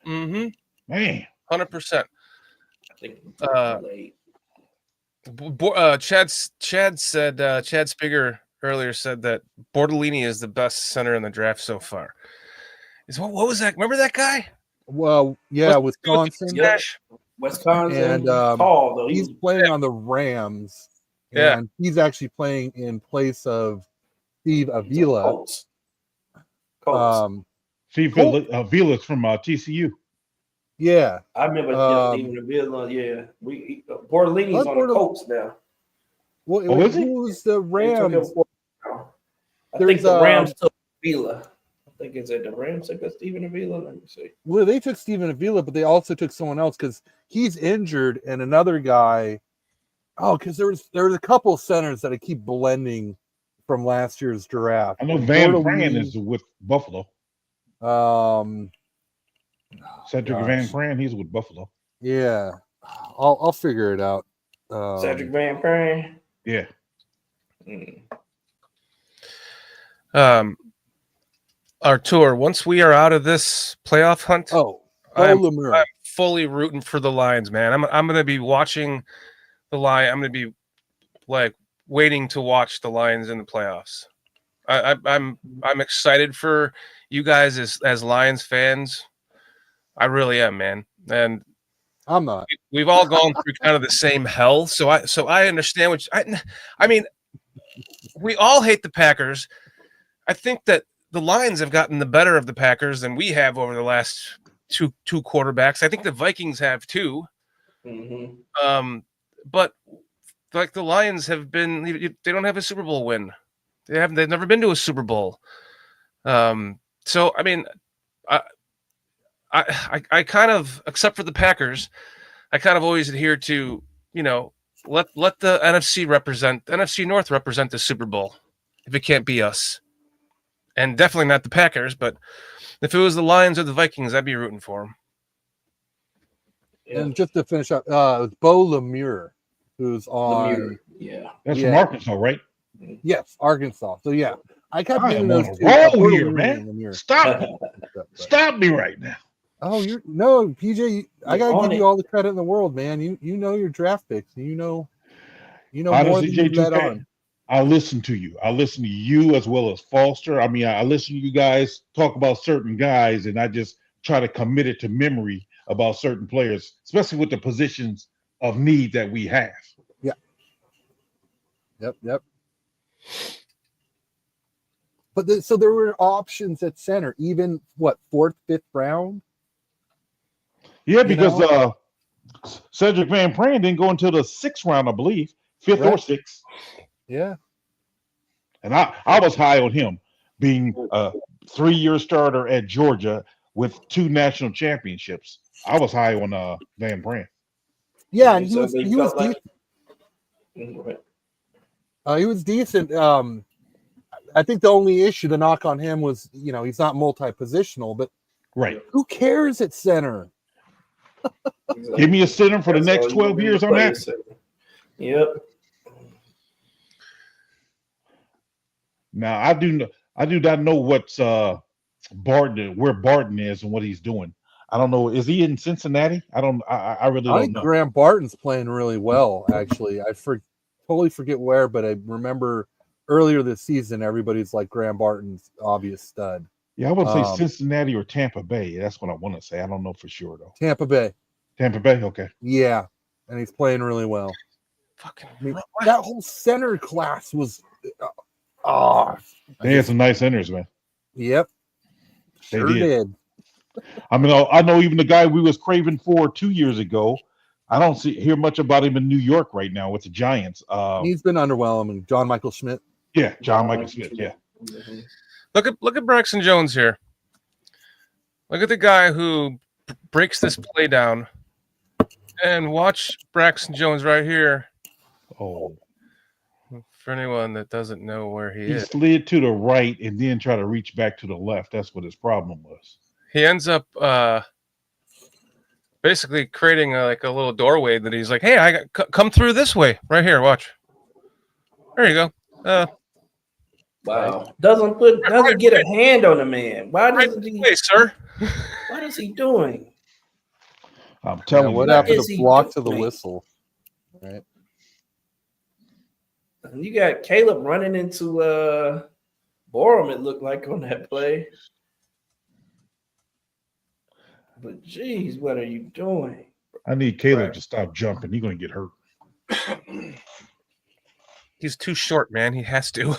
Mm-hmm. Man, 100%. I think Chad Spiger earlier said that Bortolini is the best center in the draft so far. What was that? Remember that guy? Well, yeah, Wisconsin. Wisconsin. And tall, though. He's playing on the Rams. And he's actually playing in place of Steve Avila. Colts. Steve Avila from TCU. Yeah. I remember Steve Avila. Yeah. Bortolini's on the Colts now. Well, who was the Rams? I think There's the Rams took Avila. I think it's at the Rams took Steven Avila. Let me see. well, they took Steven Avila, but they also took someone else because he's injured, and another guy. Oh, because there was a couple centers that I keep blending from last year's draft. I know Van Bortolini, Pran is with Buffalo. Um, Cedric gosh. Van Pran, he's with Buffalo. yeah, I'll figure it out. Cedric Van Pran. Yeah. Artur, once we are out of this playoff hunt, I'm fully rooting for the Lions, man. I'm going to be watching the Lions. I'm going to be like waiting to watch the Lions in the playoffs. I'm excited for you guys as Lions fans. I really am, man. And I'm not. We've all gone through kind of the same hell, so I understand what I mean. We all hate the Packers. I think that the Lions have gotten the better of the Packers than we have over the last two quarterbacks. I think the Vikings have too. Mm-hmm. But like the Lions have been, they don't have a Super Bowl win. They've never been to a Super Bowl. So I mean, I kind of, except for the Packers, I kind of always adhere to, let the NFC North represent the Super Bowl if it can't be us. And definitely not the Packers, but if it was the Lions or the Vikings, I'd be rooting for them. Yeah. And just to finish up, it's Bo Lemire, who's on. Yeah. That's from Arkansas, right? Yes, Arkansas. So yeah, I kept I getting am those on two. a roll Bo here, Lemire man. and Lemire. Stop me right now. Oh, no, PJ. I gotta on give it. you all the credit in the world, man. You know your draft picks. You know Honestly, more than you bet J2K, on. I listen to you. I listen to you as well as Foster. I mean, I listen to you guys talk about certain guys, and I just try to commit it to memory about certain players, especially with the positions of need that we have. Yeah. Yep. But so there were options at center, even fourth, fifth round. Yeah, because Cedric Van Pran didn't go until the 6th round, I believe, 5th or 6th. Yeah. And I was high on him being a 3-year starter at Georgia with 2 national championships. I was high on Van Pran. Yeah, and he was like... decent. He was decent. I think the only issue to knock on him was, he's not multi-positional, but right. Who cares at center? Give me a center for the next 12 years on that. Yep. Now I do not know what's Barton, where Barton is and what he's doing. I don't know. Is he in Cincinnati? I really don't think know. Graham Barton's playing really well, actually. I totally forget where, but I remember earlier this season everybody's like Graham Barton's obvious stud. Yeah, I would say Cincinnati or Tampa Bay. That's what I want to say. I don't know for sure though. Tampa Bay. Okay. Yeah, and he's playing really well. Fucking that whole center class was. They had some nice centers, man. Yep, They sure did. I mean, I know even the guy we was craving for 2 years ago. I don't hear much about him in New York right now with the Giants. He's been underwhelming. John Michael Schmidt. Yeah, John Michael Schmidt. Yeah. Mm-hmm. Look at Braxton Jones here. Look at the guy who breaks this play down, and watch Braxton Jones right here. Oh. For anyone that doesn't know where he is, slid to the right and then try to reach back to the left. That's what his problem was. He ends up basically creating a little doorway that he's like, "Hey, come through this way, right here. Watch. There you go." Wow. Doesn't get a hand on the man. Why doesn't he? Hey, sir. What is he doing? I'm telling you. What happened to block to the whistle? Right. You got Caleb running into Borum, it looked like, on that play. But geez, what are you doing? I need Caleb to stop jumping. He's going to get hurt. He's too short, man. He has to.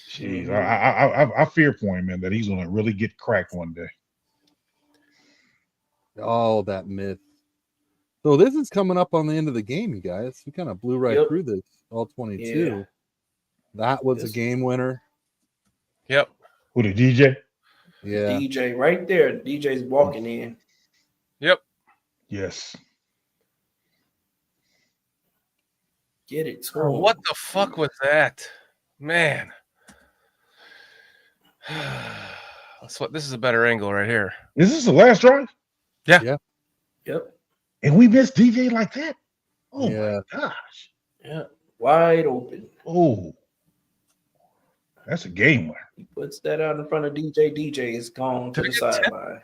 Jeez, I fear for him, man, that he's going to really get cracked one day. Oh, that myth. So this is coming up on the end of the game, you guys. We kind of blew right through this, all 22. Yeah. That was a game winner. Yep. Who, the DJ? Yeah. DJ right there. DJ's walking in. Yep. Yes. Get it. Oh, what the fuck was that? Man. This is a better angle right here. Is this the last drive? Yep. And we missed DJ like that? Oh, Yeah. my gosh. Yeah. Wide open. Oh. That's a game winner. He puts that out in front of DJ. DJ is gone to the sideline.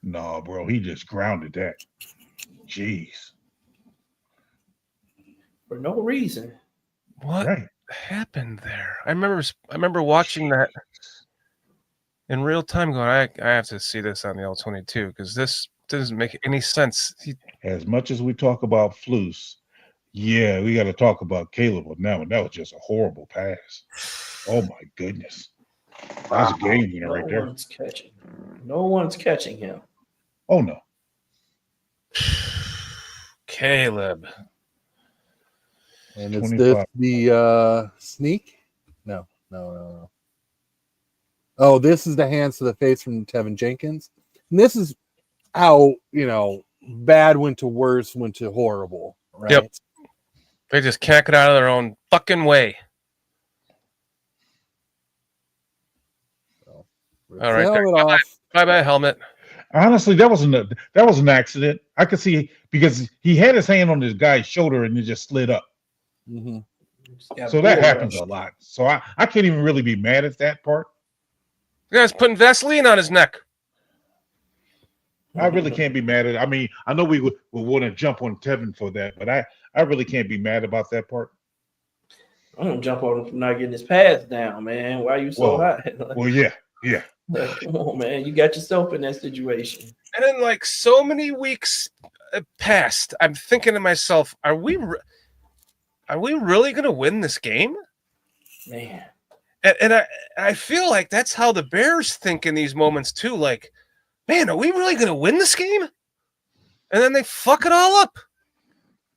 No, bro. He just grounded that. Jeez. For no reason. What Right. happened there? I remember watching that in real time going, I have to see this on the L22 because this doesn't make any sense. As much as we talk about Flus, yeah, we got to talk about Caleb on that one. That was just a horrible pass. Oh, my goodness. That's a game winner right there. No one's catching him. Oh, no. Caleb. And is 25. this the sneak? No. Oh, this is the hands to the face from Tevin Jenkins. And this is how, bad went to worse, went to horrible. Right? Yep. They just can't get out of their own fucking way. So, all right. helmet off. Bye-bye, helmet. Honestly, that was an accident. I could see because he had his hand on this guy's shoulder and it just slid up. Mm-hmm. So that happens a lot. So I can't even really be mad at that part. The guy's putting Vaseline on his neck. I really can't be mad at it. I mean, I know we would want to jump on Tevin for that, but I really can't be mad about that part. I'm gonna jump on him for not getting his pads down, man. Why are you so hot? Well, yeah. Like, come on, man. You got yourself in that situation. And then, like, so many weeks passed, I'm thinking to myself, are we really going to win this game? Man. And I feel like that's how the Bears think in these moments, too. Like, man, are we really going to win this game? And then they fuck it all up.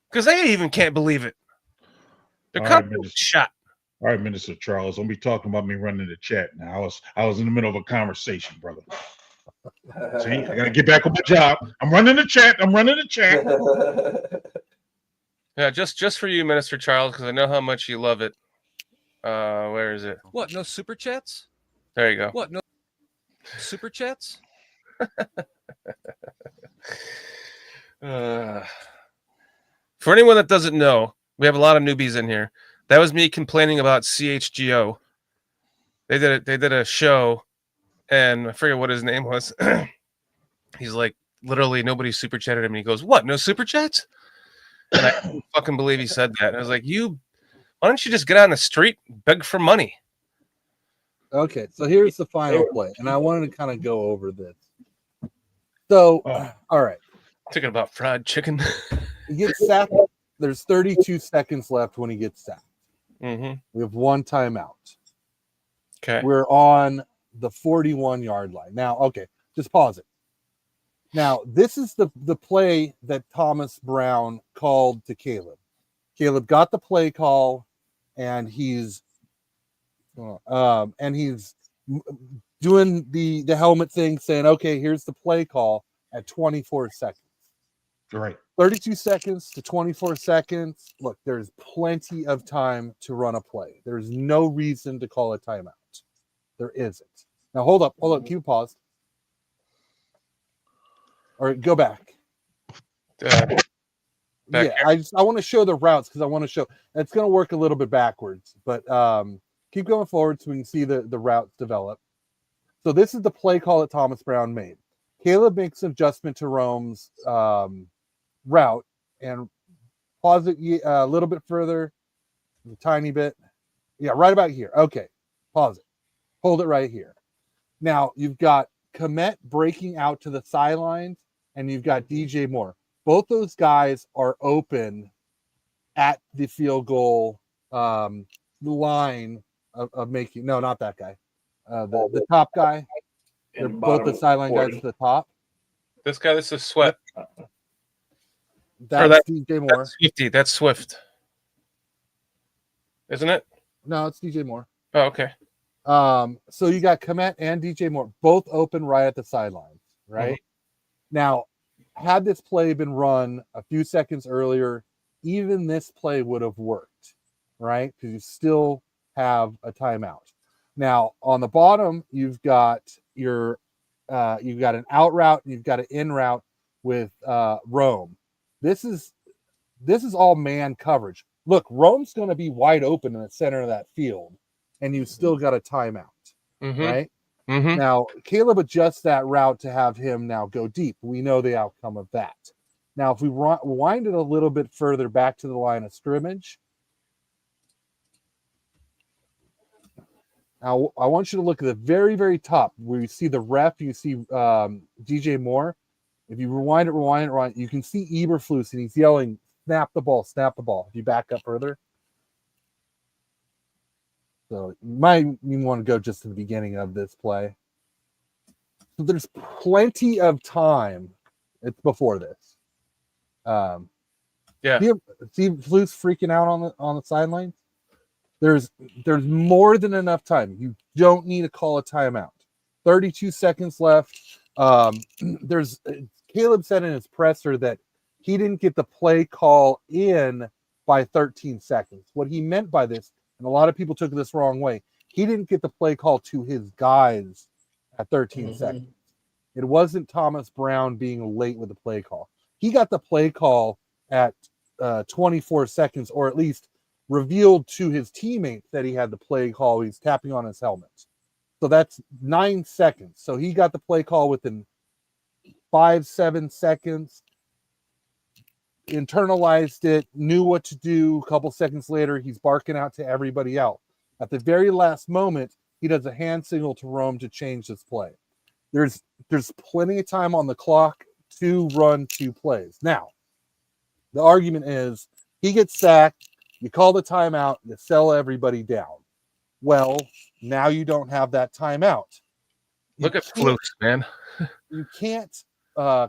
Because they even can't believe it. They're confident shot. All right, Minister Charles, don't be talking about me running the chat now. I was in the middle of a conversation, brother. See, I got to get back on my job. I'm running the chat. Yeah, just for you, Minister Charles, because I know how much you love it. Where is it? What? No super chats? There you go. What? No super chats? For anyone that doesn't know, we have a lot of newbies in here. That was me complaining about CHGO. They did a show, and I forget what his name was. He's like, literally nobody super chatted him. And he goes, "What? No super chats?" And I couldn't fucking believe he said that. And I was like, why don't you just get on the street and beg for money? Okay, so here's the final play, and I wanted to kind of go over this. So, all right. Thinking about fried chicken. He gets sacked. There's 32 seconds left when he gets sacked. Mm-hmm. We have one timeout. Okay. We're on the 41-yard line. Now, okay, just pause it. Now, this is the play that Thomas Brown called to Caleb. Caleb got the play call, and he's doing the helmet thing, saying, "Okay, here's the play call at 24 seconds." Right. 32 seconds to 24 seconds. Look, there's plenty of time to run a play. There's no reason to call a timeout. There isn't. Now, hold up. Keep paused. Or go back. Back yeah, here. I want to show the routes because I want to show. It's going to work a little bit backwards, but keep going forward so we can see the routes develop. So this is the play call that Thomas Brown made. Caleb makes an adjustment to Rome's route and pause it a little bit further, a tiny bit. Yeah, right about here. Okay, pause it. Hold it right here. Now you've got Komet breaking out to the sidelines, and you've got DJ Moore. Both those guys are open at the field goal line of making. No, not that guy. The top guy. They're both the sideline 40. Guys to the top. This guy, this is Swift. That's DJ Moore. That's Swifty. That's Swift. Isn't it? No, it's DJ Moore. Oh, okay. So you got Komet and DJ Moore both open right at the sidelines, right? Now, had this play been run a few seconds earlier, even this play would have worked, right? Because you still have a timeout. Now, on the bottom, you've got an out route, and you've got an in route with Rome. This is all man coverage. Look, Rome's going to be wide open in the center of that field, and you still got a timeout, right? Now, Caleb adjusts that route to have him now go deep. We know the outcome of that. Now, if we wind it a little bit further back to the line of scrimmage, now I want you to look at the very, very top where you see the ref, you see DJ Moore. If you rewind it, you can see Eberflus, and he's yelling, snap the ball, snap the ball. If you back up further. So you might even want to go just to the beginning of this play. So there's plenty of time. It's before this. See Flus freaking out on the sidelines. There's more than enough time. You don't need to call a timeout. 32 seconds left. There's Caleb said in his presser that he didn't get the play call in by 13 seconds. What he meant by this, and a lot of people took this wrong way, he didn't get the play call to his guys at 13 seconds. It wasn't Thomas Brown being late with the play call. He got the play call at 24 seconds, or at least revealed to his teammates that he had the play call. He's tapping on his helmet. So that's 9 seconds. So he got the play call within 5-7 seconds, internalized it, knew what to do. A couple seconds later, he's barking out to everybody else. At the very last moment, he does a hand signal to Rome to change this play. There's plenty of time on the clock to run 2 plays. Now, the argument is he gets sacked, you call the timeout, you sell everybody down. Well, now you don't have that timeout. Look at Flus, man. You can't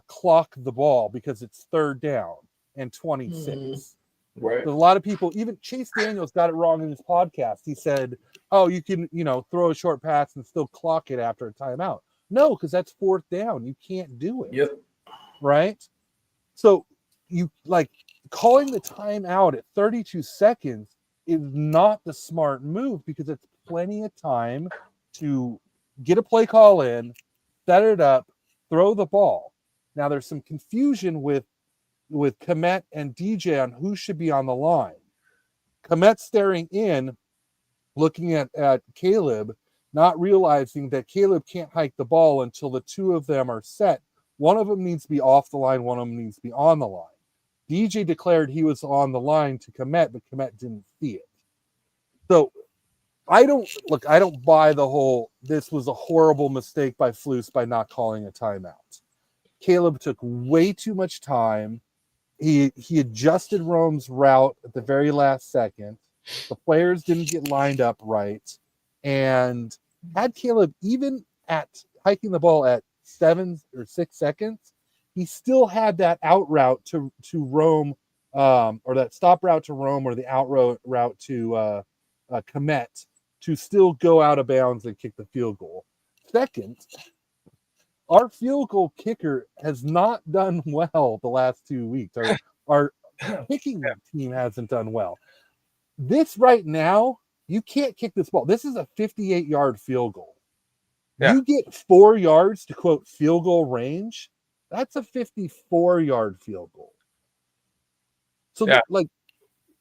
clock the ball because it's 3rd down and 26. Right. So a lot of people, even Chase Daniels got it wrong in his podcast. He said, oh, you can, throw a short pass and still clock it after a timeout. No, because that's 4th down. You can't do it. Yep. Right? So you calling the timeout at 32 seconds is not the smart move because it's plenty of time to get a play call in, set it up, throw the ball. Now there's some confusion with Komet and DJ on who should be on the line. Komet staring in, looking at Caleb, not realizing that Caleb can't hike the ball until the 2 of them are set. One of them needs to be off the line, one of them needs to be on the line. DJ declared he was on the line to Komet, but Komet didn't see it. So I don't buy the whole, this was a horrible mistake by Flus by not calling a timeout. Caleb took way too much time. He adjusted Rome's route at the very last second. The players didn't get lined up right. And had Caleb even at hiking the ball at 7 or 6 seconds, he still had that out route to Rome, or that stop route to Rome, or the out route to Komet to still go out of bounds and kick the field goal. Second, our field goal kicker has not done well the last 2 weeks. Our kicking team hasn't done well. This right now, you can't kick this ball. This is a 58-yard field goal. Yeah. You get 4 yards to quote field goal range. That's a 54-yard field goal. So,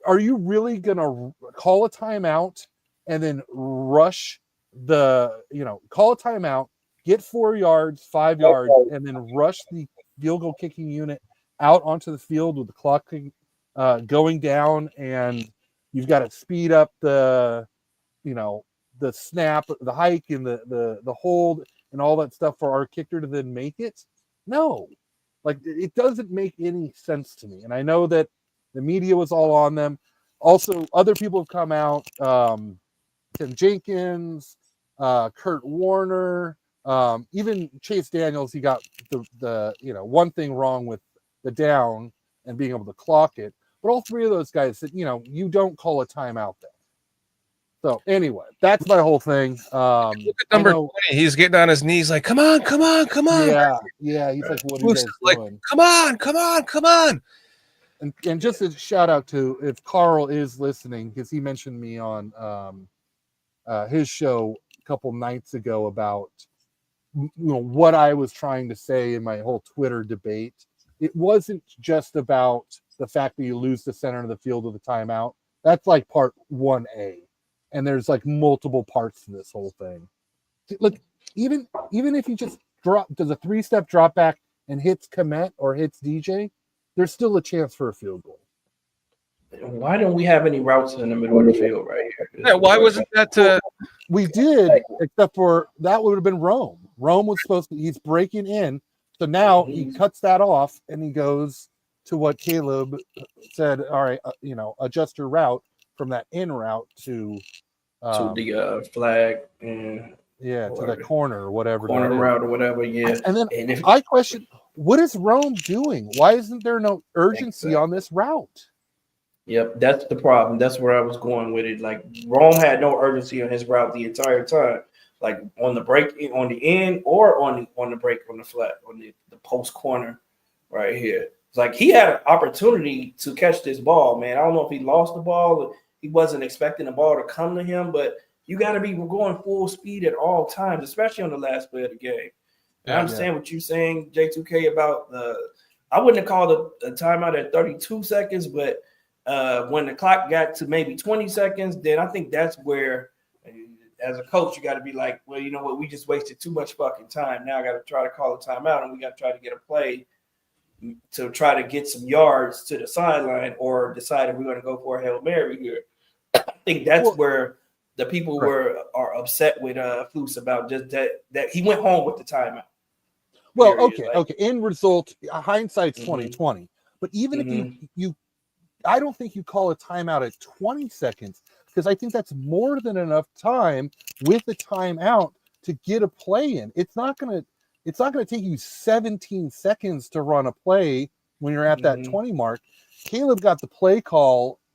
are you really going to call a timeout and then rush call a timeout, get 4 yards, 5 yards, and then rush the field goal kicking unit out onto the field with the clock going down, and you've got to speed up the snap, the hike, and the hold, and all that stuff for our kicker to then make it? No. It doesn't make any sense to me. And I know that the media was all on them. Also, other people have come out, Tim Jenkins, Kurt Warner, even Chase Daniels. He got the one thing wrong with the down and being able to clock it. But all 3 of those guys said, you don't call a timeout there. So anyway, that's my whole thing. Look at number 20. He's getting on his knees like, come on, come on, come on. Yeah. He's like, what are you Flus guys is like, doing? come on, come on, come on. And just a shout out to if Carl is listening, because he mentioned me on his show a couple nights ago about what I was trying to say in my whole Twitter debate. It wasn't just about the fact that you lose the center of the field with a timeout. That's like part 1A. And there's like multiple parts to this whole thing. Look, even if he just does a 3-step drop back and hits Komet or hits DJ, there's still a chance for a field goal. Why don't we have any routes in the middle of the field right here? Yeah, why wasn't that? We did, except for that would have been Rome. Rome was supposed to. He's breaking in, so now he cuts that off and he goes to what Caleb said. All right, adjust your route from that in route to the flag and to the corner or whatever. Corner route or whatever. Yeah, and then I question, what is Rome doing? Why isn't there no urgency on this route? Yep, that's the problem. That's where I was going with it. Like Rome had no urgency on his route the entire time. Like on the break, on the end, or on the break on the flat, on the post corner, right here. It's like he had an opportunity to catch this ball, man. I don't know if he lost the ball. He wasn't expecting the ball to come to him, but you got to be going full speed at all times, especially on the last play of the game. I understand what you're saying, J2K, about I wouldn't have called a timeout at 32 seconds, but when the clock got to maybe 20 seconds, then I think that's where, as a coach, you got to be like, well, you know what? We just wasted too much fucking time. Now I got to try to call a timeout, and we got to try to get a play to try to get some yards to the sideline or decide if we're going to go for a Hail Mary here. I think that's where the people are upset with Flus about just that he went home with the timeout. Well, okay. In result, hindsight's 2020. But even if you I don't think you call a timeout at 20 seconds because I think that's more than enough time with the timeout to get a play in. It's not gonna take you 17 seconds to run a play when you're at that 20 mark. Caleb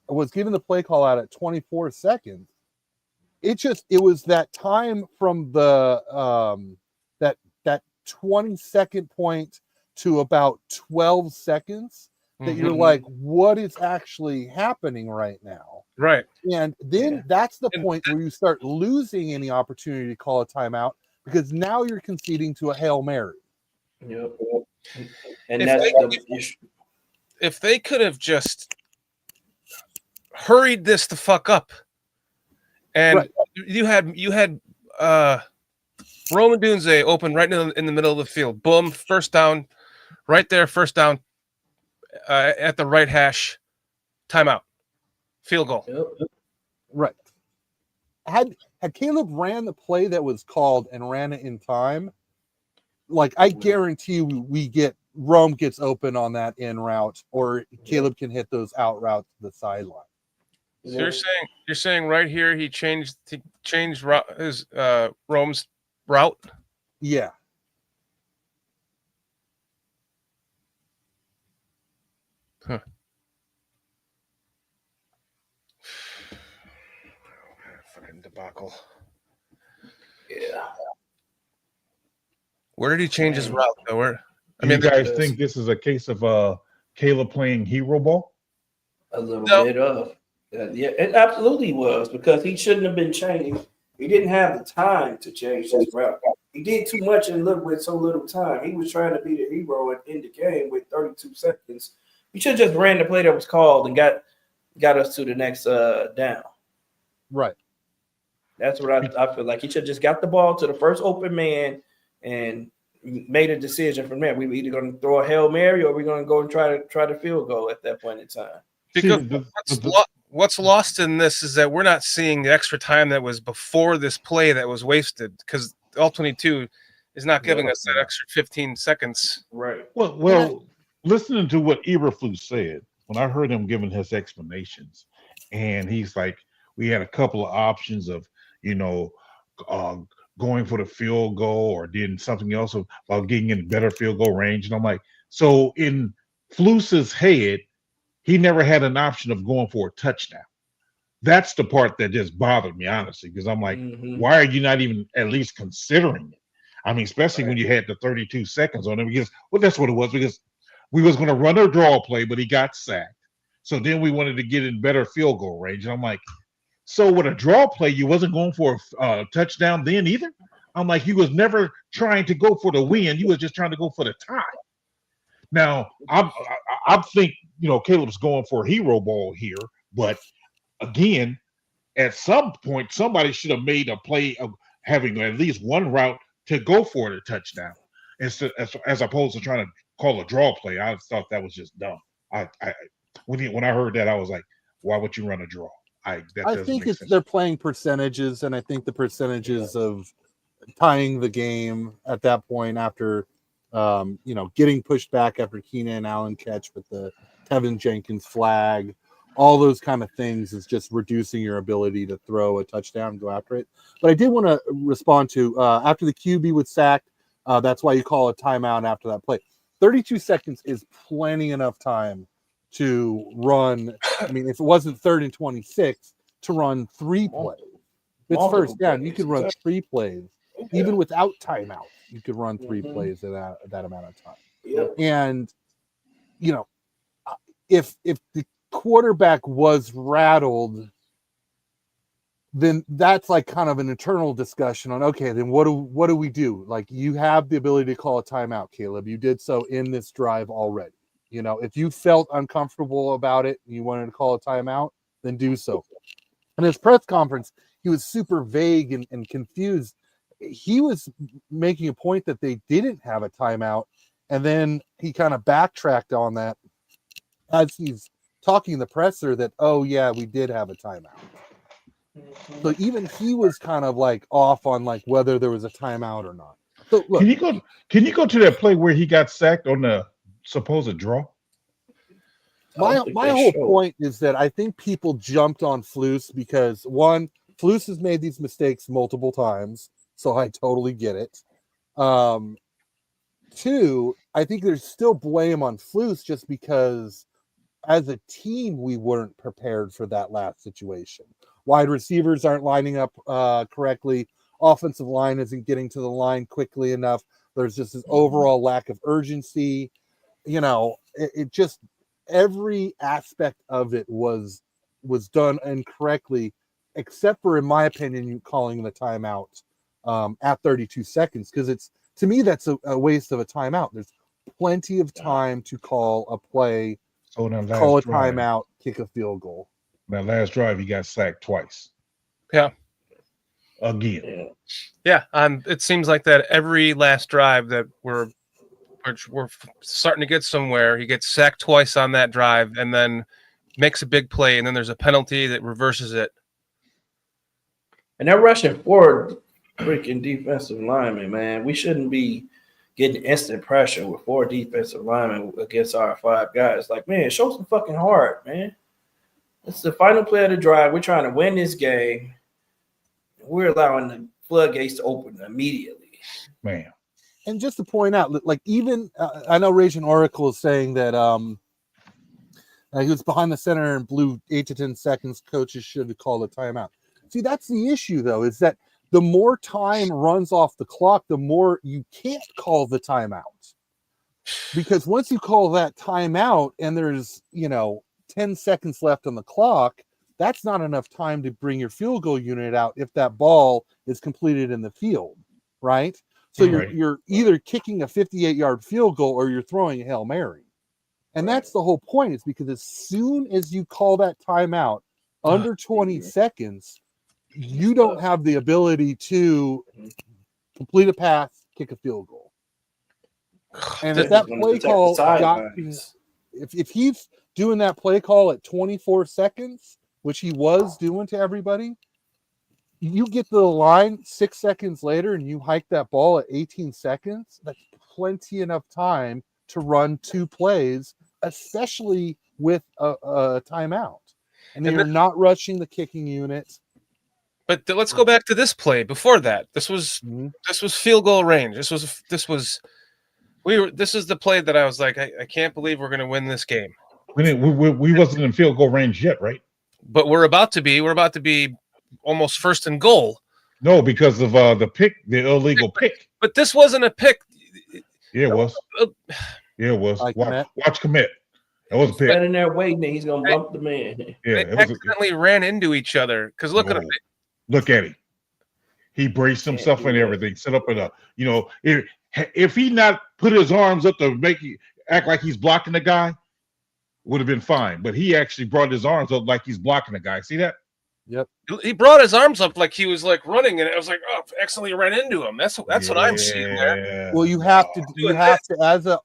was given the play call out at 24 seconds. It was that time from the that 20-second point to about 12 seconds that you're like, what is actually happening right now? Right. And then that's the point where you start losing any opportunity to call a timeout because now you're conceding to a Hail Mary. Yep. And that's the issue. If they could have just hurried this the fuck up, and you had Roman Dunze open right in the middle of the field. Boom, first down, right there, first down at the right hash, timeout, field goal. Yep. Right. Had Caleb ran the play that was called and ran it in time, like I guarantee you Rome gets open on that in route, or Caleb can hit those out routes to the sideline. So you're saying right here he changed his Rome's route? Yeah. Huh. Fucking debacle. Yeah. Where did he change his route though? You guys think this is a case of Caleb playing hero ball? A little bit of. Yeah, it absolutely was because he shouldn't have been changed. He didn't have the time to change his route. He did too much with so little time. He was trying to be the hero and end the game with 32 seconds. He should have just ran the play that was called and got us to the next down. Right. That's what I feel like. He should have just got the ball to the first open man and made a decision from there. We were either going to throw a Hail Mary or we're going to go and try to field goal at that point in time. Because what's lost in this is that we're not seeing the extra time that was before this play that was wasted because all 22 is not giving us that extra 15 seconds. Right. Well, listening to what Eberflus said, when I heard him giving his explanations, and he's like, we had a couple of options of, going for the field goal or doing something else about getting in better field goal range. And I'm like, so in Flus's head, he never had an option of going for a touchdown. That's the part that just bothered me, honestly, because I'm like, why are you not even at least considering it? I mean, especially when you had the 32 seconds on it, because that's what it was, because we was going to run a draw play, but he got sacked. So then we wanted to get in better field goal range. And I'm like, so with a draw play, you wasn't going for a touchdown then either? I'm like, you was never trying to go for the win. You was just trying to go for the tie. Now, I think, Caleb's going for a hero ball here, but again, at some point, somebody should have made a play of having at least one route to go for the touchdown, instead as opposed to trying to call a draw play. I thought that was just dumb. When I heard that, I was like, why would you run a draw? I think they're playing percentages, and I think the percentages of tying the game at that point after, getting pushed back after Keenan Allen catch with the Tevin Jenkins flag, all those kind of things is just reducing your ability to throw a touchdown and go after it. But I did want to respond to after the QB was sacked. That's why you call a timeout after that play. 32 seconds is plenty enough time to run. I mean, if it wasn't 3rd and 26, to run 3 plays. If it's first down, you could run 3 plays. Even without timeout, you could run 3 plays in that amount of time. Yep. And, if the quarterback was rattled, then that's like kind of an internal discussion on, okay, then what do we do? Like, you have the ability to call a timeout, Caleb. You did so in this drive already. If you felt uncomfortable about it and you wanted to call a timeout, then do so. In his press conference, he was super vague and confused. He was making a point that they didn't have a timeout, and then he kind of backtracked on that as he's talking to the presser that, oh, yeah, we did have a timeout. So even he was kind of like off on like whether there was a timeout or not. So look, can you go to that play where he got sacked on the supposed draw? My whole point is that I think people jumped on Flus because, one, Flus has made these mistakes multiple times, so I totally get it. 2, I think there's still blame on Flus just because as a team we weren't prepared for that last situation. Wide receivers aren't lining up correctly. Offensive line isn't getting to the line quickly enough. There's just this overall lack of urgency. It just, every aspect of it was done incorrectly, except for, in my opinion, you calling the timeout at 32 seconds, because to me that's a waste of a timeout. There's plenty of time to call a play, call a timeout, kick a field goal. That last drive, he got sacked twice. Yeah. Again. Yeah. It seems like that every last drive that we're starting to get somewhere. He gets sacked twice on that drive and then makes a big play, and then there's a penalty that reverses it. And they're rushing forward, freaking defensive linemen, man. We shouldn't be getting instant pressure with 4 defensive linemen against our 5 guys. Like, man, show some fucking heart, man. It's the final play of the drive. We're trying to win this game. We're allowing the floodgates to open immediately. Man. And just to point out, like, even I know Raging Oracle is saying that he was behind the center and blew 8 to 10 seconds. Coaches should have called a timeout. See, that's the issue, though, is that the more time runs off the clock, the more you can't call the timeout. Because once you call that timeout and there's, 10 seconds left on the clock, that's not enough time to bring your field goal unit out if that ball is completed in the field, right? So you're either kicking a 58-yard field goal or you're throwing a Hail Mary. And that's the whole point, is because as soon as you call that timeout under 20 seconds, you don't have the ability to complete a pass, kick a field goal. And if that play call if he's doing that play call at 24 seconds, which he was doing to everybody, you get to the line 6 seconds later and you hike that ball at 18 seconds, that's plenty enough time to run 2 plays, especially with a timeout. And then you're not rushing the kicking unit. But let's go back to this play before that. This was field goal range. This is the play that I was like, I can't believe we're going to win this game. We wasn't in field goal range yet, right? but we're about to be almost first and goal. No, because of the illegal pick. But this wasn't a pick. Yeah, it was. Yeah, it was. Like Watch commit. That was a pick. Standing there waiting, and he's gonna bump the man. Yeah, They accidentally ran into each other because look at him. Look at him. He braced himself and everything, set up if he not put his arms up to act like he's blocking the guy, would have been fine. But he actually brought his arms up like he's blocking the guy. See that? Yep. He brought his arms up like he was like running, and I was like, oh, accidentally ran into him. That's what I'm seeing there. Well, you have to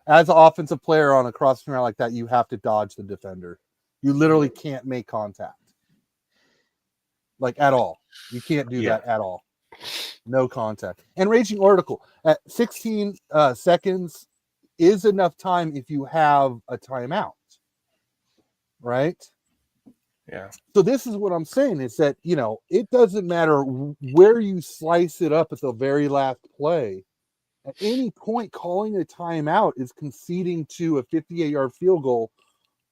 as an offensive player on a crossing route like that, you have to dodge the defender. You literally can't make contact. Like at all. You can't do that at all. No contact. And Raging Oracle at 16 seconds is enough time if you have a timeout. Right? Yeah. So this is what I'm saying is that, it doesn't matter where you slice it up at the very last play. At any point, calling a timeout is conceding to a 58-yard field goal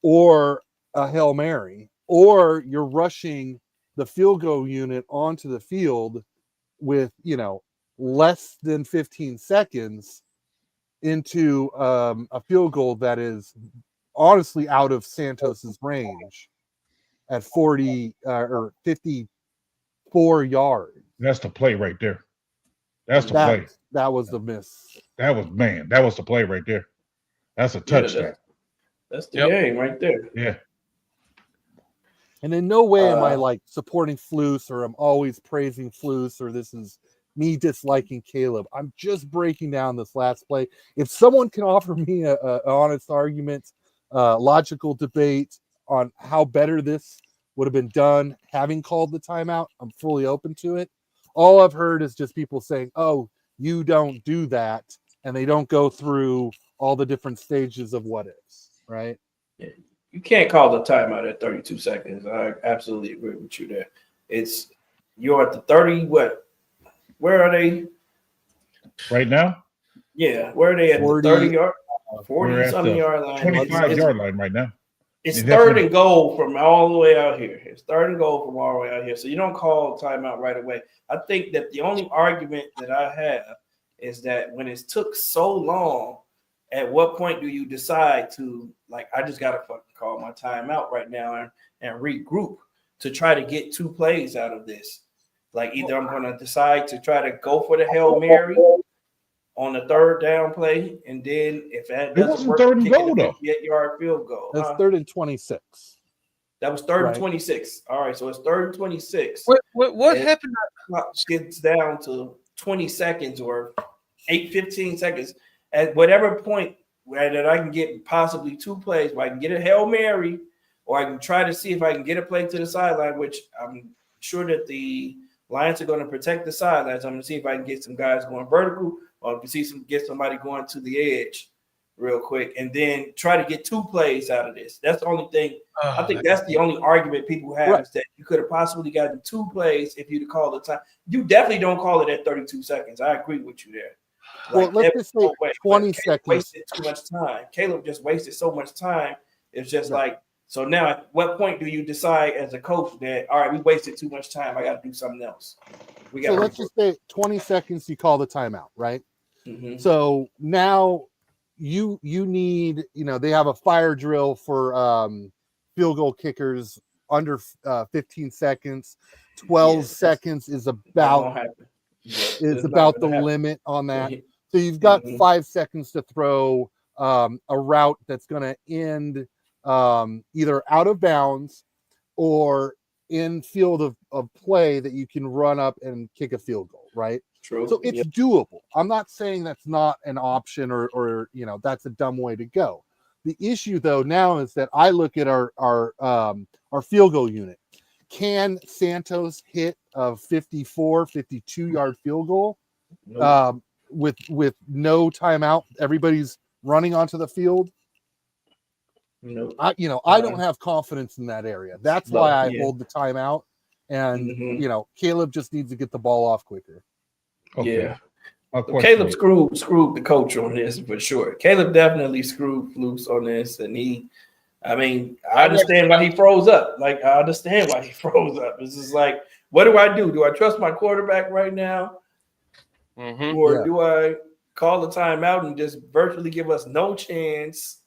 or a Hail Mary, or you're rushing the field goal unit onto the field with, less than 15 seconds into a field goal that is honestly out of Santos's range at 40 or 54 yards. That's the play right there. That's the play. That was the miss. That was the play right there. That's a touchdown. That's the game right there. Yeah. And in no way am I like supporting Flus, or I'm always praising Flus, or this is me disliking Caleb. I'm just breaking down this last play. If someone can offer me an honest argument, logical debate on how better this would have been done, having called the timeout, I'm fully open to it. All I've heard is just people saying, oh, you don't do that, and they don't go through all the different stages of what ifs, right? Yeah. You can't call the timeout at 32 seconds. I absolutely agree with you there. You're at the 30, what? Where are they? Right now? Yeah, where are they at 40, the 30-yard? 40-something yard line. 25-yard line right now. It's third and goal from all the way out here. It's third and goal from all the way out here. So you don't call timeout right away. I think that the only argument that I have is that when it took so long, at what point do you decide to, like, I just got to fucking call my timeout right now and regroup to try to get 2 plays out of this? Like, either I'm going to decide to try to go for the Hail Mary on the third down play, and then if that doesn't work, third and goal, though. 58-yard field goal. That's 3rd and 26. That was 3rd and 26. All right, so it's 3rd and 26. What happened? Gets down to 20 seconds or 15 seconds. At whatever point that I can get possibly 2 plays, where I can get a Hail Mary, or I can try to see if I can get a play to the sideline, which I'm sure that the Lions are going to protect the sidelines. I'm going to see if I can get some guys going vertical, or get somebody going to the edge real quick, and then try to get 2 plays out of this. That's the only thing. I think that's the only argument people have, is that you could have possibly gotten 2 plays if you'd called the time. You definitely don't call it at 32 seconds. I agree with you there. Well, let's just say 20 seconds. Wasted too much time. Caleb just wasted so much time. It's just like, so now at what point do you decide as a coach that, all right, we wasted too much time, I got to do something else? So let's just say 20 seconds, you call the timeout, right? Mm-hmm. So now you need, they have a fire drill for field goal kickers under 15 seconds. 12 seconds is about the limit on that. So you've got 5 seconds to throw a route that's going to end either out of bounds or in field of play that you can run up and kick a field goal, right? True. So it's doable. I'm not saying that's not an option or that's a dumb way to go. The issue though now is that I look at our field goal unit. Can Santos hit a 52-yard field goal with no timeout? Everybody's running onto the field. Nope. I don't have confidence in that area. That's why I hold the timeout. And Caleb just needs to get the ball off quicker. Okay. Yeah. Caleb screwed the coach on this for sure. Caleb definitely screwed Flus on this, and I mean, I understand why he froze up. Like, I understand why he froze up. It's just like, what do I do? Do I trust my quarterback right now? Mm-hmm. Or do I call the timeout and just virtually give us no chance?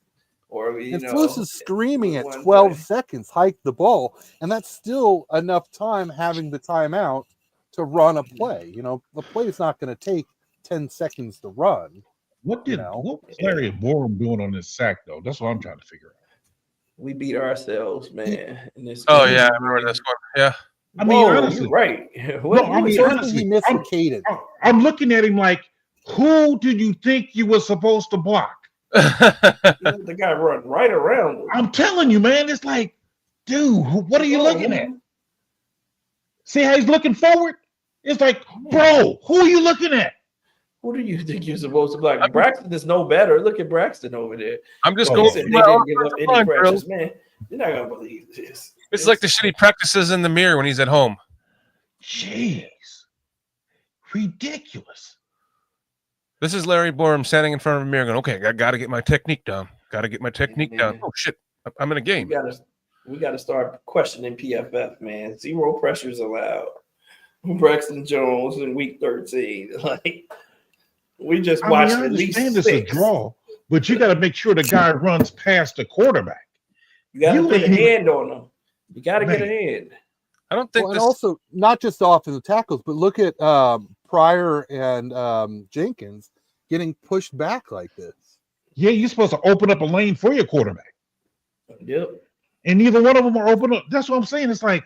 Or, And Flus is screaming at one 12 play. seconds, hike the ball. And that's still enough time having the timeout to run a play. You know, the play is not going to take 10 seconds to run. What You was know? Larry Borum doing on this sack though? That's what I'm trying to figure out. We beat ourselves, man. In this Oh game. yeah, I remember this one. Yeah. I mean, Whoa, honestly, you're right. no, I mean, honestly, he missed the cadence. I'm looking at him like, who did you think you were supposed to block? The guy run right around him. I'm telling you, man, it's like, dude, what are you looking at? See how he's looking forward? It's like, bro, who are you looking at? Who do you think you're supposed to block? Braxton is no better. Look at Braxton over there. I'm just Oh, going. They through didn't my give up offensive any line, pressures, bro. man. You're not gonna believe this. It's like the shit he practices in the mirror when he's at home. Jeez, ridiculous. This is Larry Borum standing in front of a mirror going, okay, I got to get my technique down. Got to get my technique down. Oh, shit. I'm in a game. We got to start questioning PFF, man. 0 pressures allowed. Braxton Jones in week 13. Like, we just watched at least 6. It's a draw, but you got to make sure the guy runs past the quarterback. You got to put a hand on him. You got to get a hand. I don't think and also not just the offensive tackles, but look at Pryor and Jenkins getting pushed back like this. Yeah, you're supposed to open up a lane for your quarterback. Yep. And neither one of them are open up. That's what I'm saying. It's like,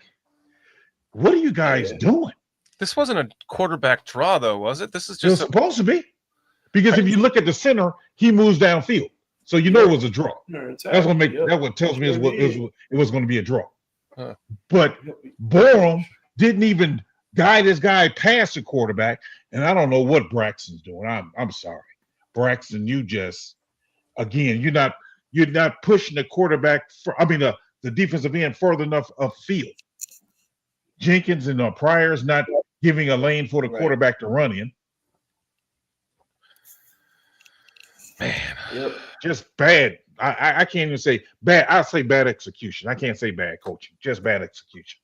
what are you guys doing? This wasn't a quarterback draw, though, was it? This is just supposed to be. Because if you look at the center, he moves downfield. So you know it was a draw. That's what tells me it was going to be a draw. But Borum didn't even guide this guy past the quarterback, and I don't know what Braxton's doing. I'm sorry, Braxton. You just again, you're not pushing the quarterback. The defensive end further enough upfield. Jenkins and Pryor's not giving a lane for the quarterback to run in. Man, just bad. I can't even say bad. I'll say bad execution. I can't say bad coaching. Just bad execution.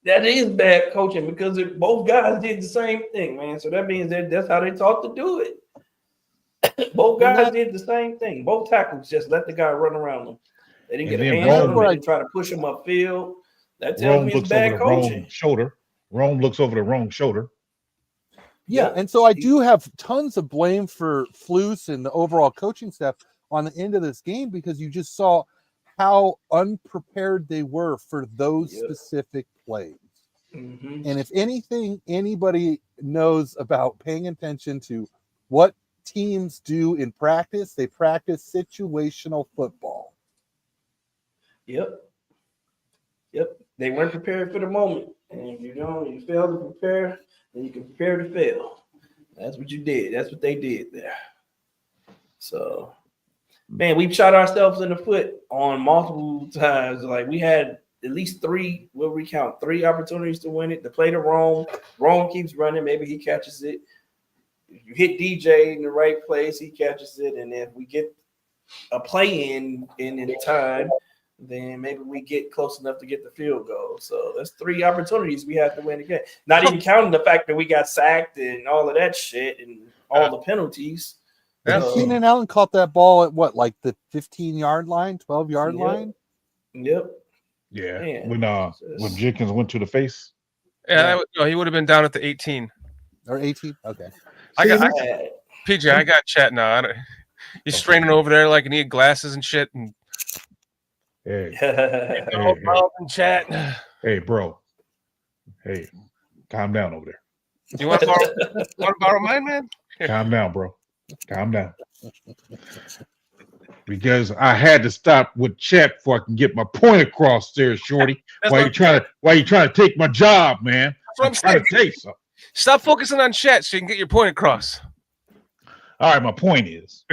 That is bad coaching because both guys did the same thing, man. So that means that's how they taught to do it. Both guys did the same thing. Both tackles just let the guy run around them. They didn't get a hand on him. They didn't try to push him upfield. That tells me it's bad coaching. Rome looks over the wrong shoulder. Yeah, and so I do have tons of blame for Flus and the overall coaching staff on the end of this game because you just saw how unprepared they were for those specific plays. Mm-hmm. And if anything, anybody knows about paying attention to what teams do in practice, they practice situational football. Yep. They weren't prepared for the moment. And if you fail to prepare, then you can prepare to fail. That's what you did. That's what they did there. So, man, we've shot ourselves in the foot on multiple times. Like, we had at least 3 opportunities to win it. To play to Rome. Rome keeps running. Maybe he catches it. If you hit DJ in the right place, he catches it. And if we get a play in time, then maybe we get close enough to get the field goal. So that's 3 opportunities we have to win again. Not even counting the fact that we got sacked and all of that shit and all the penalties. Keenan Allen caught that ball at what, like the 15-yard line, 12-yard line? Yep. Yeah. Man, when Jenkins went to the face. Yeah, he would have been down at the 18 or 18. Okay. PJ, I got chat now. He's straining over there like he need glasses and shit. And hey, chat. Hey, bro. Hey, calm down over there. You want to borrow mine, man? Here. Calm down, bro. Calm down. Because I had to stop with chat before I can get my point across there, Shorty. Why you trying to take my job, man? I'm trying to tell you something. Stop focusing on chat so you can get your point across. All right, my point is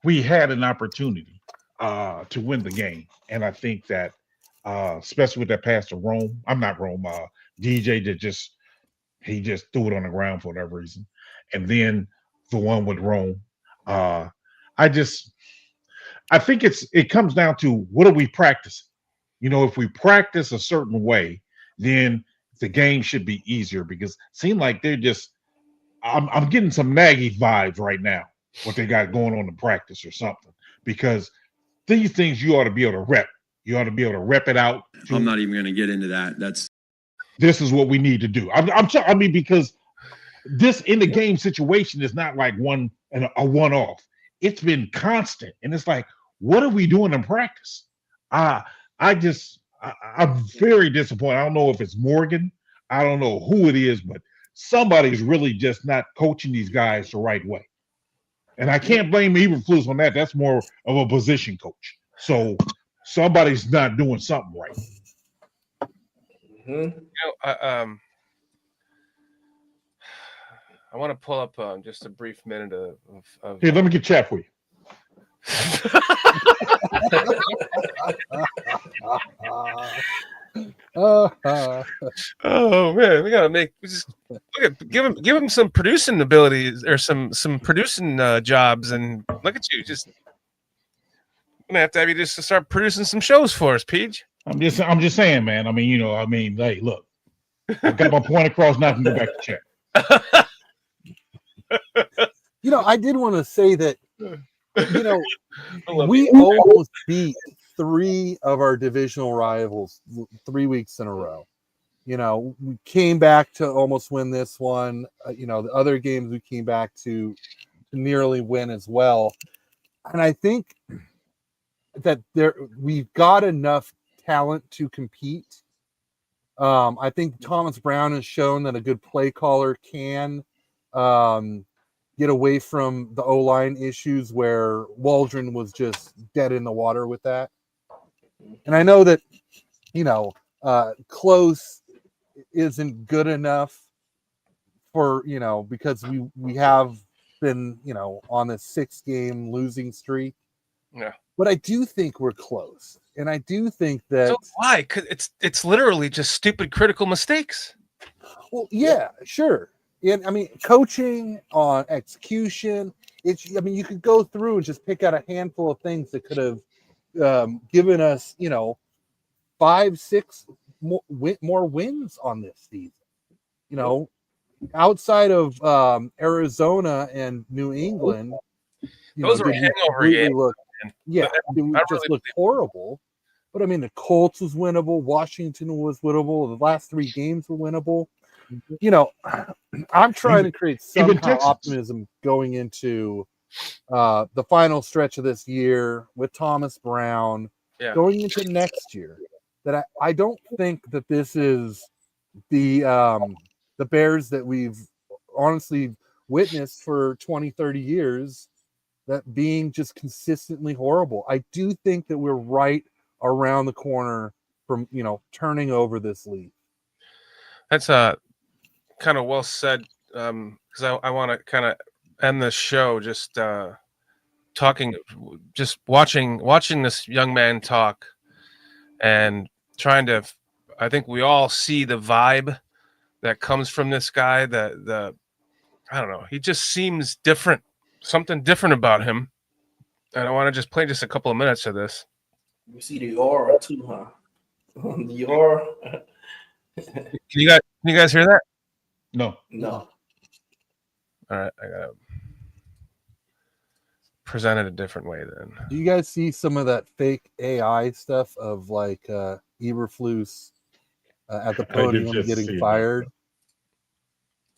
we had an opportunity to win the game. And I think that especially with that pass to Rome, DJ that just threw it on the ground for whatever reason. And then the one with Rome. I think it comes down to what are we practicing? If we practice a certain way, then the game should be easier because it seems like they're just I'm getting some Nagy vibes right now, what they got going on in practice or something. Because these things you ought to be able to rep. You ought to be able to rep it out. I'm not even going to get into that. This is what we need to do. I mean, because this in the game situation is not like a one-off. It's been constant, and it's like, what are we doing in practice? I'm very disappointed. I don't know if it's Morgan. I don't know who it is, but somebody's really just not coaching these guys the right way. And I can't blame Eberflus on that. That's more of a position coach. So somebody's not doing something right. Mm-hmm. I want to pull up just a brief minute of Here, let me get chat for you. Oh man, we gotta give him some producing abilities or some producing jobs, and look at you, just gonna have you just to start producing some shows for us, Peach. I'm just saying, man. I mean, hey, look, I got my point across. Now I can go back to chat. I did want to say that, we almost beat 3 of our divisional rivals 3 weeks in a row. We came back to almost win this one. The other games we came back to nearly win as well. And I think that we've got enough talent to compete. I think Thomas Brown has shown that a good play caller can get away from the O-line issues where Waldron was just dead in the water with that. And I know that, close isn't good enough for, because we have been, on this 6-game losing streak. Yeah. But I do think we're close. And I do think that. So why? Because it's literally just stupid critical mistakes. Well, yeah, sure. And I mean, coaching on execution, you could go through and just pick out a handful of things that could have given us, 5-6 more wins on this season. Outside of Arizona and New England, those were hangover games. Yeah, it just looked horrible. But I mean, the Colts was winnable. Washington was winnable. The last 3 games were winnable. I'm trying to create some kind of optimism going into the final stretch of this year with Thomas Brown, going into next year. That I don't think that this is the Bears that we've honestly witnessed for 20, 30 years, that being just consistently horrible. I do think that we're right around the corner from, turning over this league. That's kind of well said, because I want to kind of end the show just watching this young man talk and trying to. I think we all see the vibe that comes from this guy. I don't know. He just seems different. Something different about him. And I want to just play just a couple of minutes of this. You see the aura too, huh? The aura. Can you guys hear that? No. No. All right, I gotta present it a different way then. Do you guys see some of that fake AI stuff of like Eberflus at the podium getting fired?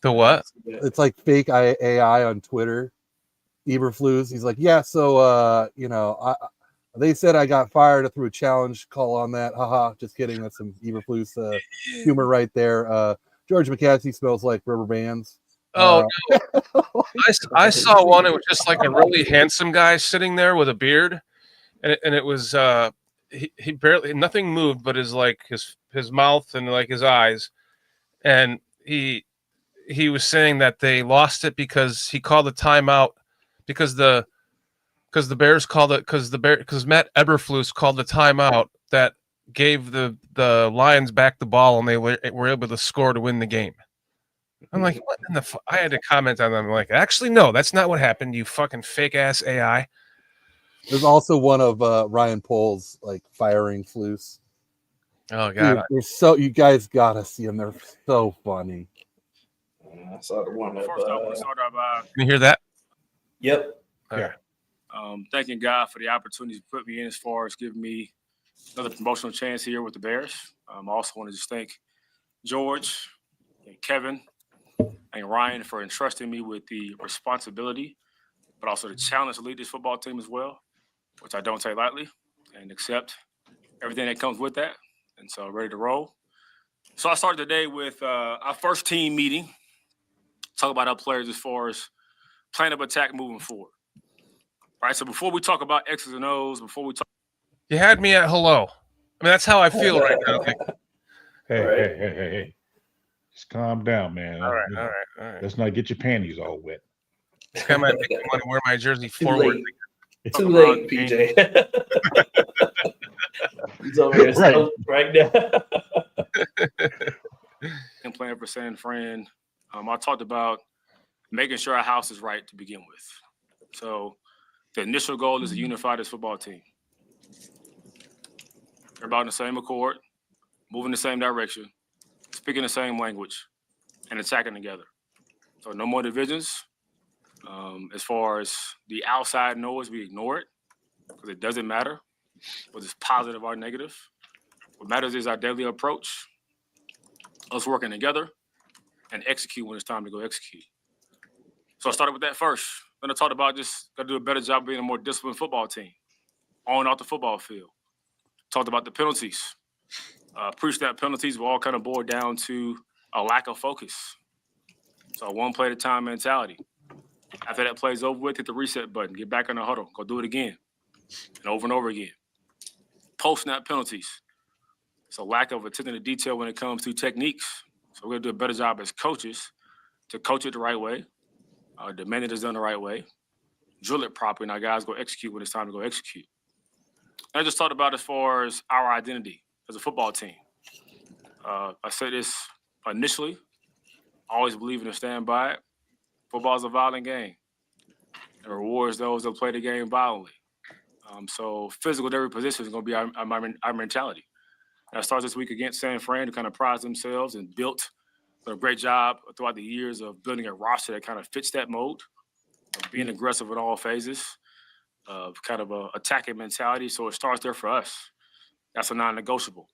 The what? It's like fake AI on Twitter. Eberflus, he's like, yeah, so they said I got fired. I threw a challenge call on that. Haha, just kidding. That's some Eberflus humor right there. George McCaskey smells like rubber bands. Oh, no. I saw one. It was just like a really handsome guy sitting there with a beard, and it was he barely, nothing moved but his mouth and like his eyes, and he was saying that they lost it because he called a timeout because the Bears called it because Matt Eberflus called the timeout that gave the Lions back the ball, and they were able to score to win the game. I'm like, what in the I had to comment on them. I'm like, actually, no, that's not what happened, you fucking fake ass AI. There's also one of Ryan Poles like firing Flus. Oh god, Dude, they're so you guys gotta see them. They're so funny. I saw the one. First off, we start off can you hear that? Yep. Yeah. thanking God for the opportunity to put me in as far as giving me another promotional chance here with the Bears. I also want to just thank George and Kevin and Ryan for entrusting me with the responsibility, but also the challenge to lead this football team as well, which I don't take lightly, and accept everything that comes with that. And so ready to roll. So I started the day with our first team meeting, talk about our players as far as plan of attack moving forward. All right, so before we talk about X's and O's, before we talk. You had me at hello. I mean, that's how I feel right now. Like, Hey. Just calm down, man. all right. Let's not get your panties all wet. This guy might make me want to wear my jersey Too forward. late. Too late, PJ. He's over here right now. And playing for San Fran, I talked about making sure our house is right to begin with. So the initial goal is to unify this football team. Everybody in the same accord, moving the same direction, speaking the same language, and attacking together. So no more divisions. As far as the outside noise, we ignore it because it doesn't matter whether it's positive or negative. What matters is our daily approach, us working together, and execute when it's time to go execute. So I started with that first. Then I talked about just got to do a better job being a more disciplined football team, on and off the football field. Talked about the penalties. Pre-snap penalties will all kind of boil down to a lack of focus. So one play at a time mentality. After that play's over with, hit the reset button, get back in the huddle, go do it again, and over again. Post-snap penalties. It's a lack of attention to detail when it comes to techniques. So we're going to do a better job as coaches to coach it the right way, demand it is done the right way, drill it properly, and our guys go execute when it's time to go execute. And I just talked about as far as our identity as a football team. I said this initially, always believe in and stand by it. Football is a violent game. It rewards those that play the game violently. So physical at every position is going to be our mentality. And that starts this week against San Fran, who kind of prized themselves and built a great job throughout the years of building a roster that kind of fits that mode, of being aggressive in all phases, of kind of a attacking mentality. So it starts there for us. That's a non-negotiable.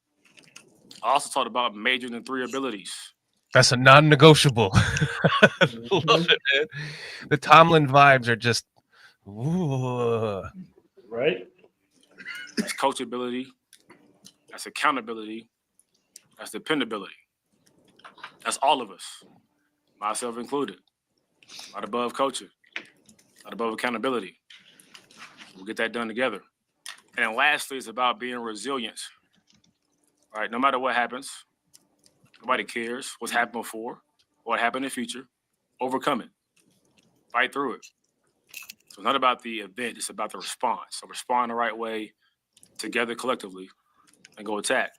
I also talked about majoring in 3 abilities. That's a non-negotiable. Love it, man. The Tomlin vibes are just, ooh. Right? That's coachability. That's accountability. That's dependability. That's all of us, myself included. Not above coaching, not above accountability. We'll get that done together. And then lastly, it's about being resilient. All right, no matter what happens, nobody cares what's happened before, what happened in the future. Overcome it. Fight through it. So it's not about the event, it's about the response. So respond the right way together collectively and go attack.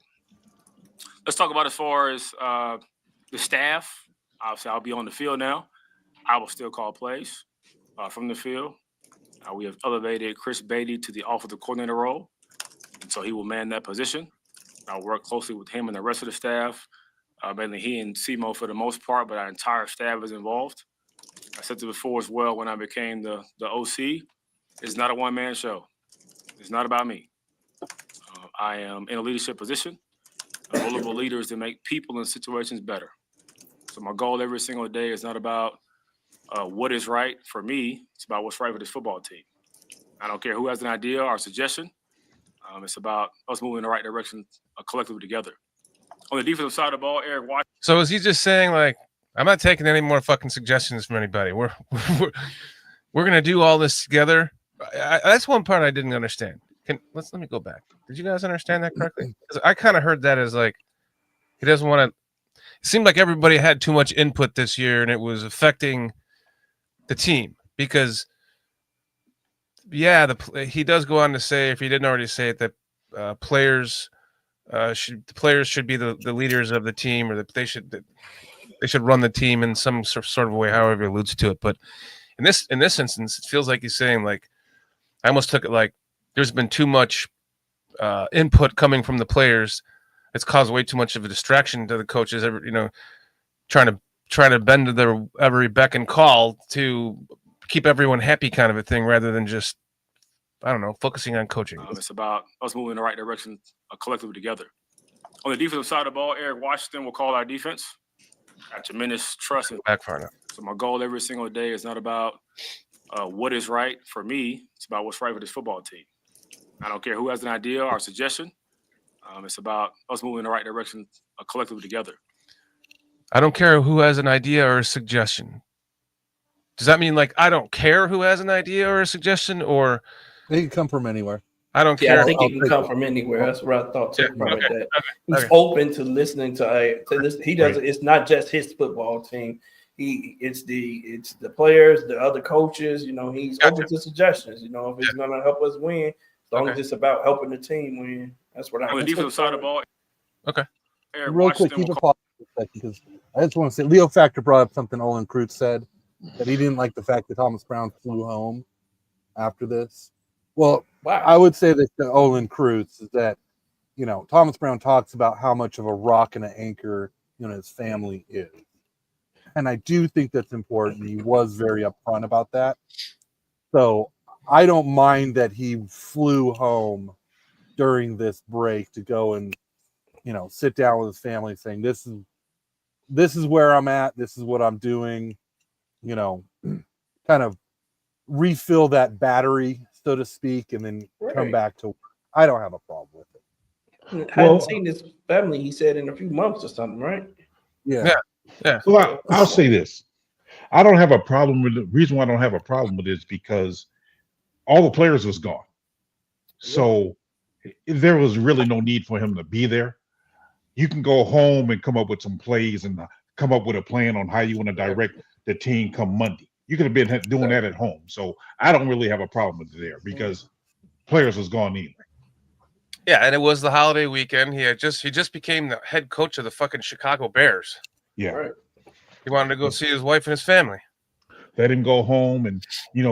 Let's talk about as far as the staff. Obviously, I'll be on the field now. I will still call plays from the field. We have elevated Chris Beatty to the offensive coordinator role, and so he will man that position. I'll work closely with him and the rest of the staff, mainly he and Sammo for the most part, but our entire staff is involved. I said it before as well when I became the OC, it's not a one-man show. It's not about me. I am in a leadership position. The role of a leader is to make people and situations better. So my goal every single day is not about what is right for me. It's about what's right for this football team. I don't care who has an idea or a suggestion. It's about us moving in the right direction collectively together. On the defensive side of the ball, Eric Washington. So is he just saying, like, I'm not taking any more fucking suggestions from anybody. We're gonna do all this together. That's one part I didn't understand. Let me go back. Did you guys understand that correctly? Because I kind of heard that as like he doesn't want to. It seemed like everybody had too much input this year, and it was affecting the team. Because, yeah, he does go on to say, if he didn't already say it, that players should be the leaders of the team, or that they should run the team in some sort of way, however he alludes to it. But in this instance, it feels like he's saying, like, I almost took it like there's been too much input coming from the players. It's caused way too much of a distraction to the coaches. Trying to bend to their every beck and call to keep everyone happy, kind of a thing, rather than just, I don't know, focusing on coaching. It's about us moving in the right direction collectively together. On the defensive side of the ball, Eric Washington will call our defense. Got tremendous trust. Backfire now. So my goal every single day is not about what is right for me. It's about what's right for this football team. I don't care who has an idea or a suggestion. It's about us moving in the right direction collectively together. I don't care who has an idea or a suggestion. Does that mean like I don't care who has an idea or a suggestion, or They can come from anywhere. I don't Yeah, care? I think it can come from anywhere. That's what I thought too. Yeah, okay, That. He's okay. open to listening to this. He does. Right. It's not just his football team. It's the players, the other coaches. He's open to suggestions. If it's gonna help us win, as long as it's about helping the team win. That's what On the defensive side of the ball. Okay. Eric Real quick, Washington keep will it paused for a second, because I just want to say Leo Factor brought up something Olin Kreutz said, that he didn't like the fact that Thomas Brown flew home after this. Well, Wow. I would say that to Olin Kreutz is that, Thomas Brown talks about how much of a rock and an anchor, his family is. And I do think that's important. He was very upfront about that. So I don't mind that he flew home during this break to go and, sit down with his family saying, this is where I'm at. This is what I'm doing, kind of refill that battery, so to speak, and then come back to work. I don't have a problem with it. Hadn't seen his family, he said, in a few months or something, right? Yeah. So I'll say this. I don't have a problem with the reason why I don't have a problem with it is because all the players was gone. So there was really no need for him to be there. You can go home and come up with some plays and come up with a plan on how you want to direct the team come Monday. You could have been doing that at home. So I don't really have a problem with it there because players was gone anyway. Yeah, and it was the holiday weekend. He just became the head coach of the fucking Chicago Bears. Yeah. Right. He wanted to go see his wife and his family. Let him go home and,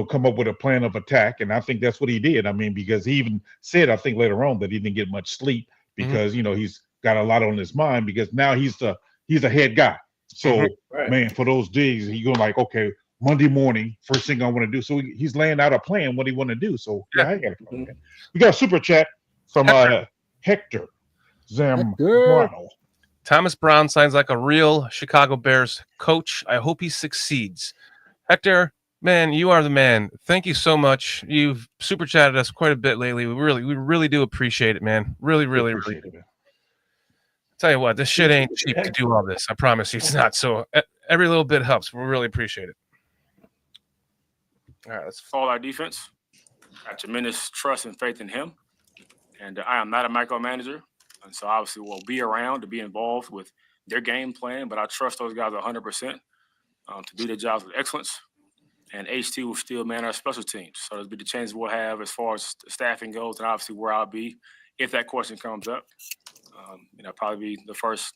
come up with a plan of attack. And I think that's what he did. I mean, because he even said, I think later on, that he didn't get much sleep because, he's got a lot on his mind because now he's a head guy. So, man, for those days, he's going like, okay, Monday morning, first thing I want to do. So he's laying out a plan, what he want to do. So, I got a problem. We got a super chat from Hector Zambrano. Thomas Brown sounds like a real Chicago Bears coach. I hope he succeeds. Hector, man, you are the man. Thank you so much. You've super chatted us quite a bit lately. We really do appreciate it, man. Really appreciate it. Tell you what, this shit ain't cheap to do all this. I promise you it's not. So every little bit helps. We really appreciate it. All right, let's follow our defense. Got tremendous trust and faith in him. And I am not a micromanager. And so obviously we'll be around to be involved with their game plan, but I trust those guys 100% to do their jobs with excellence. And HT will still man our special teams. So there'll be the changes we'll have as far as staffing goes and obviously where I'll be if that question comes up. Probably be the first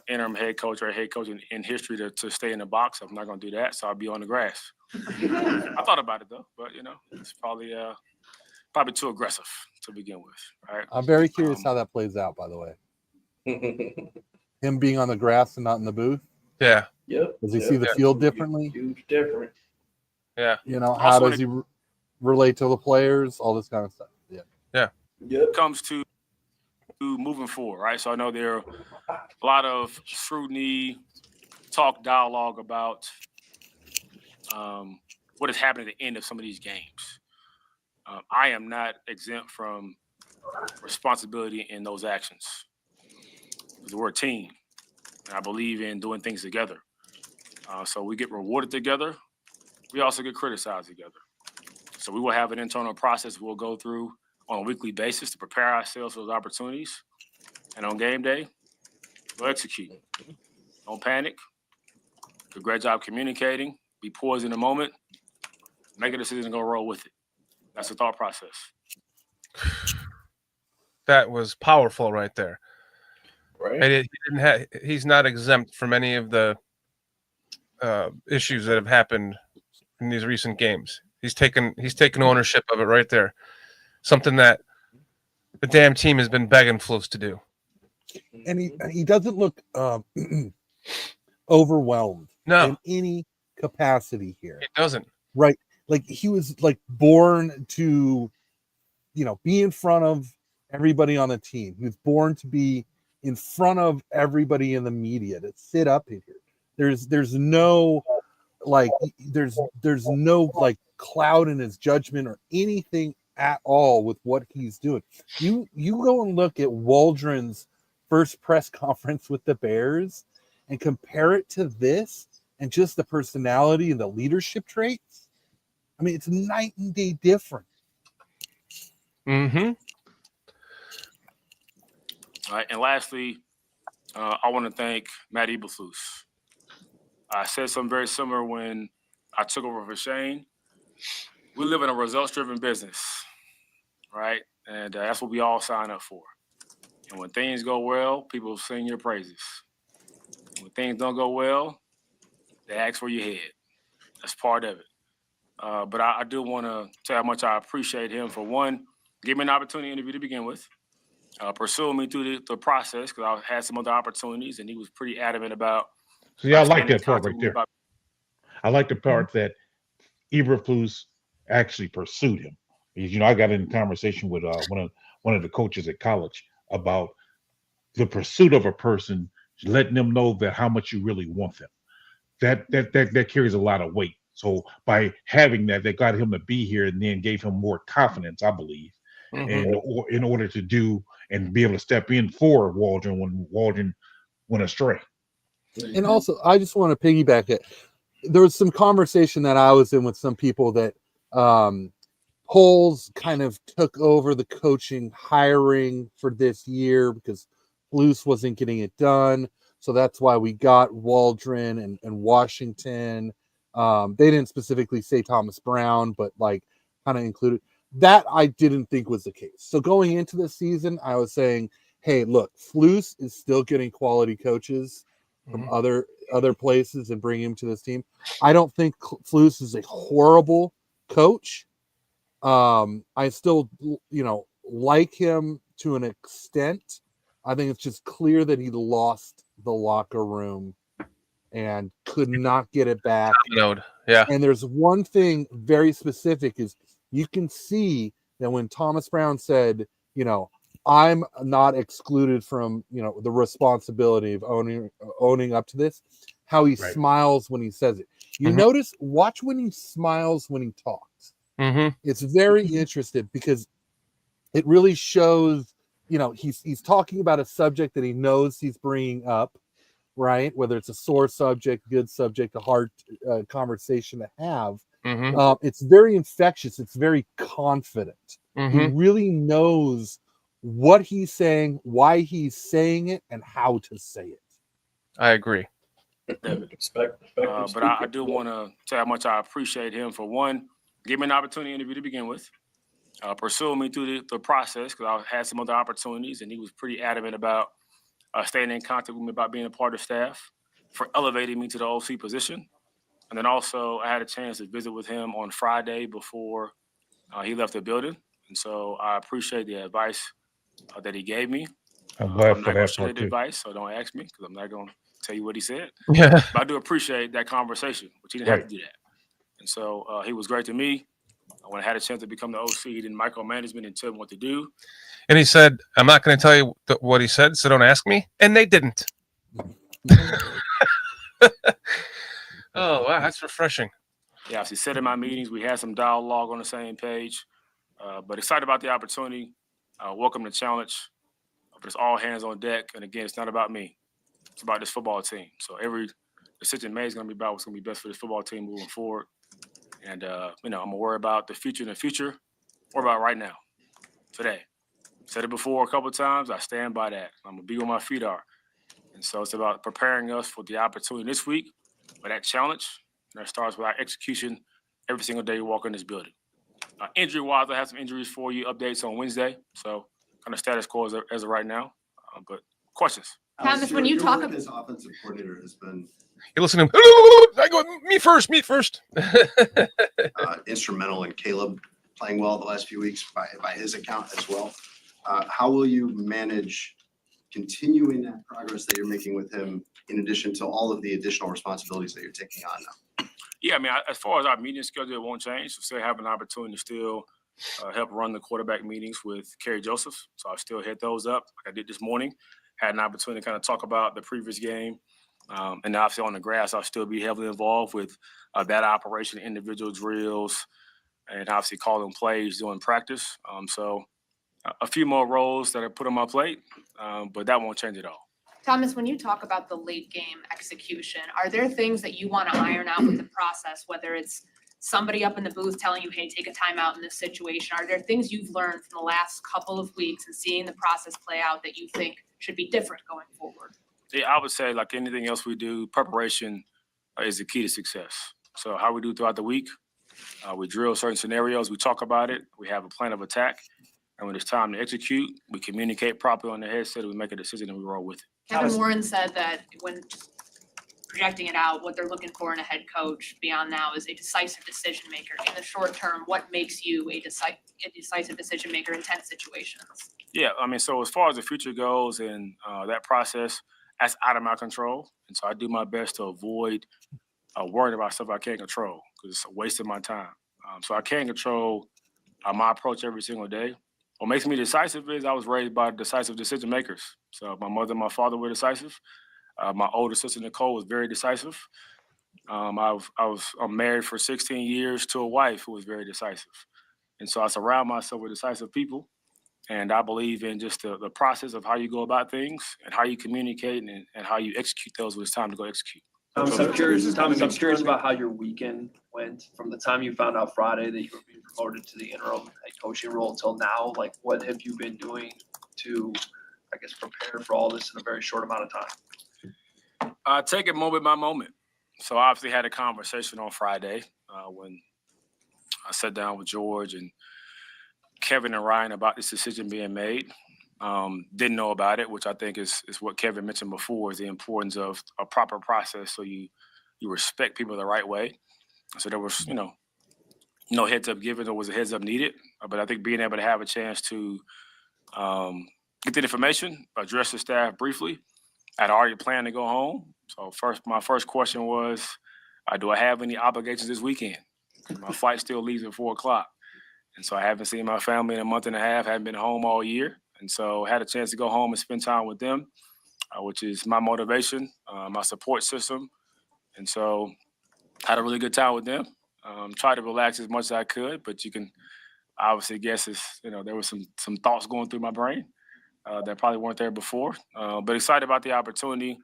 interim head coach or head coach in history to stay in the box. I'm not going to do that, so I'll be on the grass. I thought about it, though, but, it's probably too aggressive to begin with. Right? I'm very curious how that plays out, by the way. Him being on the grass and not in the booth. Yeah. Yep. Does he see the field differently? Huge difference. Yeah. How does he relate to the players? All this kind of stuff. Yeah. Yeah. Yep. Comes to moving forward, right? So I know there are a lot of scrutiny, dialogue about what is happening at the end of some of these games. I am not exempt from responsibility in those actions. We're a team, and I believe in doing things together. So we get rewarded together. We also get criticized together. So we will have an internal process we'll go through on a weekly basis to prepare ourselves for those opportunities. And on game day, we'll execute. Don't panic. Do a great job communicating. Be poised in the moment. Make a decision and go roll with it. That's the thought process. That was powerful right there. Right. And he's not exempt from any of the issues that have happened in these recent games. He's taken ownership of it right there. something that the damn team has been begging Flus to do. And he doesn't look overwhelmed in any capacity here. He doesn't. Right. Like he was like born to, be in front of everybody on the team. He was born to be in front of everybody in the media, to sit up in here. There's no cloud in his judgment or anything at all with what he's doing. You go and look at Waldron's first press conference with the Bears and compare it to this and just the personality and the leadership traits. I mean, it's night and day different. Mm-hmm. All right, and lastly, I want to thank Matt Eberflus. I said something very similar when I took over for Shane. We live in a results-driven business, right? And that's what we all sign up for. And when things go well, people sing your praises. When things don't go well, they ask for your head. That's part of it. But I do want to say how much I appreciate him for, one, giving me an opportunity to interview to begin with, pursuing me through the process, because I had some other opportunities, and he was pretty adamant about. See, I like that part right there. I like the part that Eberflus actually pursued him. Because, I got in a conversation with one of the coaches at college about the pursuit of a person, letting them know that how much you really want them. That carries a lot of weight. So by having that, they got him to be here and then gave him more confidence, I believe, and in order to do and be able to step in for Waldron when Waldron went astray. And also, I just want to piggyback it. There was some conversation that I was in with some people that Poles kind of took over the coaching hiring for this year because Flus wasn't getting it done. So that's why we got Waldron and Washington. They didn't specifically say Thomas Brown, but kind of included. That I didn't think was the case. So going into the season, I was saying, hey, look, Flus is still getting quality coaches from other places and bringing him to this team. I don't think Flus is a horrible coach. I still, like him to an extent. I think it's just clear that he lost the locker room and could not get it back. Yeah. And there's one thing very specific is you can see that when Thomas Brown said, I'm not excluded from, the responsibility of owning up to this, how he smiles when he says it. You watch when he smiles when he talks. It's very interesting because it really shows, he's talking about a subject that he knows he's bringing up, right? Whether it's a sore subject, good subject, a hard conversation to have. It's very infectious. It's very confident. He really knows what he's saying, why he's saying it, and how to say it. I agree. But I do want to say how much I appreciate him for, one, giving me an opportunity to interview to begin with, pursuing me through the process, because I had some other opportunities, and he was pretty adamant about staying in contact with me about being a part of staff, for elevating me to the OC position. And then also I had a chance to visit with him on Friday before he left the building. And so I appreciate the advice that he gave me. I'm glad I'm for not going that to share part the too. advice, so don't ask me, because I'm not going to tell you what he said. Yeah. But I do appreciate that conversation, but he didn't have to do that. And so he was great to me. When I had a chance to become the OC, he didn't micromanagement and tell me what to do. And he said, I'm not going to tell you what he said, so don't ask me. And they didn't. Oh, wow, that's refreshing. Yeah, as he said in my meetings, we had some dialogue on the same page. But excited about the opportunity. Welcome the challenge. But it's all hands on deck. And again, it's not about me. It's about this football team. So every decision made is going to be about what's going to be best for this football team moving forward. And, I'm going to worry about the future in the future. Worry about right now, today. Said it before a couple of times. I stand by that. I'm going to be where my feet are. And so it's about preparing us for the opportunity this week, for that challenge. And that starts with our execution every single day you walk in this building. Injury-wise, I have some injuries for you, updates on Wednesday. So kind of status quo as of right now. But questions? Thomas, when you talk about this offensive coordinator has been You listen to him. I go, me first. instrumental in Caleb playing well the last few weeks by his account as well. How will you manage continuing that progress that you're making with him in addition to all of the additional responsibilities that you're taking on now? Yeah, I mean, as far as our meeting schedule, it won't change. We still have an opportunity to still help run the quarterback meetings with Kerry Joseph. So I still hit those up like I did this morning. Had an opportunity to kind of talk about the previous game. And obviously on the grass, I'll still be heavily involved with that operation, individual drills, and obviously calling plays during practice. So a few more roles that I put on my plate, but that won't change at all. Thomas, when you talk about the late game execution, are there things that you want to iron out with the process, whether it's somebody up in the booth telling you, hey, take a timeout in this situation? Are there things you've learned from the last couple of weeks and seeing the process play out that you think should be different going forward? Yeah, I would say like anything else we do, preparation is the key to success. So how we do throughout the week, we drill certain scenarios, we talk about it, we have a plan of attack, and when it's time to execute, we communicate properly on the headset, we make a decision, and we roll with it. Kevin Warren said that when projecting it out, what they're looking for in a head coach beyond now is a decisive decision maker. In the short term, what makes you a decisive decision maker in tense situations? Yeah, I mean, so as far as the future goes and that process, that's out of my control. And so I do my best to avoid worrying about stuff I can't control because it's a waste of my time. So I can't control my approach every single day. What makes me decisive is I was raised by decisive decision makers. So my mother and my father were decisive. My older sister, Nicole, was very decisive. I'm married for 16 years to a wife who was very decisive. And so I surround myself with decisive people. And I believe in just the process of how you go about things and how you communicate and how you execute those when it's time to go execute. Thomas, I'm curious about how your weekend went from the time you found out Friday that you were being promoted to the interim head coaching role until now. Like, what have you been doing to, I guess, prepare for all this in a very short amount of time? Take it moment by moment. So I obviously had a conversation on Friday when I sat down with George and Kevin and Ryan about this decision being made. Didn't know about it, which I think is what Kevin mentioned before, is the importance of a proper process so you respect people the right way. So there was, no heads up given, or was a heads up needed. But I think being able to have a chance to get the information, address the staff briefly. I'd already planned to go home. So my first question was, do I have any obligations this weekend? My flight still leaves at 4:00. And so I haven't seen my family in a month and a half, haven't been home all year. And so had a chance to go home and spend time with them, which is my motivation, my support system. And so had a really good time with them. Tried to relax as much as I could, but you can obviously guess there was some thoughts going through my brain that probably weren't there before. But excited about the opportunity.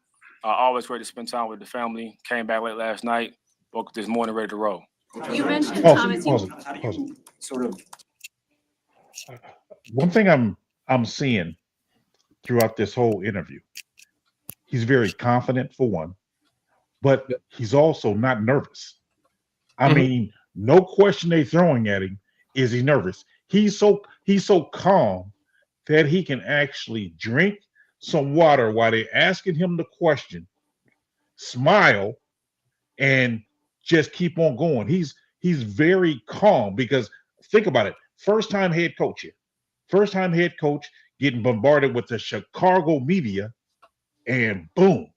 Always ready to spend time with the family. Came back late last night, woke up this morning ready to roll. You mentioned, Thomas, How do you sort of One thing I'm seeing throughout this whole interview, he's very confident for one, but he's also not nervous. I mean, no question they throwing at him is he nervous. He's so calm that he can actually drink some water while they're asking him the question, smile, and just keep on going. He's very calm because think about it. First time head coach here. First time head coach getting bombarded with the Chicago media, and boom,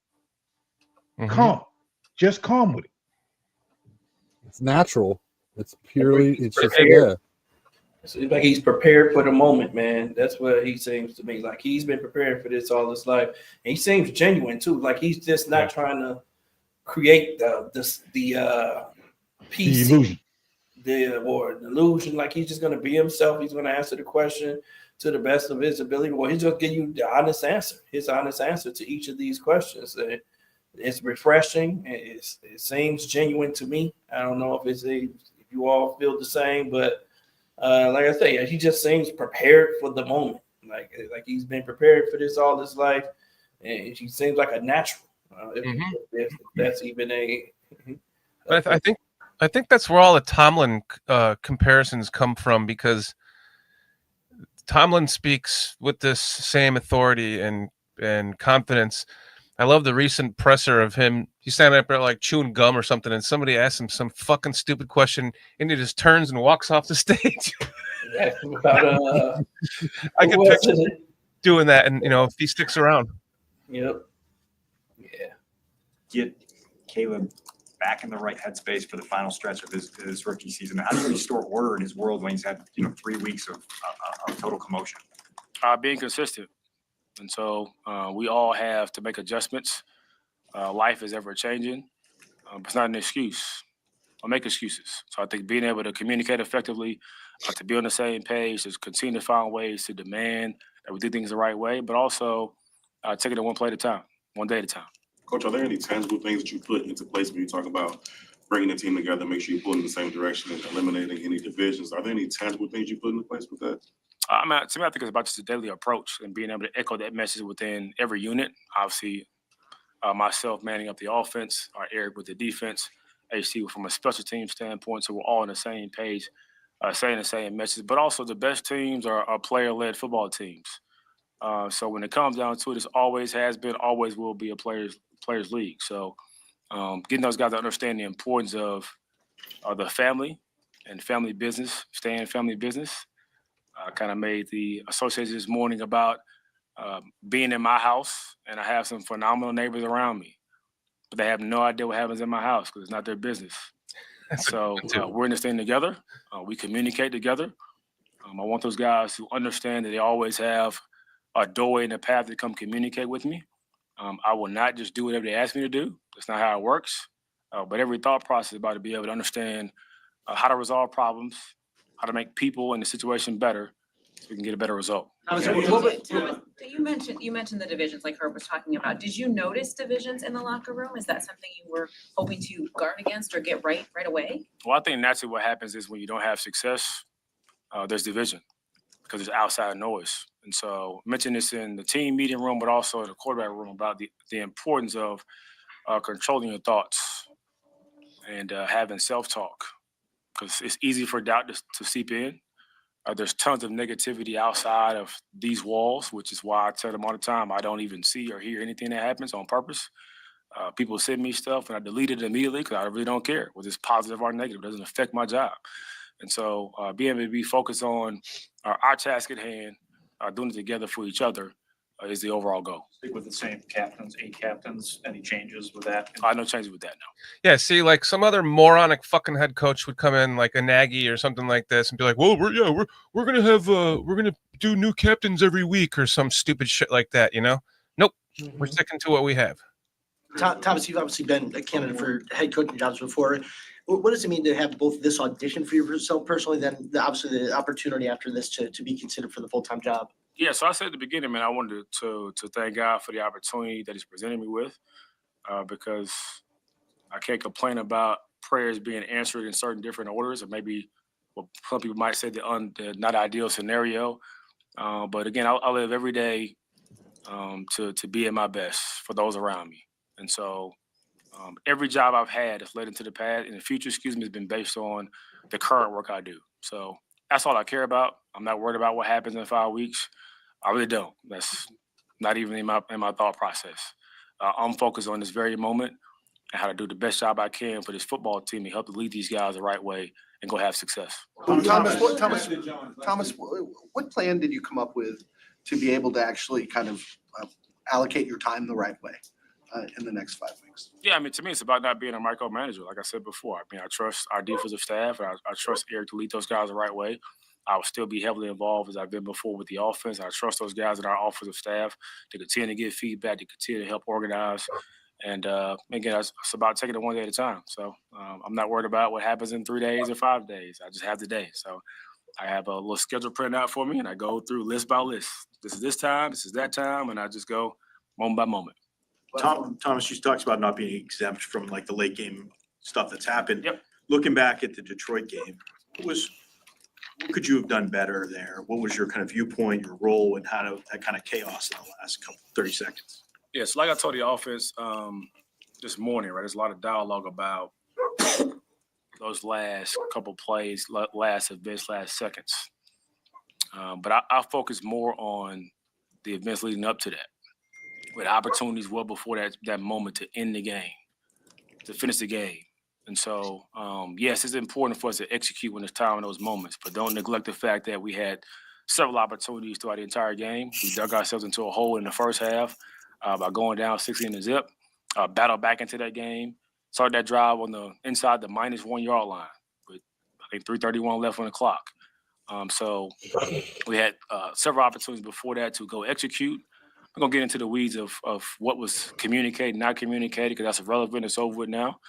calm. Just calm with it. It's natural. It's purely, it's just, yeah. It's like he's prepared for the moment, man. That's what he seems to me. Like he's been preparing for this all his life. And he seems genuine too. Like he's just not trying to create the PC, illusion. The illusion. Like he's just gonna be himself. He's gonna answer the question to the best of his ability. Well, he's gonna give you the honest answer, his honest answer to each of these questions. It's refreshing. It seems genuine to me. I don't know if you all feel the same, but like I say, he just seems prepared for the moment. Like he's been prepared for this all his life, and he seems like a natural. If that's even a. But I think that's where all the Tomlin comparisons come from, because Tomlin speaks with this same authority and confidence. I love the recent presser of him he's standing up there like chewing gum or something, and somebody asks him some fucking stupid question, and he just turns and walks off the stage. Yeah, about I can who else picture is it? doing that, and if he sticks around. Yep. Yeah. Get Caleb back in the right headspace for the final stretch of his rookie season. How do you restore order in his world when he's had 3 weeks of total commotion? Being consistent. And so we all have to make adjustments. Life is ever changing. It's not an excuse. I'll make excuses. So I think being able to communicate effectively, to be on the same page, to continue to find ways to demand that we do things the right way, but also taking it one play at a time, one day at a time. Coach, are there any tangible things that you put into place when you talk about bringing the team together, make sure you pull in the same direction and eliminating any divisions? Are there any tangible things you put into place with that? To me, I think it's about just a daily approach and being able to echo that message within every unit. Obviously, myself manning up the offense, Eric with the defense, HC from a special team standpoint, so we're all on the same page, saying the same message. But also, the best teams are player-led football teams. So when it comes down to it, it always has been, always will be a players league. So getting those guys to understand the importance of the family and family business, staying in family business. Kind of made the association this morning about being in my house, and I have some phenomenal neighbors around me, but they have no idea what happens in my house because it's not their business. So we're in this thing together. We communicate together. I want those guys to understand that they always have a doorway and a path to come communicate with me. I will not just do whatever they ask me to do. That's not how it works. But every thought process is about to be able to understand how to resolve problems, how to make people in the situation better so we can get a better result. Thomas, you mentioned the divisions like Herb was talking about. Did you notice divisions in the locker room? Is that something you were hoping to guard against or get right away? Well, I think naturally what happens is when you don't have success, there's division because there's outside noise. And so I mentioned this in the team meeting room, but also in the quarterback room about the importance of controlling your thoughts and having self-talk, because it's easy for doubt to seep in. There's tons of negativity outside of these walls, which is why I tell them all the time, I don't even see or hear anything that happens on purpose. People send me stuff and I delete it immediately because I really don't care whether it's positive or negative. It doesn't affect my job. And so being able to be focused on our task at hand, doing it together for each other is the overall goal. Stick with the same captains, 8 captains. Any changes with that? No changes with that, no. Yeah, see, like some other moronic fucking head coach would come in, like a Nagy or something like this, and be like, "Well, we're gonna do new captains every week" or some stupid shit like that. Nope, we're sticking to what we have. Thomas, you've obviously been a candidate for head coaching jobs before. What does it mean to have both this audition for yourself personally, then obviously the opportunity after this to be considered for the full-time job? Yeah, so I said at the beginning, man, I wanted to thank God for the opportunity that He's presented me with, because I can't complain about prayers being answered in certain different orders, or maybe what some people might say the not ideal scenario. But again, I live every day to be at my best for those around me, and so every job I've had that's led into the past in the future, has been based on the current work I do. So that's all I care about. I'm not worried about what happens in 5 weeks. I really don't. That's not even in my thought process. I'm focused on this very moment and how to do the best job I can for this football team to help to lead these guys the right way and go have success. Thomas, what plan did you come up with to be able to actually kind of allocate your time the right way in the next 5 weeks? Yeah, I mean, to me, it's about not being a micromanager. Like I said before, I mean, I trust our defensive staff, and I trust Eric to lead those guys the right way. I will still be heavily involved as I've been before with the offense. I trust those guys in our offensive staff to continue to give feedback, to continue to help organize. And again, it's about taking it one day at a time. So I'm not worried about what happens in 3 days or 5 days. I just have the day. So I have a little schedule printed out for me, and I go through list by list. This is this time, this is that time, and I just go moment by moment. Thomas, you talked about not being exempt from like the late game stuff that's happened. Yep. Looking back at the Detroit game, what could you have done better there? What was your kind of viewpoint, your role, and that kind of chaos in the last 30 seconds? Yeah, so like I told the offense this morning, right, there's a lot of dialogue about those last couple plays, last events, last seconds. But I focus more on the events leading up to that, with opportunities well before that moment to end the game. to finish the game. And so, yes, it's important for us to execute when it's time in those moments, but don't neglect the fact that we had several opportunities throughout the entire game. We dug ourselves into a hole in the first half by going down 16-0, battled back into that game, started that drive on the inside the -1 yard line with, I think, 3:31 left on the clock. So we had several opportunities before that to go execute. I'm going to get into the weeds of what was communicated, not communicated, because that's irrelevant. It's over with now.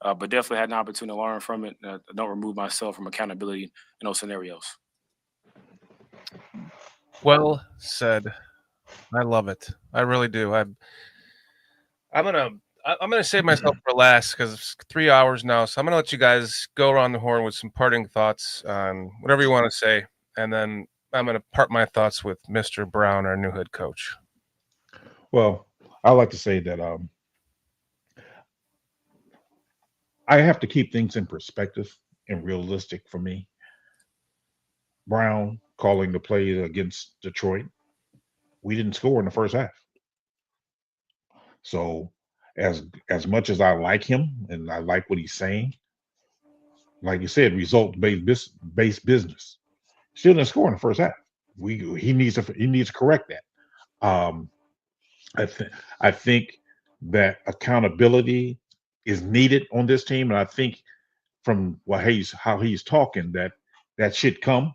But definitely had an opportunity to learn from it. I don't remove myself from accountability in those scenarios. Well said. I love it. I really do. I'm gonna save myself for last because it's 3 hours now. So I'm gonna let you guys go around the horn with some parting thoughts on whatever you want to say, and then I'm gonna part my thoughts with Mr. Brown, our new head coach. Well, I like to say that I have to keep things in perspective and realistic for me. Brown calling the play against Detroit, we didn't score in the first half. So as much as I like him and I like what he's saying, like you said, result-based business. Still didn't score in the first half. He needs to correct that. I think that accountability is needed on this team, and I think from how he's talking that should come,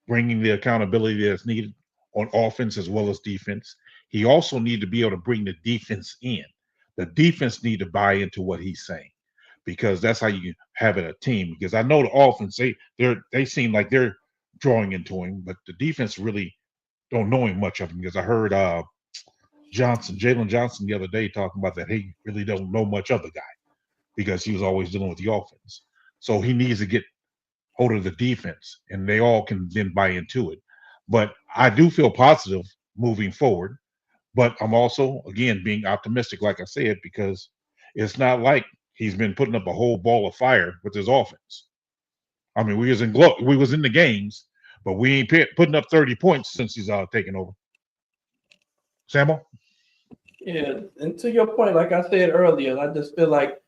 bringing the accountability that's needed on offense as well as defense. He also need to be able to bring the defense in. The defense need to buy into what he's saying, because that's how you have it a team. Because I know the offense, they seem like they're drawing into him, but the defense really don't know him much of him. Because I heard Jalen Johnson the other day talking about that he really don't know much of the guy because he was always dealing with the offense. So he needs to get hold of the defense, and they all can then buy into it. But I do feel positive moving forward. But I'm also, again, being optimistic, like I said, because it's not like he's been putting up a whole ball of fire with his offense. I mean, we was in the games, but we ain't putting up 30 points since he's taken over. Sammo? Yeah, and to your point, like I said earlier, I just feel like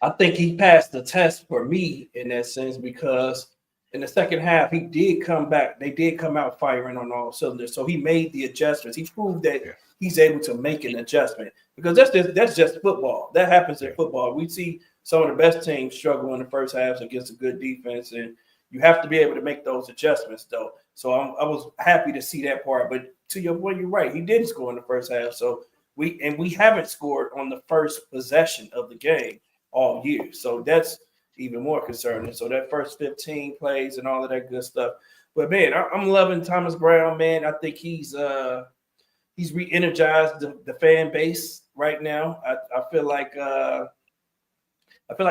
I think he passed the test for me in that sense, because in the second half, he did come back. They did come out firing on all cylinders. So he made the adjustments. He proved that he's able to make an adjustment, because that's just football. That happens in football. We see some of the best teams struggle in the first halves against a good defense, and you have to be able to make those adjustments, though. So I was happy to see that part. But to your point, you're right. He didn't score in the first half. So we haven't scored on the first possession of the game all year. So that's even more concerning. So that first 15 plays and all of that good stuff. But man, I'm loving Thomas Brown, man. I think he's re-energized the fan base right now. I feel like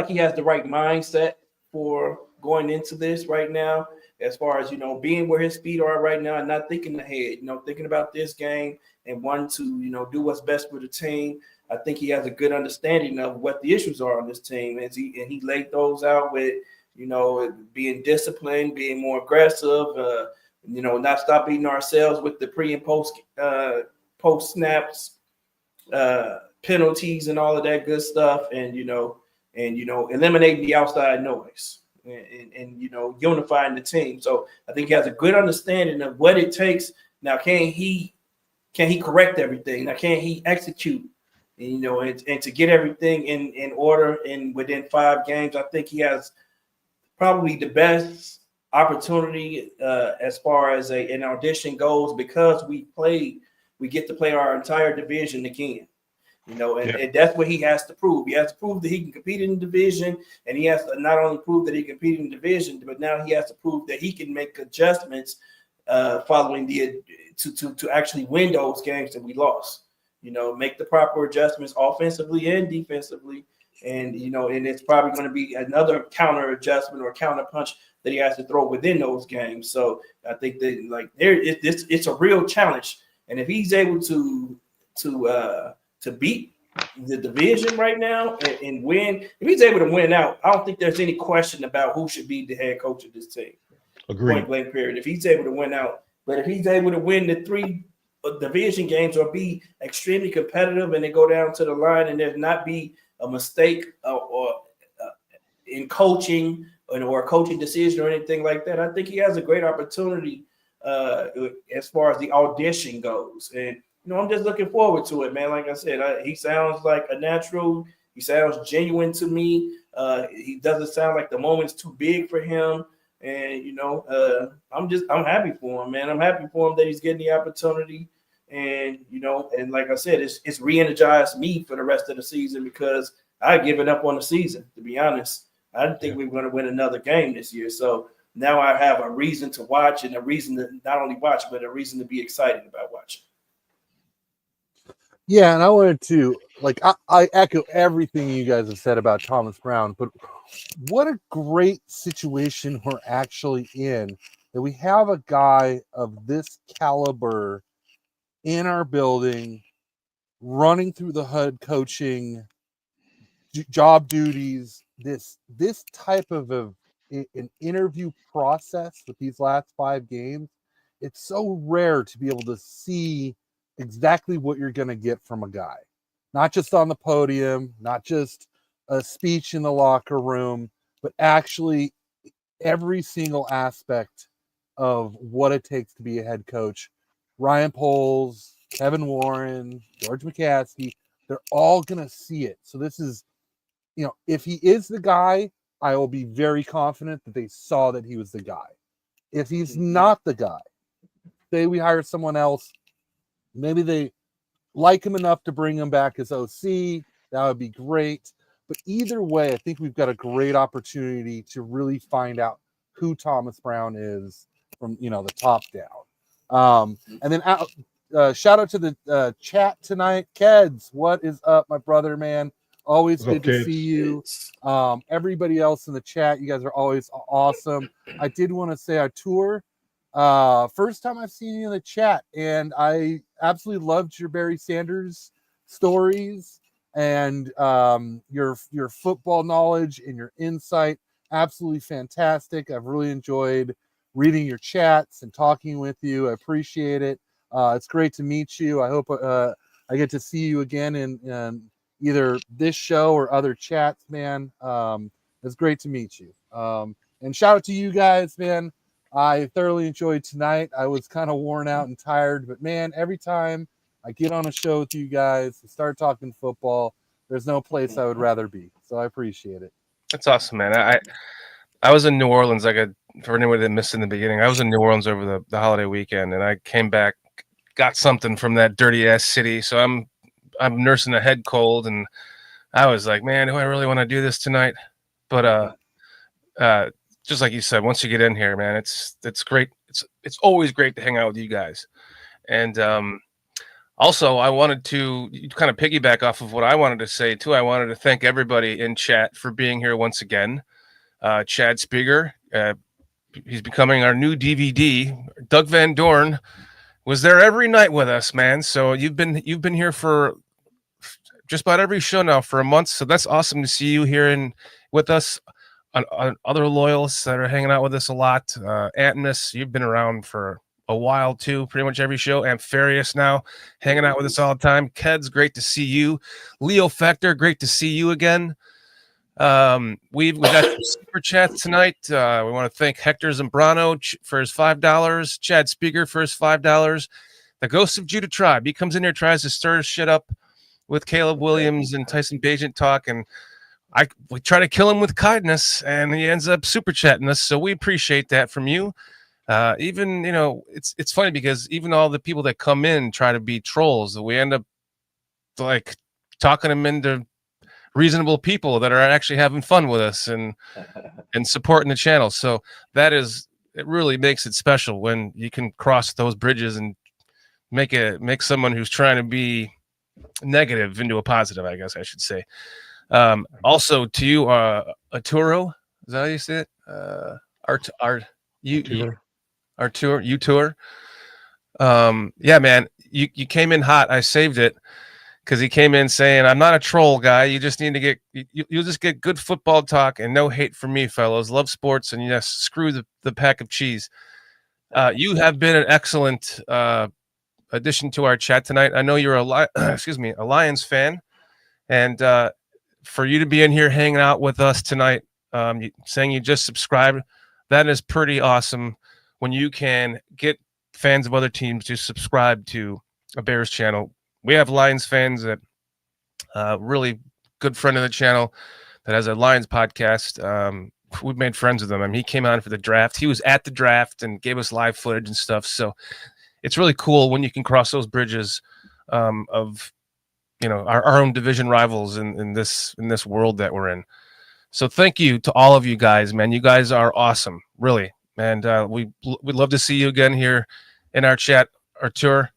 he has the right mindset for going into this right now, as far as, being where his feet are right now and not thinking ahead, thinking about this game and wanting to, do what's best for the team. I think he has a good understanding of what the issues are on this team, and he laid those out with, being disciplined, being more aggressive, not stop beating ourselves with the pre and post snaps, penalties, and all of that good stuff, and eliminating the outside noise, and unifying the team. So I think he has a good understanding of what it takes. Now, can he correct everything? Now, can he execute? And to get everything in order and within 5 games, I think he has probably the best opportunity as far as an audition goes, because we get to play our entire division again. And that's what he has to prove. He has to prove that he can compete in the division, and he has to not only prove that he can compete in the division, but now he has to prove that he can make adjustments following to actually win those games that we lost. Make the proper adjustments offensively and defensively. And, and it's probably going to be another counter adjustment or counter punch that he has to throw within those games. So I think that it's a real challenge. And if he's able to beat the division right now and win, if he's able to win out, I don't think there's any question about who should be the head coach of this team. Agreed. Point blank period. If he's able to win out, but if he's able to win the 3 division games or be extremely competitive and they go down to the line and there's not be a mistake or in coaching or a coaching decision or anything like that. I think he has a great opportunity as far as the audition goes. And, I'm just looking forward to it, man. Like I said, he sounds like a natural. He sounds genuine to me. He doesn't sound like the moment's too big for him. And, I'm happy for him, man. I'm happy for him that he's getting the opportunity. And, and like I said, it's re-energized me for the rest of the season because I had given up on the season, to be honest. I didn't think we were going to win another game this year. So now I have a reason to watch and a reason to not only watch, but a reason to be excited about watching. Yeah, and I wanted to, I echo everything you guys have said about Thomas Brown, but what a great situation we're actually in that we have a guy of this caliber in our building running through the HUD coaching job duties, this type of an interview process with these last 5 games. It's so rare to be able to see exactly what you're going to get from a guy, not just on the podium, not just a speech in the locker room, but actually every single aspect of what it takes to be a head coach. Ryan Poles, Kevin Warren, George McCaskey, they're all going to see it. So this is, if he is the guy, I will be very confident that they saw that he was the guy. If he's not the guy, say we hire someone else, maybe they like him enough to bring him back as OC, that would be great. But either way, I think we've got a great opportunity to really find out who Thomas Brown is from, the top down. And then shout out to the chat tonight. Keds, what is up, my brother, man? Always good to see you. Everybody else in the chat, you guys are always awesome. I did want to say our tour. First time I've seen you in the chat, and I absolutely loved your Barry Sanders stories and your football knowledge and your insight. Absolutely fantastic. I've really enjoyed reading your chats and talking with you. I appreciate it. It's great to meet you. I hope I get to see you again in either this show or other chats, man. It's great to meet you. And shout out to you guys, man. I thoroughly enjoyed tonight. I was kind of worn out and tired, but man, every time I get on a show with you guys and start talking football, there's no place I would rather be. So I appreciate it. That's awesome, man. I was in New Orleans, for anyone that missed in the beginning, I was in New Orleans over the holiday weekend, and I came back, got something from that dirty ass city. So I'm nursing a head cold, and I was like, man, do I really want to do this tonight? But just like you said, once you get in here, man, it's great. It's always great to hang out with you guys. And also, I wanted to kind of piggyback off of what I wanted to say too. I wanted to thank everybody in chat for being here once again. Chad Spieger, he's becoming our new DVD. Doug Van Dorn was there every night with us, man. So you've been here for just about every show now for a month. So that's awesome to see you here with us. On other loyalists that are hanging out with us a lot. Antmus, you've been around for a while too, pretty much every show. Ampharius now hanging out with us all the time. Keds, great to see you. Leo Fector, great to see you again. We got some super chats tonight. We want to thank Hector Zambrano for his $5, Chad Spieger for his $5. The Ghost of Judah Tribe, he comes in here, tries to stir shit up with Caleb Williams and Tyson Bagent talk, and we try to kill him with kindness, and he ends up super chatting us. So we appreciate that from you. Even, it's funny because even all the people that come in try to be trolls, we end up like talking them into reasonable people that are actually having fun with us and supporting the channel. So it really makes it special when you can cross those bridges and make someone who's trying to be negative into a positive, I guess I should say. Also to you, Arturo, is that how you say it? Arturo. Yeah, man, you came in hot. I saved it because he came in saying, I'm not a troll guy. You just need to you'll just get good football talk and no hate from me, fellows. Love sports, and yes, screw the pack of cheese. You have been an excellent addition to our chat tonight. I know you're a Lions fan, and for you to be in here hanging out with us tonight, saying you just subscribed, that is pretty awesome. When you can get fans of other teams to subscribe to a Bears channel. We have Lions fans that really good friend of the channel that has a Lions podcast. We've made friends with him. I mean, he came on for the draft. He was at the draft and gave us live footage and stuff. So it's really cool when you can cross those bridges of, you know, our own division rivals in this world that we're in. So thank you to all of you guys, man. You guys are awesome, really. And we'd love to see you again here in our chat, our tour.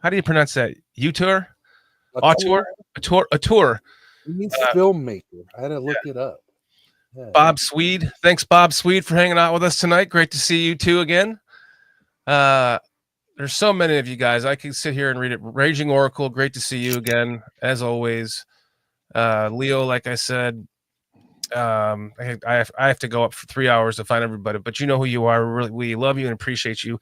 How do you pronounce that? U-tour? Auteur? A tour. It means filmmaker. I had to look it up. Yeah. Bob Swede. Thanks, Bob Swede, for hanging out with us tonight. Great to see you two again. There's so many of you guys. I can sit here and read it. Raging Oracle, great to see you again, as always. Leo, like I said, I have to go up for 3 hours to find everybody, but you know who you are. We love you and appreciate you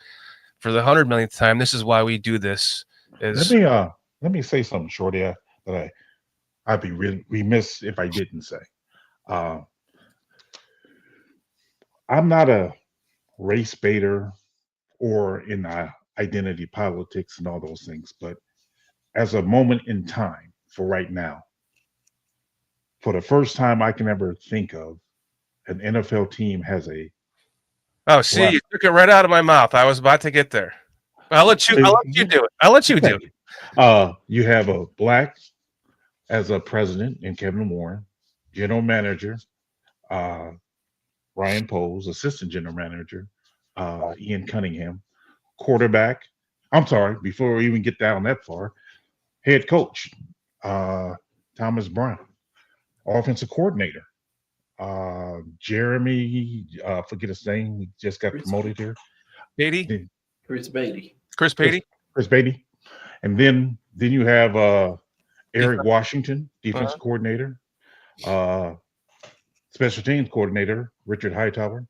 for the 100 millionth time. This is why we do this. Let me say something, Shorty, that I'd be really remiss if I didn't say. I'm not a race baiter or in identity politics and all those things, but as a moment in time for right now, for the first time I can ever think of, an NFL team has a. Oh, see, you took it right out of my mouth. I was about to get there. I'll let you do it. I'll let you do it. You have a black as a president in Kevin Warren, general manager, Ryan Poles, assistant general manager, Ian Cunningham, quarterback. I'm sorry, before we even get down that far, head coach, Thomas Brown, offensive coordinator, Jeremy, forget his name, he just got promoted here. Beatty? Chris Beatty. Chris Beatty? Chris Beatty. And then you have Eric Washington, defensive coordinator, special teams coordinator, Richard Hightower,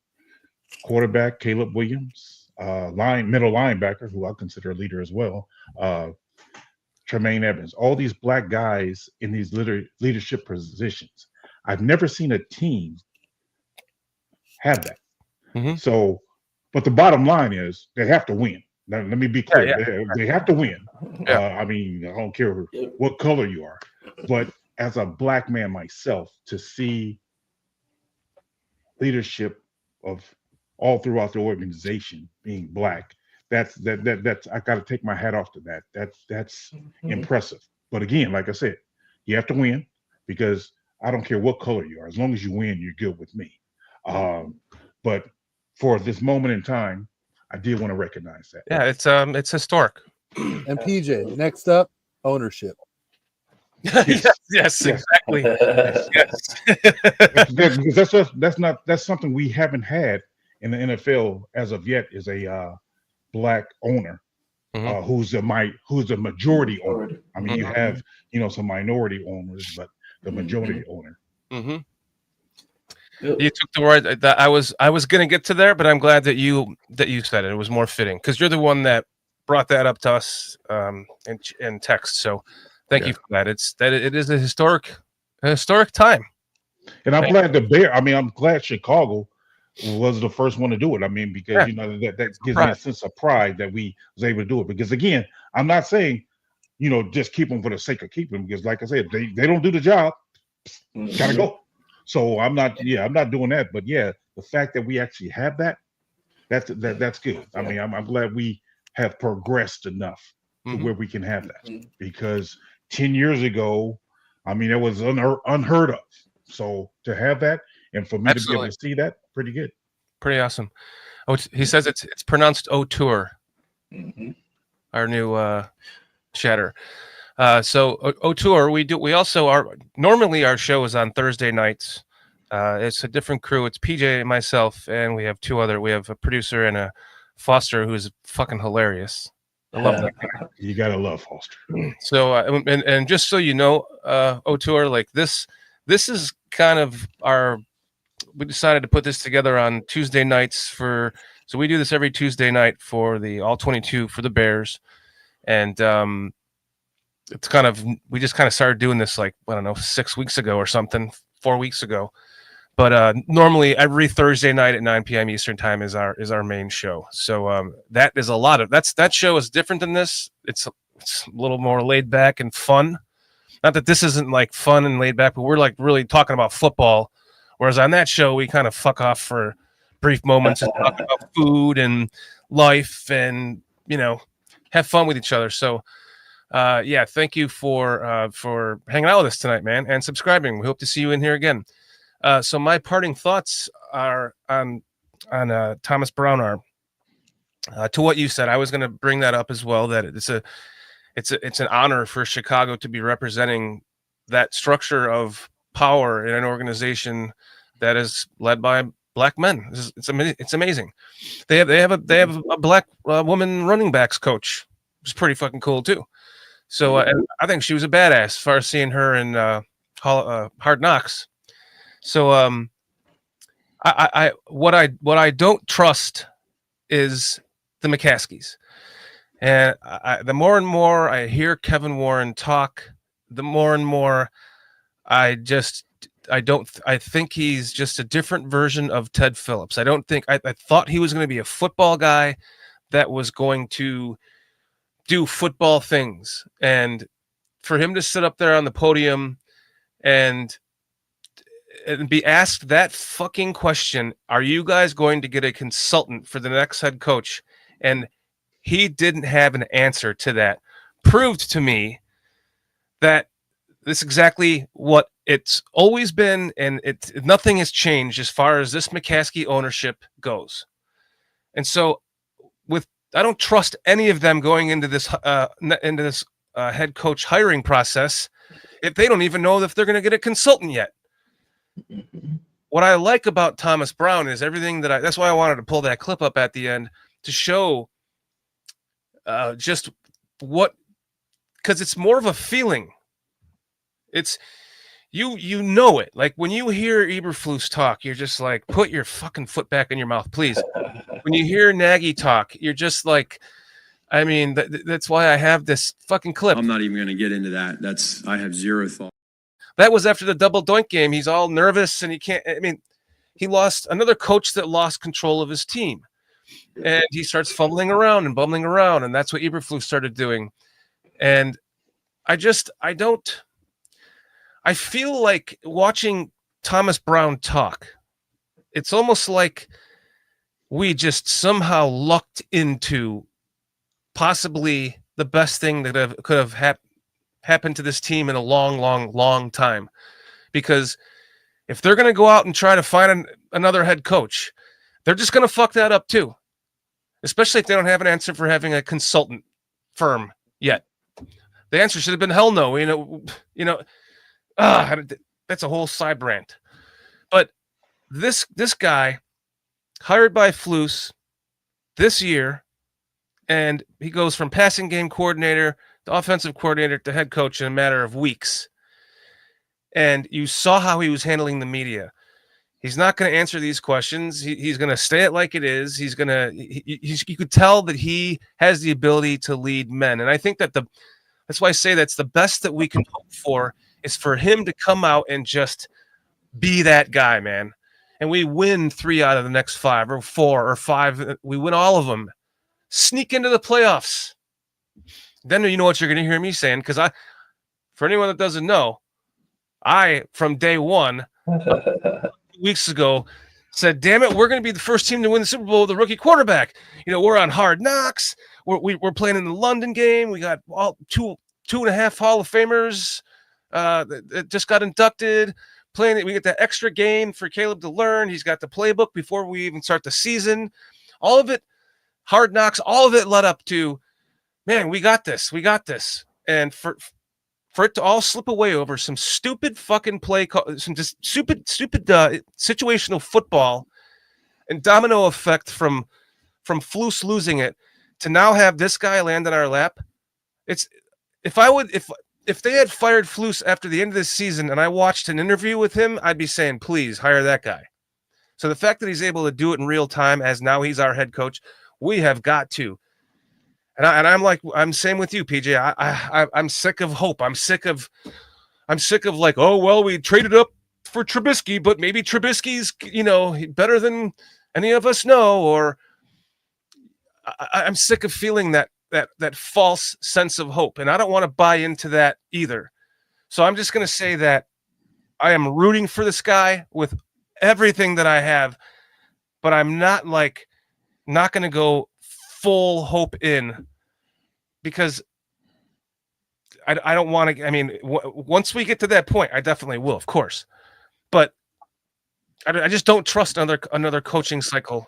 quarterback, Caleb Williams, middle linebacker, who I consider a leader as well, Tremaine Evans. All these black guys in these leadership positions. I've never seen a team have that. Mm-hmm. So, but the bottom line is they have to win. Now, let me be clear. They have to win. I mean, I don't care what color you are. But as a black man myself, to see leadership of all throughout the organization being black, that's I got to take my hat off to that. That's impressive. But again, like I said, you have to win, because I don't care what color you are. As long as you win, you're good with me. But for this moment in time, I did want to recognize that. Yeah, it's historic. And PJ, next up, ownership. yes, exactly. That's something we haven't had in the NFL as of yet, is a black owner who's a majority owner. I mean, you have some minority owners, but the majority owner. Mm-hmm. You took the word that I was going to get to there, but I'm glad that you said it. It was more fitting, because you're the one that brought that up to us in text. So thank you for that. It is a historic time. And I'm glad I'm glad Chicago was the first one to do it. I mean, because that gives me a sense of pride that we was able to do it. Because again, I'm not saying just keep them for the sake of keeping them, because like I said, they don't do the job, gotta go. So I'm not doing that. But yeah, the fact that we actually have that's good. I mean, I'm glad we have progressed enough to where we can have that, because 10 years ago, I mean, it was unheard of. So to have that, and for me to be able to see that, pretty good. Pretty awesome. Oh, he says it's pronounced Auteur. Our new chatter. So Auteur, we also are normally our show is on Thursday nights. It's a different crew. It's PJ and myself, and we have we have a producer and a Foster who's fucking hilarious. I love that guy. You gotta love Foster. So and just so you know, Auteur, like this is kind of we decided to put this together on Tuesday nights so we do this every Tuesday night for the All 22 for the Bears. And it's kind of, we just kind of started doing this like, I don't know, 6 weeks ago or something, 4 weeks ago. But normally every Thursday night at 9 p.m. Eastern time is our main show. So that is a lot of that show is different than this. It's a little more laid back and fun. Not that this isn't like fun and laid back, but we're like really talking about football. Whereas on that show, we kind of fuck off for brief moments and talk about food and life and, have fun with each other. So, yeah, thank you for hanging out with us tonight, man, and subscribing. We hope to see you in here again. So my parting thoughts are on Thomas Brown are to what you said. I was going to bring that up as well, that it's an honor for Chicago to be representing that structure of power in an organization that is led by black men. It's amazing. They have a black woman running backs coach, which is pretty fucking cool too. So and I think she was a badass as far as seeing her in Hard Knocks. So what I don't trust is the McCaskies. And the more and more I hear Kevin Warren talk, the more and more I think he's just a different version of Ted Phillips. I thought he was going to be a football guy that was going to do football things. And for him to sit up there on the podium and be asked that fucking question, are you guys going to get a consultant for the next head coach? And he didn't have an answer to that. Proved to me that this is exactly what it's always been, and nothing has changed as far as this McCaskey ownership goes. And so I don't trust any of them going into this head coach hiring process if they don't even know if they're going to get a consultant yet. What I like about Thomas Brown is everything that's why I wanted to pull that clip up at the end to show just what, because it's more of a feeling. It's you know it. Like when you hear Eberflus talk, you're just like, put your fucking foot back in your mouth, please. When you hear Nagy talk, you're just like, I mean, that's why I have this fucking clip. I'm not even going to get into that. I have zero thought. That was after the double doink game. He's all nervous and he can't. I mean, he lost another coach that lost control of his team, and he starts fumbling around and bumbling around, and that's what Eberflus started doing. And I feel like watching Thomas Brown talk, it's almost like we just somehow lucked into possibly the best thing that could have happened to this team in a long, long, long time. Because if they're going to go out and try to find another head coach, they're just going to fuck that up too. Especially if they don't have an answer for having a consultant firm yet. The answer should have been hell no. That's a whole side rant. But this guy hired by Flus this year, and he goes from passing game coordinator to offensive coordinator to head coach in a matter of weeks. And you saw how he was handling the media. He's not going to answer these questions. He's going to stay it like it is. You could tell that he has the ability to lead men. And I think that's why I say that's the best that we can hope for, is for him to come out and just be that guy, man. And we win 3 out of the next 5 or 4 or 5. We win all of them. Sneak into the playoffs. Then you know what you're going to hear me saying, because for anyone that doesn't know, from day one, 2 weeks ago, said, damn it, we're going to be the first team to win the Super Bowl with a rookie quarterback. We're on Hard Knocks. We're playing in the London game. We got all two and a half Hall of Famers that just got inducted. Playing, we get that extra game for Caleb to learn. He's got the playbook before we even start the season. All of it, Hard Knocks, all of it led up to, man, we got this. And for it to all slip away over some stupid fucking play, some just stupid situational football and domino effect from Flus losing it to now have this guy land in our lap. If they had fired Flus after the end of this season and I watched an interview with him, I'd be saying, please hire that guy. So the fact that he's able to do it in real time, as now he's our head coach, we have got to. And I'm same with you, PJ. I'm sick of hope. I'm sick of like, oh well, we traded up for Trubisky, but maybe Trubisky's better than any of us know. Or I'm sick of feeling that false sense of hope, and I don't want to buy into that either. So I'm just going to say that I am rooting for this guy with everything that I have, but I'm not going to go full hope in, because I don't want to. I mean, once we get to that point, I definitely will, of course, but I just don't trust another coaching cycle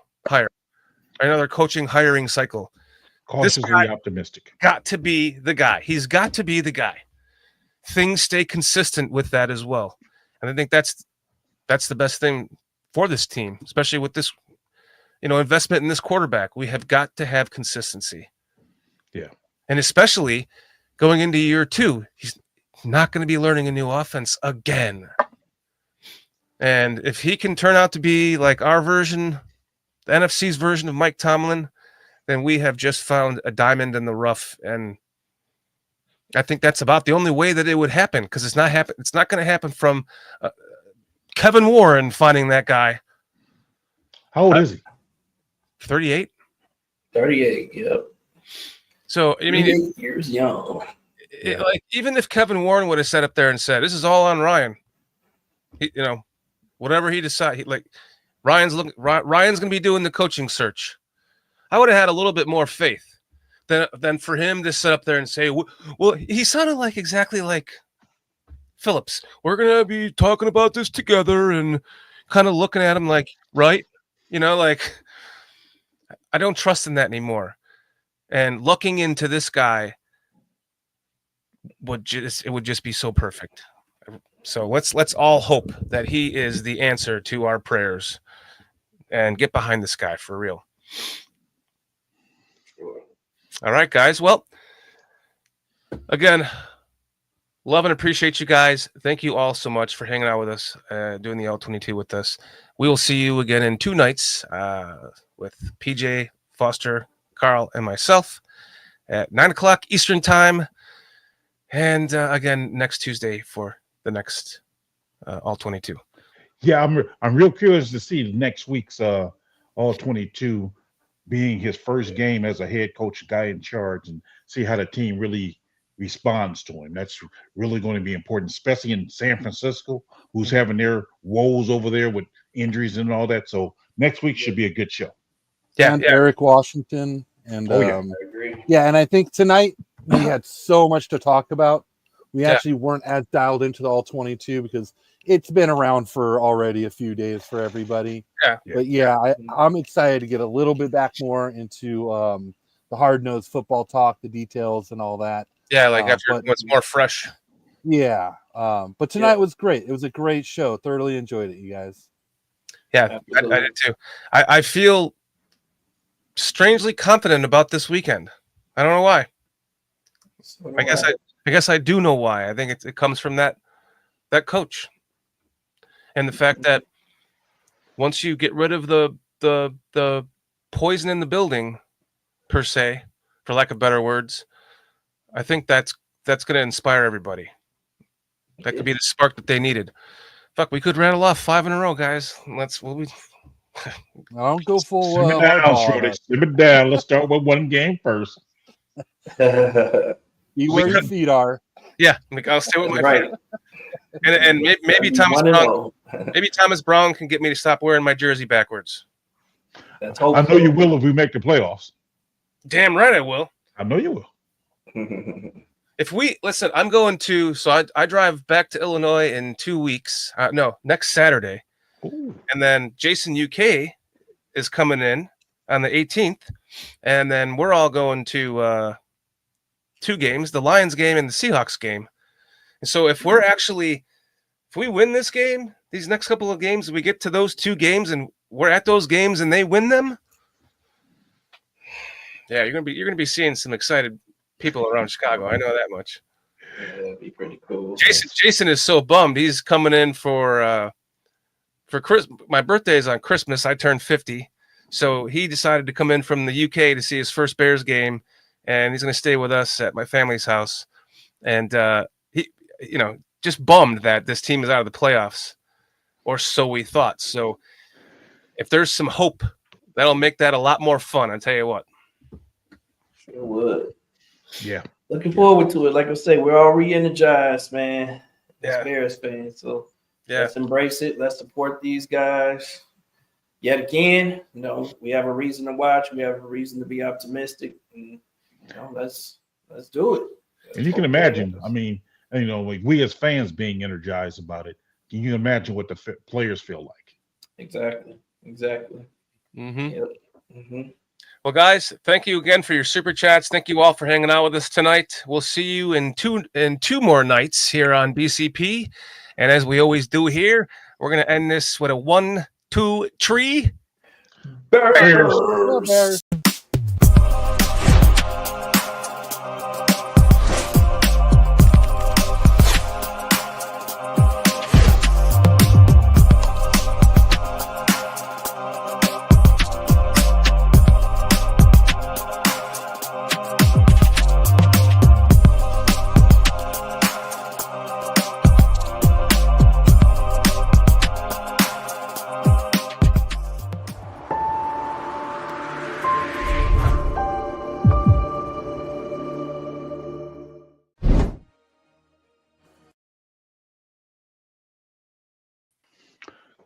another coaching hiring cycle. Cautiously optimistic. Got to be the guy. He's got to be the guy. Things stay consistent with that as well, and I think that's the best thing for this team, especially with this, investment in this quarterback. We have got to have consistency. Yeah, and especially going into year 2, he's not going to be learning a new offense again. And if he can turn out to be like our version, the NFC's version of Mike Tomlin, then we have just found a diamond in the rough. And I think that's about the only way that it would happen, because it's not going to happen from Kevin Warren finding that guy. How old is he? 38. 38. Yep. So I mean, 38 years young. Like, even if Kevin Warren would have sat up there and said, "This is all on Ryan," whatever he decides, Ryan's going to be doing the coaching search, I would have had a little bit more faith than for him to sit up there and say, "Well, he sounded exactly like Phillips. We're going to be talking about this together," and kind of looking at him like, right, I don't trust in that anymore. And looking into this guy would just be so perfect. So let's all hope that he is the answer to our prayers, and get behind this guy for real. All right, guys. Well, again, love and appreciate you guys. Thank you all so much for hanging out with us, doing the L22 with us. We will see you again in 2 nights with PJ, Foster, Carl, and myself at 9:00 Eastern time. And again, next Tuesday for the next All 22. Yeah, I'm real curious to see next week's All 22 being his first game as a head coach, guy in charge, and see how the team really responds to him. That's really going to be important, especially in San Francisco, who's having their woes over there with injuries and all that. So next week should be a good show. Yeah, and Eric Washington. And I agree. Yeah, and I think tonight we had so much to talk about. We actually weren't as dialed into the All 22 because it's been around for already a few days for everybody. Yeah. But I'm excited to get a little bit back more into the hard-nosed football talk, the details and all that. Yeah, after what's more fresh. Yeah. But tonight was great. It was a great show. Thoroughly enjoyed it, you guys. Yeah, I did too. I feel strangely confident about this weekend. I don't know why. I guess I do know why. I think it comes from that coach, and the fact that once you get rid of the poison in the building, per se, for lack of better words, I think that's going to inspire everybody. That could be the spark that they needed. Fuck, we could rattle off 5 in a row, guys. I don't go full. Simmer down, Shorty. Simmer down. Let's start with one game first. You where your feet are. Yeah, I'll stay with my feet. And maybe Thomas Brown can get me to stop wearing my jersey backwards. I know you will if we make the playoffs. Damn right I will. I know you will. If we listen, I'm going to. So I drive back to Illinois in 2 weeks. Next Saturday. Ooh. And then Jason UK is coming in on the 18th, and then we're all going to 2 games, the Lions game and the Seahawks game. And so if we win this game, these next couple of games, we get to those 2 games and we're at those games and they win them. Yeah, you're gonna be seeing some excited people around Chicago. I know that much. Yeah, that'd be pretty cool. Jason is so bummed. He's coming in for Christmas. My birthday is on Christmas. I turned 50. So he decided to come in from the UK to see his first Bears game. and he's going to stay with us at my family's house. And he, just bummed that this team is out of the playoffs, or so we thought. So if there's some hope, that'll make that a lot more fun. I tell you what. Sure would. Yeah. Looking forward to it. Like I say, we're all re-energized, man. As Yeah. Bears fans, so Yeah. let's embrace it. Let's support these guys. Yet again, we have a reason to watch. We have a reason to be optimistic. And, let's do it. And you can imagine, I mean, like we as fans being energized about it. Can you imagine what the players feel like? Exactly. Mm-hmm. Yep. Mm-hmm. Well, guys, thank you again for your super chats. Thank you all for hanging out with us tonight. We'll see you in two more nights here on BCP. And as we always do here, we're going to end this with a 1, 2, 3. Bears.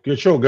Good show, guys.